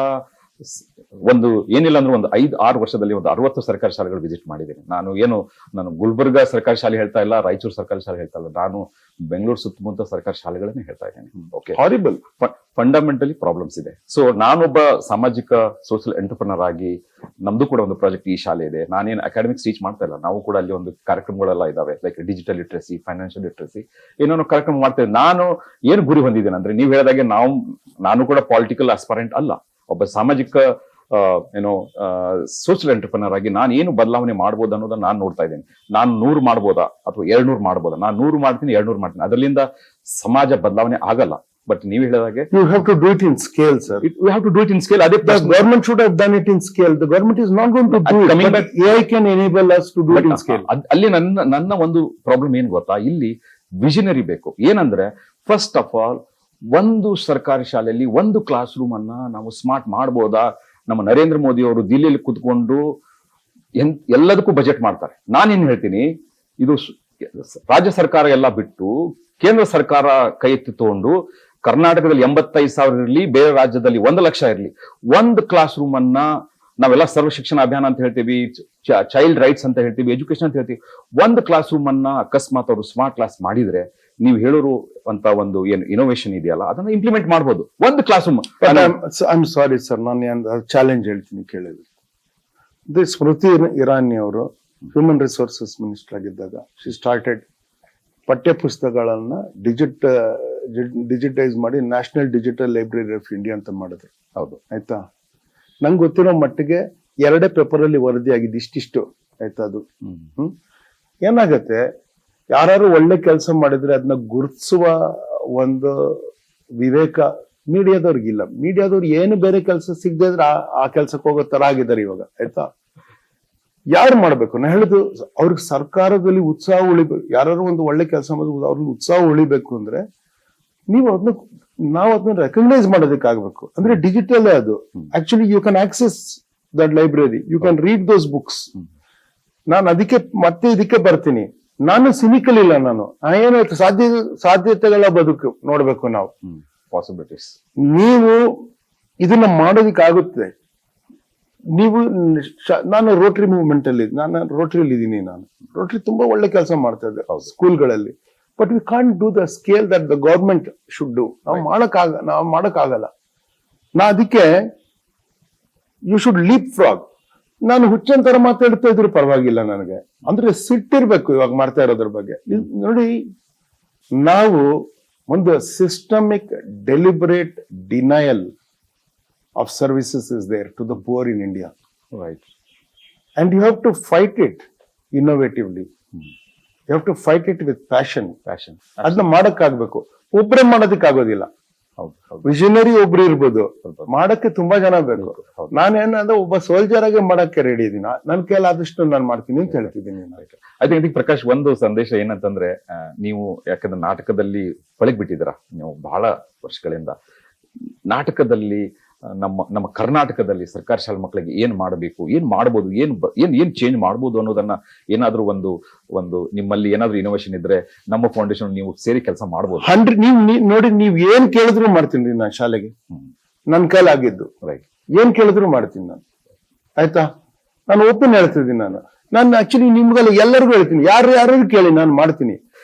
ಒಂದು ಏನಿಲ್ಲ ಅಂದ್ರೆ ಒಂದು 5-6 ವರ್ಷದಲ್ಲಿ ಒಂದು 60 ಸರ್ಕಾರಿ ಶಾಲೆಗಳು ವಿಸಿಟ್ ಮಾಡಿದ್ದೀನಿ. ನಾನು ಗುಲ್ಬರ್ಗಾ ಸರ್ಕಾರಿ ಶಾಲೆ ಹೇಳ್ತಾ ಇಲ್ಲ, ರಾಯಚೂರು ಸರ್ಕಾರಿ ಶಾಲೆ ಹೇಳ್ತಾ ಇಲ್ಲ, ನಾನು ಬೆಂಗಳೂರು ಸುತ್ತಮುತ್ತ ಸರ್ಕಾರಿ ಶಾಲೆಗಳನ್ನೇ ಹೇಳ್ತಾ ಇದ್ದೇನೆ. Okay, Horrible. ಫಂಡಮೆಂಟಲಿ ಪ್ರಾಬ್ಲಮ್ಸ್ ಇದೆ. ಸೊ ನಾನೊಬ್ಬ ಸಾಮಾಜಿಕ ಸೋಷಿಯಲ್ ಎಂಟರ್ಪ್ರನರ್ ಆಗಿ ನಮ್ದು ಕೂಡ ಒಂದು ಪ್ರಾಜೆಕ್ಟ್ ಈ ಶಾಲೆ ಇದೆ. ನಾನೇನು ಅಕಾಡೆಮಿಕ್ಸ್ ಟೀಚ್ ಮಾಡ್ತಾ ಇಲ್ಲ, ನಾವು ಕೂಡ ಅಲ್ಲಿ ಒಂದು ಕಾರ್ಯಕ್ರಮಗಳೆಲ್ಲ ಇದಾವೆ, like digital literacy, financial literacy, ಏನೋ ಕಾರ್ಯಕ್ರಮ ಮಾಡ್ತೇವೆ. ನಾನು ಏನು ಗುರಿ ಹೊಂದಿದ್ದೇನೆ ಅಂದ್ರೆ, ನೀವು ಹೇಳಿದಾಗೆ ನಾನು ಕೂಡ ಪೊಲಿಟಿಕಲ್ ಆಸ್ಪರೆಂಟ್ ಅಲ್ಲ, ಒಬ್ಬ ಸಾಮಾಜಿಕ ಸೋಷಿಯಲ್ ಎಂಟರ್ಪ್ರನರ್ ಆಗಿ ನಾನು ಏನು ಬದಲಾವಣೆ ಮಾಡ್ಬೋದು ಅನ್ನೋದನ್ನ ನಾನು ನೋಡ್ತಾ ಇದ್ದೇನೆ. ನಾನು 100 ಮಾಡ್ಬೋದಾ ಅಥವಾ 200 ಮಾಡ್ಬೋದಾ? ನಾನು 100 ಮಾಡ್ತೀನಿ, 200 ಮಾಡ್ತೀನಿ, ಅದರಿಂದ ಸಮಾಜ ಬದಲಾವಣೆ ಆಗಲ್ಲ. ಬಟ್ ನೀವು ಹೇಳಿದಾಗೆ You have to do it in scale, sir. we have to do it in scale. ಅದೇ The government should have done it in scale. The government is not going to do it. Coming But back- AI can enable us to do it in scale. ಅಲ್ಲಿ ನನ್ನ ಒಂದು problem ಏನ್ ಗೊತ್ತಾ, ಇಲ್ಲಿ visionary ಬೇಕು. ಏನಂದ್ರೆ, first of all, ಒಂದು ಸರ್ಕಾರಿ ಶಾಲೆಯಲ್ಲಿ ಒಂದು ಕ್ಲಾಸ್ ರೂಮ್ ಅನ್ನ ನಾವು ಸ್ಮಾರ್ಟ್ ಮಾಡ್ಬೋದಾ? ನಮ್ಮ ನರೇಂದ್ರ ಮೋದಿ ಅವರು ದಿಲ್ಲಿಯಲ್ಲಿ ಕುತ್ಕೊಂಡು ಎಲ್ಲದಕ್ಕೂ ಬಜೆಟ್ ಮಾಡ್ತಾರೆ. ನಾನೇನ್ ಹೇಳ್ತೀನಿ, ಇದು ರಾಜ್ಯ ಸರ್ಕಾರ ಎಲ್ಲ ಬಿಟ್ಟು ಕೇಂದ್ರ ಸರ್ಕಾರ ಕೈ ಎತ್ತಿ ತಗೊಂಡು, ಕರ್ನಾಟಕದಲ್ಲಿ 85,000 ಇರಲಿ, ಬೇರೆ ರಾಜ್ಯದಲ್ಲಿ 1,00,000 ಇರಲಿ, ಒಂದು ಕ್ಲಾಸ್ ರೂಮ್ ಅನ್ನ ನಾವೆಲ್ಲ ಸರ್ವ ಶಿಕ್ಷಣ ಅಭಿಯಾನ ಅಂತ ಹೇಳ್ತೀವಿ, ಚೈಲ್ಡ್ ರೈಟ್ಸ್ ಅಂತ ಹೇಳ್ತೀವಿ, ಎಜುಕೇಶನ್ ಅಂತ ಹೇಳ್ತೀವಿ. ಒಂದು ಕ್ಲಾಸ್ ರೂಮ್ ಅನ್ನ ಅಕಸ್ಮಾತ್ ಅವರು ಸ್ಮಾರ್ಟ್ ಕ್ಲಾಸ್ ಮಾಡಿದ್ರೆ, ನೀವು ಹೇಳೋರು ಅಂತ ಒಂದು ಏನು ಇನೋವೇಷನ್ ಇದೆಯಲ್ಲ, ಅದನ್ನ ಇಂಪ್ಲಿಮೆಂಟ್ ಮಾಡ್ಬೋದು. ಒಂದು class room. I'm sorry, sir. ನಾನು ಚಾಲೆಂಜ್ ಹೇಳ್ತೀನಿ, ಕೇಳಿದ್ರು. ಸ್ಮೃತಿ ಇರಾನಿ ಅವರು ಹ್ಯೂಮನ್ ರಿಸೋರ್ಸಸ್ ಮಿನಿಸ್ಟರ್ ಆಗಿದ್ದಾಗ ಶಿ ಸ್ಟಾರ್ಟೆಡ್ ಪಠ್ಯ ಪುಸ್ತಕಗಳನ್ನ ಡಿಜಿಟೈಸ್ ಮಾಡಿ national digital library of India ಅಂತ ಮಾಡಿದ್ರು. ಹೌದು, ಆಯ್ತಾ? ನಂಗೆ ಗೊತ್ತಿರೋ ಮಟ್ಟಿಗೆ 2 ಪೇಪರ್ ಅಲ್ಲಿ ವರದಿ ಆಗಿದೆ, ಇಷ್ಟಿಷ್ಟು. ಆಯ್ತಾ? ಅದು ಏನಾಗತ್ತೆ, ಯಾರು ಒಳ್ಳೆ ಕೆಲಸ ಮಾಡಿದ್ರೆ ಅದನ್ನ ಗುರುತಿಸುವ ಒಂದು ವಿವೇಕ ಮೀಡಿಯಾದವ್ರಿಗಿಲ್ಲ. ಮೀಡಿಯಾದವ್ರು ಏನು ಬೇರೆ ಕೆಲಸ ಸಿಗದೆ ಇದ್ರೆ ಆ ಕೆಲ್ಸಕ್ಕೆ ಹೋಗೋ ತರ ಆಗಿದ್ದಾರೆ ಇವಾಗ. ಆಯ್ತಾ? ಯಾರು ಮಾಡ್ಬೇಕು? ನಾ ಹೇಳುದು, ಅವ್ರಿಗೆ ಸರ್ಕಾರದಲ್ಲಿ ಉತ್ಸಾಹ ಉಳಿಬೇಕು. ಯಾರು ಒಂದು ಒಳ್ಳೆ ಕೆಲಸ ಮಾಡಿದ್ರು ಅವ್ರಿಗೆ ಉತ್ಸಾಹ ಉಳಿಬೇಕು ಅಂದ್ರೆ ನಾವು ಅದನ್ನ ರೆಕಗ್ನೈಸ್ ಮಾಡೋದಕ್ಕಾಗಬೇಕು. ಅಂದ್ರೆ ಡಿಜಿಟಲ್ ಅದು. Actually you can access that library, you can read those books. ನಾನು ಇದಕ್ಕೆ ಬರ್ತೀನಿ. ನಾನು ಸಿನಿಕಲ್ ಇಲ್ಲ. ನಾನು ಏನಾಯ್ತು, ಸಾಧ್ಯತೆಗಳ ಬದುಕು ನೋಡ್ಬೇಕು ನಾವು, ಪಾಸಿಬಿಲಿಟೀಸ್. ನೀವು ಇದನ್ನ ಮಾಡೋದಕ್ಕಾಗುತ್ತೆ. ನಾನು ರೋಟರಿ ಮೂವ್ಮೆಂಟ್ ಅಲ್ಲಿ, ನಾನು ರೋಟರಿಯಲ್ಲಿ ಇದ್ದೀನಿ. ನಾನು ರೋಟರಿ ತುಂಬಾ ಒಳ್ಳೆ ಕೆಲಸ ಮಾಡ್ತಾ ಇದ್ದೆ ಸ್ಕೂಲ್ಗಳಲ್ಲಿ. But we can't do the scale that the government should do. ನಾವು ಮಾಡಕ್ಕಾಗಲ್ಲ. ಅದಕ್ಕೆ ಯು ಶುಡ್ ಲೀಪ್ ಫ್ರಾಗ್. ನಾನು ಹುಚ್ಚಂತರ ಮಾತಾಡ್ತಾ ಇದ್ರು ಪರವಾಗಿಲ್ಲ ನನಗೆ, ಅಂದ್ರೆ ಸಿಟ್ಟಿರ್ಬೇಕು ಇವಾಗ ಮಾಡ್ತಾ ಇರೋದ್ರ ಬಗ್ಗೆ. ನೋಡಿ, ನಾವು ಒಂದು systemic deliberate denial of services is there to the poor in India. Right. And you have to fight it innovatively. You have to fight it with passion. ಅದನ್ನ ಮಾಡಕ್ಕಾಗ್ಬೇಕು. ಒಬ್ಬರೇ ಮಾಡೋದಕ್ಕಾಗೋದಿಲ್ಲ. ವಿಷನರಿ ಒಬ್ರು ಇರ್ಬೋದು, ಮಾಡಕ್ಕೆ ತುಂಬಾ ಜನ ಬೇಕು. ನಾನೇನಂದ್ರೆ ಒಬ್ಬ ಸೋಲ್ಜರ್ ಆಗಿ ಮಾಡಕ್ಕೆ ರೆಡಿ ಇದೀನಿ. ನನ್ ಕೈಲಾದಷ್ಟು ನಾನು ಮಾಡ್ತೀನಿ ಅಂತ ಹೇಳ್ತಿದ್ದೀನಿ. ಐ ಥಿಂಕ್ ಪ್ರಕಾಶ್, ಒಂದು ಸಂದೇಶ ಏನಂತಂದ್ರೆ, ನೀವು ಯಾಕಂದ್ರೆ ನಾಟಕದಲ್ಲಿ ಪಳಗ್ ಬಿಟ್ಟಿದ್ದೀರಾ ನೀವು ಬಹಳ ವರ್ಷಗಳಿಂದ. ನಾಟಕದಲ್ಲಿ ನಮ್ಮ ಕರ್ನಾಟಕದಲ್ಲಿ ಸರ್ಕಾರಿ ಶಾಲೆ ಮಕ್ಕಳಿಗೆ ಏನ್ ಮಾಡಬೇಕು, ಏನ್ ಮಾಡ್ಬೋದು, ಏನ್ ಚೇಂಜ್ ಮಾಡ್ಬೋದು ಅನ್ನೋದನ್ನ ಏನಾದ್ರೂ ಒಂದು ನಿಮ್ಮಲ್ಲಿ ಏನಾದ್ರೂ ಇನೋವೇಷನ್ ಇದ್ರೆ ನಮ್ಮ ಫೌಂಡೇಶನ್ ನೀವು ಸೇರಿ ಕೆಲಸ ಮಾಡ್ಬೋದು. 100 ನೋಡಿ, ನೀವ್ ಏನ್ ಕೇಳಿದ್ರು ಮಾಡ್ತೀನಿ ನಾನು ಶಾಲೆಗೆ. ನನ್ ಕೈಲಾಗಿದ್ದು ಏನ್ ಕೇಳಿದ್ರು ಮಾಡ್ತೀನಿ ನಾನು. ಆಯ್ತಾ? ನಾನು ಓಪನ್ ಹೇಳ್ತಿದ್ದೀನಿ. ನಾನು ಆಕ್ಚುಲಿ ನಿಮ್ಗೆಲ್ಲ ಎಲ್ಲರಿಗೂ ಹೇಳ್ತೀನಿ, ಯಾರು ಕೇಳಿ ನಾನು ಮಾಡ್ತೀನಿ.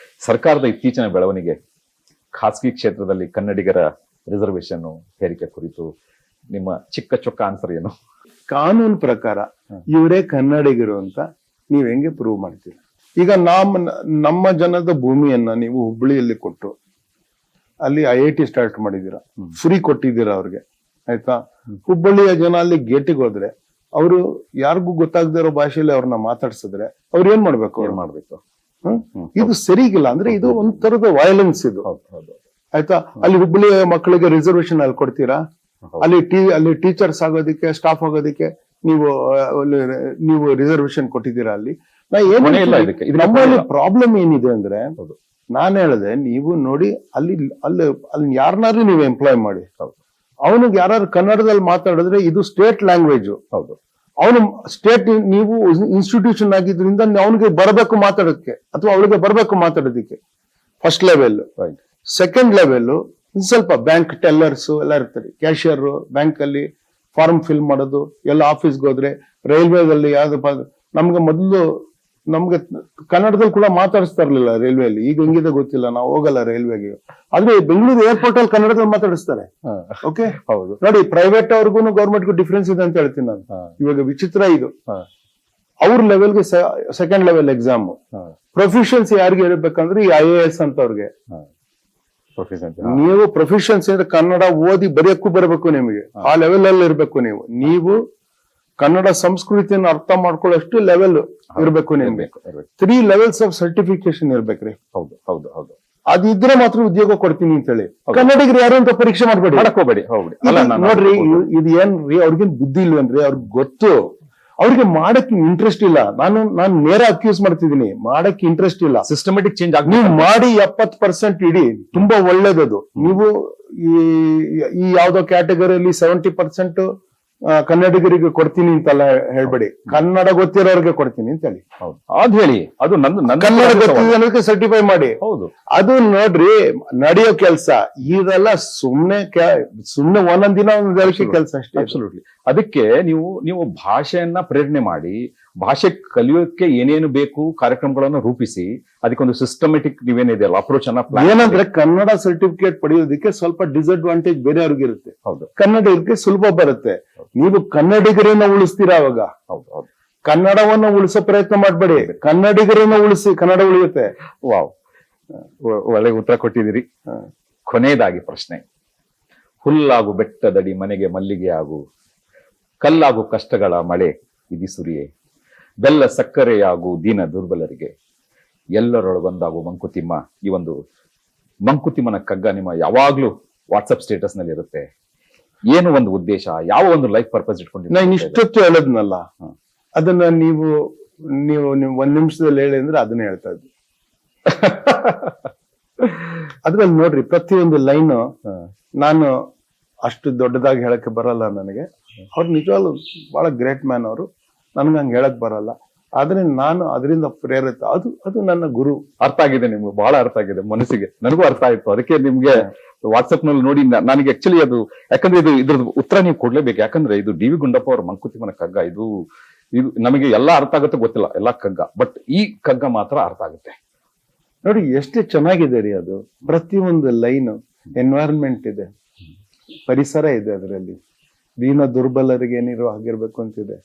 ಸರ್ಕಾರದ ಇತ್ತೀಚಿನ ಬೆಳವಣಿಗೆ, ಖಾಸಗಿ ಕ್ಷೇತ್ರದಲ್ಲಿ ಕನ್ನಡಿಗರ ರಿಸರ್ವೇಶನ್ ಹೇರಿಕೆ ಕುರಿತು ನಿಮ್ಮ ಚಿಕ್ಕ ಚೊಕ್ಕ ಆನ್ಸರ್ ಏನು? ಕಾನೂನು ಪ್ರಕಾರ ಇವರೇ ಕನ್ನಡಿಗರು ಅಂತ ನೀವ್ ಹೆಂಗೆ ಪ್ರೂವ್ ಮಾಡ್ತೀರಾ? ಈಗ ನಮ್ಮ ಜನದ ಭೂಮಿಯನ್ನ ನೀವು ಹುಬ್ಬಳ್ಳಿಯಲ್ಲಿ ಕೊಟ್ಟು ಅಲ್ಲಿ IIT ಸ್ಟಾರ್ಟ್ ಮಾಡಿದೀರಾ, ಫ್ರೀ ಕೊಟ್ಟಿದ್ದೀರಾ ಅವ್ರಿಗೆ. ಆಯ್ತಾ? ಹುಬ್ಬಳ್ಳಿಯ ಜನ ಅಲ್ಲಿ ಗೇಟಿಗೆ ಹೋದ್ರೆ ಅವರು ಯಾರಿಗೂ ಗೊತ್ತಾಗದೇ ಇರೋ ಭಾಷೆಯಲ್ಲಿ ಅವ್ರನ್ನ ಮಾತಾಡ್ಸಿದ್ರೆ ಅವ್ರು ಏನ್ ಮಾಡ್ಬೇಕು? ಮಾಡ್ಬೇಕು. ಇದು ಸರಿಗಿಲ್ಲ. ಅಂದ್ರೆ ಇದು ಒಂದ್ ತರದ ವೈಲೆನ್ಸ್ ಇದು. ಆಯ್ತಾ? ಅಲ್ಲಿ ಹುಬ್ಬಳ್ಳಿ ಮಕ್ಕಳಿಗೆ ರಿಸರ್ವೇಶನ್ ಅಲ್ಲಿ ಕೊಡ್ತೀರಾ? ಅಲ್ಲಿ ಟೀಚರ್ಸ್ ಆಗೋದಕ್ಕೆ, ಸ್ಟಾಫ್ ಆಗೋದಕ್ಕೆ ನೀವು ರಿಸರ್ವೇಶನ್ ಕೊಟ್ಟಿದ್ದೀರಾ ಅಲ್ಲಿ? ಕೊನೆ ಇಲ್ಲ ಇದಕ್ಕೆ. ನಮ್ಮಲ್ಲಿ ಪ್ರಾಬ್ಲಮ್ ಏನಿದೆ ಅಂದ್ರೆ, ನಾನ್ ಹೇಳಿದೆ, ನೀವು ನೋಡಿ ಅಲ್ಲಿ ಯಾರನ್ನಾದ್ರೂ ನೀವು ಎಂಪ್ಲಾಯ್ ಮಾಡಿ, ಅವನಿಗೆ ಯಾರು ಕನ್ನಡದಲ್ಲಿ ಮಾತಾಡಿದ್ರೆ ಇದು ಸ್ಟೇಟ್ ಲ್ಯಾಂಗ್ವೇಜ್. ಹೌದು, ಅವನು ಸ್ಟೇಟ್, ನೀವು ಇನ್ಸ್ಟಿಟ್ಯೂಷನ್ ಆಗಿದ್ರಿಂದ ಅವನಿಗೆ ಬರಬೇಕು ಮಾತಾಡೋದಕ್ಕೆ, ಅಥವಾ ಅವಳಿಗೆ ಬರಬೇಕು ಮಾತಾಡೋದಕ್ಕೆ. First level. ಸೆಕೆಂಡ್ ಲೆವೆಲ್ ಸ್ವಲ್ಪ ಬ್ಯಾಂಕ್ ಟೆಲ್ಲರ್ಸ್ ಎಲ್ಲ ಇರ್ತಾರೆ, ಕ್ಯಾಶಿಯರ್, ಬ್ಯಾಂಕ್ ಅಲ್ಲಿ ಫಾರ್ಮ್ ಫಿಲ್ ಮಾಡೋದು, ಎಲ್ಲ ಆಫೀಸ್ಗೆ ಹೋದ್ರೆ, ರೈಲ್ವೆದಲ್ಲಿ ನಮ್ಗೆ ಮೊದಲು ನಮ್ಗೆ ಕನ್ನಡದಲ್ಲಿ ಕೂಡ ಮಾತಾಡಿಸ್ತಾ ಇರ್ಲಿಲ್ಲ ರೈಲ್ವೆಯಲ್ಲಿ. ಈಗ ಹೆಂಗಿದೆ ಗೊತ್ತಿಲ್ಲ, ನಾವು ಹೋಗಲ್ಲ ರೈಲ್ವೆಗೆ. ಆದ್ರೆ ಬೆಂಗಳೂರು ಏರ್ಪೋರ್ಟ್ ಅಲ್ಲಿ ಕನ್ನಡದಲ್ಲಿ ಮಾತಾಡಿಸ್ತಾರೆ. ಓಕೆ, ಹೌದು. ನೋಡಿ, ಪ್ರೈವೇಟ್ ಅವ್ರಿಗೂ ಗೌರ್ಮೆಂಟ್ಗೂ ಡಿಫ್ರೆನ್ಸ್ ಇದೆ ಅಂತ ಹೇಳ್ತೀನಿ ನಾನು. ಇವಾಗ ವಿಚಿತ್ರ ಇದು. ಅವ್ರ ಲೆವೆಲ್ಗೆ ಸೆಕೆಂಡ್ ಲೆವೆಲ್ ಎಕ್ಸಾಮ್ ಪ್ರೊಫಿಷಿಯನ್ಸಿ ಯಾರಿಗೆ ಇರಬೇಕಂದ್ರೆ ಈ IAS ಅಂತವ್ರಿಗೆ. ನೀವು ಪ್ರೊಫಿಷಿಯನ್ಸಿ ಅಂದ್ರೆ ಕನ್ನಡ ಓದಿ ಬರೆಯಕ್ಕೂ ಬರಬೇಕು ನಿಮಗೆ, ಆ ಲೆವೆಲ್ ಅಲ್ಲಿ ಇರ್ಬೇಕು ನೀವು ಕನ್ನಡ ಸಂಸ್ಕೃತಿಯನ್ನು ಅರ್ಥ ಮಾಡ್ಕೊಳ್ಳೋಷ್ಟು ಲೆವೆಲ್ ಇರ್ಬೇಕು ನಿಮ್ಗೆ. 3 levels ಆಫ್ ಸರ್ಟಿಫಿಕೇಶನ್ ಇರ್ಬೇಕ್ರಿ. ಹೌದು ಹೌದು ಹೌದು. ಅದಿದ್ರೆ ಮಾತ್ರ ಉದ್ಯೋಗ ಕೊಡ್ತೀನಿ ಅಂತ ಹೇಳಿ. ಕನ್ನಡಿಗರು ಯಾರು ಅಂತ ಪರೀಕ್ಷೆ ಮಾಡ್ಬೇಡಿ, ಮಾಡಕೋಬೇಡಿ. ನೋಡ್ರಿ, ಇದು ಏನ್ರಿ, ಅವ್ರಿಗೇನ್ ಬುದ್ಧಿ ಇಲ್ವೇನ್ರಿ? ಅವ್ರಿಗೆ ಗೊತ್ತು, ಅವ್ರಿಗೆ ಮಾಡಕ್ ಇಂಟ್ರೆಸ್ಟ್ ಇಲ್ಲ. ನಾನು ನೇರ ಅಕ್ಯೂಸ್ ಮಾಡ್ತಿದ್ದೀನಿ, ಮಾಡಕ್ ಇಂಟ್ರೆಸ್ಟ್ ಇಲ್ಲ. ಸಿಸ್ಟಮೆಟಿಕ್ ಚೇಂಜ್ ಆಗಿ ನೀವು ಮಾಡಿ 70% ಇಡಿ, ತುಂಬಾ ಒಳ್ಳೇದದು. ನೀವು ಈ ಯಾವ್ದೋ ಕ್ಯಾಟಗರಿಯಲ್ಲಿ 70% ಕನ್ನಡಿಗರಿಗೆ ಕೊಡ್ತೀನಿ ಅಂತೆಲ್ಲ ಹೇಳ್ಬೇಡಿ, ಕನ್ನಡ ಗೊತ್ತಿರೋರಿಗೆ ಕೊಡ್ತೀನಿ ಅಂತ ಹೇಳಿ. ಅದ್ ಹೇಳಿ, ಅದು ಕನ್ನಡ ಗೊತ್ತಿರೋದಕ್ಕೆ ಸರ್ಟಿಫೈ ಮಾಡಿ. ಹೌದು, ಅದು ನೋಡ್ರಿ ನಡೆಯೋ ಕೆಲ್ಸ. ಇದೆಲ್ಲ ಸುಮ್ನೆ ಒಂದೊಂದ್ ದಿನ ಒಂದೊಂದು ಕೆಲಸ ಅಷ್ಟೇ. ಅಬ್ಸಲ್ಯೂಟ್ಲಿ. ಅದಕ್ಕೆ ನೀವು ಭಾಷೆಯನ್ನ ಪ್ರೇರಣೆ ಮಾಡಿ, ಭಾಷೆ ಕಲಿಯೋಕೆ ಏನೇನು ಬೇಕು ಕಾರ್ಯಕ್ರಮಗಳನ್ನು ರೂಪಿಸಿ, ಅದಕ್ಕೊಂದು ಸಿಸ್ಟಮೆಟಿಕ್ ನೀವೇನಿದೆಯಲ್ಲ ಅಪ್ರೋಚ್ ಅನ್ನ ಏನಂದ್ರೆ, ಕನ್ನಡ ಸರ್ಟಿಫಿಕೇಟ್ ಪಡೆಯೋದಕ್ಕೆ ಸ್ವಲ್ಪ ಡಿಸ್ಅಡ್ವಾಂಟೇಜ್ ಬೇರೆಯವ್ರಿಗೆ ಇರುತ್ತೆ. ಹೌದು, ಕನ್ನಡಿಗರಿಗೆ ಸುಲಭ ಬರುತ್ತೆ. ನೀವು ಕನ್ನಡಿಗರನ್ನ ಉಳಿಸ್ತೀರಾ ಅವಾಗ. ಹೌದು ಹೌದು. ಕನ್ನಡವನ್ನ ಉಳಿಸೋ ಪ್ರಯತ್ನ ಮಾಡ್ಬೇಡಿ, ಕನ್ನಡಿಗರನ್ನ ಉಳಿಸಿ, ಕನ್ನಡ ಉಳಿಯುತ್ತೆ. ವಾವ್, ಒಳ್ಳೆ ಉತ್ತರ ಕೊಟ್ಟಿದ್ದೀರಿ. ಕೊನೆಯದಾಗಿ ಪ್ರಶ್ನೆ, ಹುಲ್ಲಾಗು ಬೆಟ್ಟದಡಿ ಮನೆಗೆ ಮಲ್ಲಿಗೆ ಆಗು, ಕಲ್ಲಾಗು ಕಷ್ಟಗಳ ಮಳೆ ಇದಿ ಸುರಿಯೇ, ಬೆಲ್ಲ ಸಕ್ಕರೆಯಾಗು ದೀನ ದುರ್ಬಲರಿಗೆ, ಎಲ್ಲರೊಳಗೊಂದಾಗು ಮಂಕುತಿಮ್ಮ. ಈ ಒಂದು ಮಂಕುತಿಮ್ಮನ ಕಗ್ಗ ನಿಮ್ಮ ಯಾವಾಗ್ಲೂ ವಾಟ್ಸಪ್ ಸ್ಟೇಟಸ್ ನಲ್ಲಿ ಇರುತ್ತೆ. ಏನು ಒಂದು ಉದ್ದೇಶ, ಯಾವ ಒಂದು ಲೈಫ್ ಪರ್ಪಸ್ ಇಟ್ಕೊಂಡಿದ್ದೀರಿ? ನಾನು ಇಷ್ಟೊತ್ತು ಹೇಳದ್ನಲ್ಲ, ಅದನ್ನ ನೀವು 1 ನಿಮಿಷದಲ್ಲಿ ಹೇಳಿ ಅಂದ್ರೆ ಅದನ್ನ ಹೇಳ್ತಾ ಇದ್ವಿ. ಅದ್ರಲ್ಲಿ ನೋಡ್ರಿ, ಪ್ರತಿಯೊಂದು ಲೈನ್ ನಾನು ಅಷ್ಟು ದೊಡ್ಡದಾಗಿ ಹೇಳಕ್ಕೆ ಬರಲ್ಲ ನನಗೆ. ಅವ್ರು ನಿಜವಾಗ್ಲು ಬಹಳ ಗ್ರೇಟ್ ಮ್ಯಾನ್ ಅವರು, ನನ್ಗೆ ಹಂಗೆ ಹೇಳಕ್ ಬರಲ್ಲ. ಆದ್ರೆ ನಾನು ಅದರಿಂದ ಪ್ರೇರಿತ. ಅದು ನನ್ನ ಗುರು. ಅರ್ಥ ಆಗಿದೆ ನಿಮ್ಗೆ, ಬಹಳ ಅರ್ಥ ಆಗಿದೆ ಮನಸ್ಸಿಗೆ, ನನಗೂ ಅರ್ಥ ಆಯ್ತು. ಅದಕ್ಕೆ ನಿಮ್ಗೆ ವಾಟ್ಸ್ಆಪ್ ನಲ್ಲಿ ನೋಡಿ ನನಗೆ ಆಕ್ಚುಲಿ ಅದು, ಯಾಕಂದ್ರೆ ಇದ್ರದ್ದು ಉತ್ತರ ನೀವು ಕೊಡ್ಲೇಬೇಕು. ಯಾಕಂದ್ರೆ ಇದು ಡಿ ವಿ ಗುಂಡಪ್ಪ ಅವರ ಮಂಕುತಿಮ್ಮನ ಕಗ್ಗ. ಇದು ನಮಗೆ ಎಲ್ಲ ಅರ್ಥ ಆಗುತ್ತೆ ಗೊತ್ತಿಲ್ಲ, ಎಲ್ಲ ಕಗ್ಗ, ಬಟ್ ಈ ಕಗ್ಗ ಮಾತ್ರ ಅರ್ಥ ಆಗುತ್ತೆ. ನೋಡಿ ಎಷ್ಟು ಚೆನ್ನಾಗಿದೆ ರೀ ಅದು. ಪ್ರತಿಯೊಂದು ಲೈನ್ ಎನ್ವೈರನ್ಮೆಂಟ್ ಇದೆ, ಪರಿಸರ ಇದೆ ಅದರಲ್ಲಿ. ದೀನ ದುರ್ಬಲರಿಗೆ ಏನಿರೋ ಆಗಿರ್ಬೇಕು ಅಂತಿದೆ,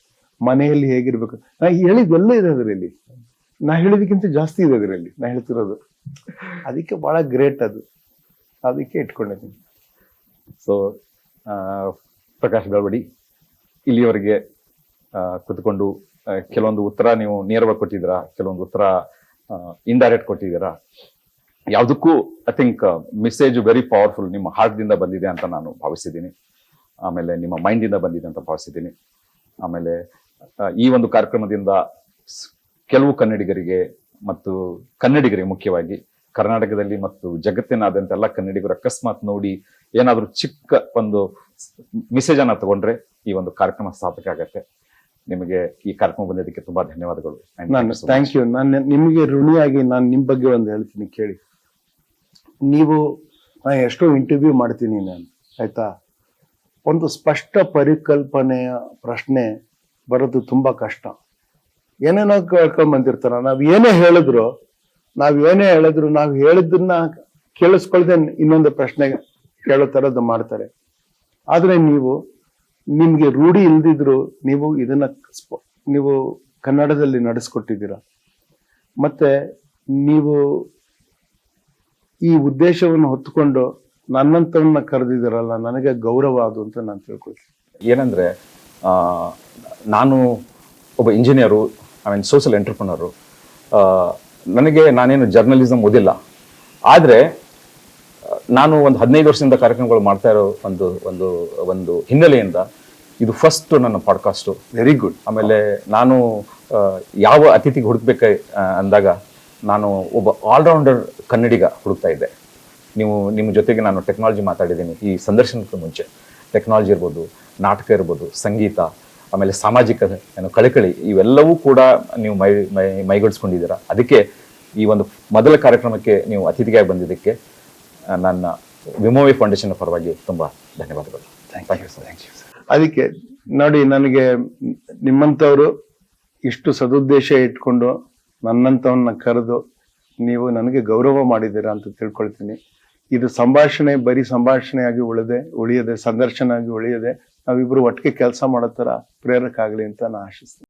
ಮನೆಯಲ್ಲಿ ಹೇಗಿರ್ಬೇಕು. ನಾ ಹೇಳಿದೆಲ್ಲ ಇದೆ ಅದರಲ್ಲಿ. ನಾ ಹೇಳಿದಕ್ಕಿಂತ ಜಾಸ್ತಿ ಇದೆ ಅದರಲ್ಲಿ ನಾ ಹೇಳ್ತಿರೋದು. ಅದಕ್ಕೆ ಬಹಳ ಗ್ರೇಟ್ ಅದು, ಅದಕ್ಕೆ ಇಟ್ಕೊಂಡಿದ್ದೀನಿ. ಸೊ ಪ್ರಕಾಶ್ ಬೆಳವಡಿ, ಇಲ್ಲಿಯವರೆಗೆ ಕುತ್ಕೊಂಡು ಕೆಲವೊಂದು ಉತ್ತರ ನೀವು ನೇರವಾಗಿ ಕೊಟ್ಟಿದ್ದೀರಾ, ಕೆಲವೊಂದು ಉತ್ತರ ಇಂಡೈರೆಕ್ಟ್ ಕೊಟ್ಟಿದ್ದೀರಾ. ಯಾವುದಕ್ಕೂ I think message very powerful, ನಿಮ್ಮ ಹಾರ್ಟ್ ದಿಂದ ಬಂದಿದೆ ಅಂತ ನಾನು ಭಾವಿಸಿದ್ದೀನಿ. ಆಮೇಲೆ ನಿಮ್ಮ ಮೈಂಡ್ ಇಂದ ಬಂದಿದೆ ಅಂತ ಭಾವಿಸಿದ್ದೀನಿ. ಆಮೇಲೆ ಈ ಒಂದು ಕಾರ್ಯಕ್ರಮದಿಂದ ಕೆಲವು ಕನ್ನಡಿಗರಿಗೆ ಮತ್ತು ಕನ್ನಡಿಗರಿಗೆ ಮುಖ್ಯವಾಗಿ ಕರ್ನಾಟಕದಲ್ಲಿ ಮತ್ತು ಜಗತ್ತಿನಾದ್ಯಂತ ಎಲ್ಲ ಕನ್ನಡಿಗರು ಅಕಸ್ಮಾತ್ ನೋಡಿ ಏನಾದ್ರೂ ಚಿಕ್ಕ ಒಂದು ಮೆಸೇಜ್ ಅನ್ನ ತಗೊಂಡ್ರೆ ಈ ಒಂದು ಕಾರ್ಯಕ್ರಮ ಸಾರ್ಥಕ ಆಗತ್ತೆ. ನಿಮಗೆ ಈ ಕಾರ್ಯಕ್ರಮ ಬಂದಿದ್ದಕ್ಕೆ ತುಂಬಾ ಧನ್ಯವಾದಗಳು. Thank you. ನಾನು ನಿಮಗೆ ಋಣಿಯಾಗಿ ನಾನು ನಿಮ್ ಬಗ್ಗೆ ಒಂದು ಹೇಳ್ತೀನಿ ಕೇಳಿ. ನಾ ಎಷ್ಟೋ ಇಂಟರ್ವ್ಯೂ ಮಾಡ್ತೀನಿ ನಾನು, ಆಯ್ತಾ? ಒಂದು ಸ್ಪಷ್ಟ ಪರಿಕಲ್ಪನೆಯ ಪ್ರಶ್ನೆ ಬರೋದು ತುಂಬಾ ಕಷ್ಟ. ಏನೇನೋ ಕೇಳ್ಕೊಂಡ್ ಬಂದಿರ್ತಾರ. ನಾವ್ ಏನೇ ಹೇಳಿದ್ರು ನಾವು ಹೇಳಿದ್ದನ್ನ ಕೇಳಿಸ್ಕೊಳ್ದೆ ಇನ್ನೊಂದು ಪ್ರಶ್ನೆ ಕೇಳೋ ತರದ್ದು ಮಾಡ್ತಾರೆ. ಆದ್ರೆ ನಿಮ್ಗೆ ರೂಢಿ ಇಲ್ದಿದ್ರು ನೀವು ಕನ್ನಡದಲ್ಲಿ ನಡೆಸ್ಕೊಟ್ಟಿದ್ದೀರ. ಮತ್ತೆ ನೀವು ಈ ಉದ್ದೇಶವನ್ನು ಹೊತ್ತುಕೊಂಡು ನನ್ನಂತವನ್ನ ಕರೆದಿದ್ದೀರಲ್ಲ, ನನಗೆ ಗೌರವ ಅದು ಅಂತ ನಾನು ತಿಳ್ಕೊಳ್ತೀನಿ. ಏನಂದ್ರೆ ನಾನು ಒಬ್ಬ ಇಂಜಿನಿಯರು, ಸೋಷಿಯಲ್ ಎಂಟರ್ಪ್ರಿನರು. ನಾನೇನು ಜರ್ನಲಿಸಮ್ ಓದಿಲ್ಲ, ಆದ್ರೆ ನಾನು ಒಂದು 15 ವರ್ಷದಿಂದ ಕಾರ್ಯಕ್ರಮಗಳು ಮಾಡ್ತಾ ಇರೋ ಒಂದು ಒಂದು ಒಂದು ಹಿನ್ನೆಲೆಯಿಂದ ಇದು ಫಸ್ಟ್ ನನ್ನ ಪಾಡ್ಕಾಸ್ಟು. Very good. ಆಮೇಲೆ ನಾನು ಯಾವ ಅತಿಥಿಗೆ ಹುಡುಕ್ಬೇಕ ಅಂದಾಗ ನಾನು ಒಬ್ಬ ಆಲ್ರೌಂಡರ್ ಕನ್ನಡಿಗ ಹುಡುಕ್ತಾ ಇದ್ದೆ. ನಿಮ್ಮ ಜೊತೆಗೆ ನಾನು ಟೆಕ್ನಾಲಜಿ ಮಾತಾಡಿದ್ದೀನಿ ಈ ಸಂದರ್ಶನಕ್ಕೆ ಮುಂಚೆ. ಟೆಕ್ನಾಲಜಿ ಇರ್ಬೋದು, ನಾಟಕ ಇರ್ಬೋದು, ಸಂಗೀತ, ಆಮೇಲೆ ಸಾಮಾಜಿಕ ಕಳಕಳಿ, ಇವೆಲ್ಲವೂ ಕೂಡ ನೀವು ಮೈಗೂಡಿಸ್ಕೊಂಡಿದ್ದೀರಾ. ಅದಕ್ಕೆ ಈ ಒಂದು ಮೊದಲ ಕಾರ್ಯಕ್ರಮಕ್ಕೆ ನೀವು ಅತಿಥಿಯಾಗಿ ಬಂದಿದ್ದಕ್ಕೆ ನನ್ನ ವಿಮೋವಿ ಫೌಂಡೇಶನ್ ಪರವಾಗಿ ತುಂಬಾ ಧನ್ಯವಾದಗಳು. Thank you sir. ಅದಕ್ಕೆ ನೋಡಿ, ನನಗೆ ನಿಮ್ಮಂಥವ್ರು ಇಷ್ಟು ಸದುದ್ದೇಶ ಇಟ್ಕೊಂಡು ನನ್ನಂಥವನ್ನ ಕರೆದು ನೀವು ನನಗೆ ಗೌರವ ಮಾಡಿದ್ದೀರಾ ಅಂತ ತಿಳ್ಕೊಳ್ತೀನಿ. ಇದು ಸಂಭಾಷಣೆ ಬರೀ ಸಂಭಾಷಣೆಯಾಗಿ ಉಳಿಯದೆ ಸಂದರ್ಶನ ಆಗಿ ಉಳಿಯದೆ ನಾವಿಬ್ರು ಒಟ್ಟಿಗೆ ಕೆಲಸ ಮಾಡೋ ಥರ ಪ್ರೇರಕ ಆಗಲಿ ಅಂತ ನಾನು ಆಶಿಸ್ತೀನಿ.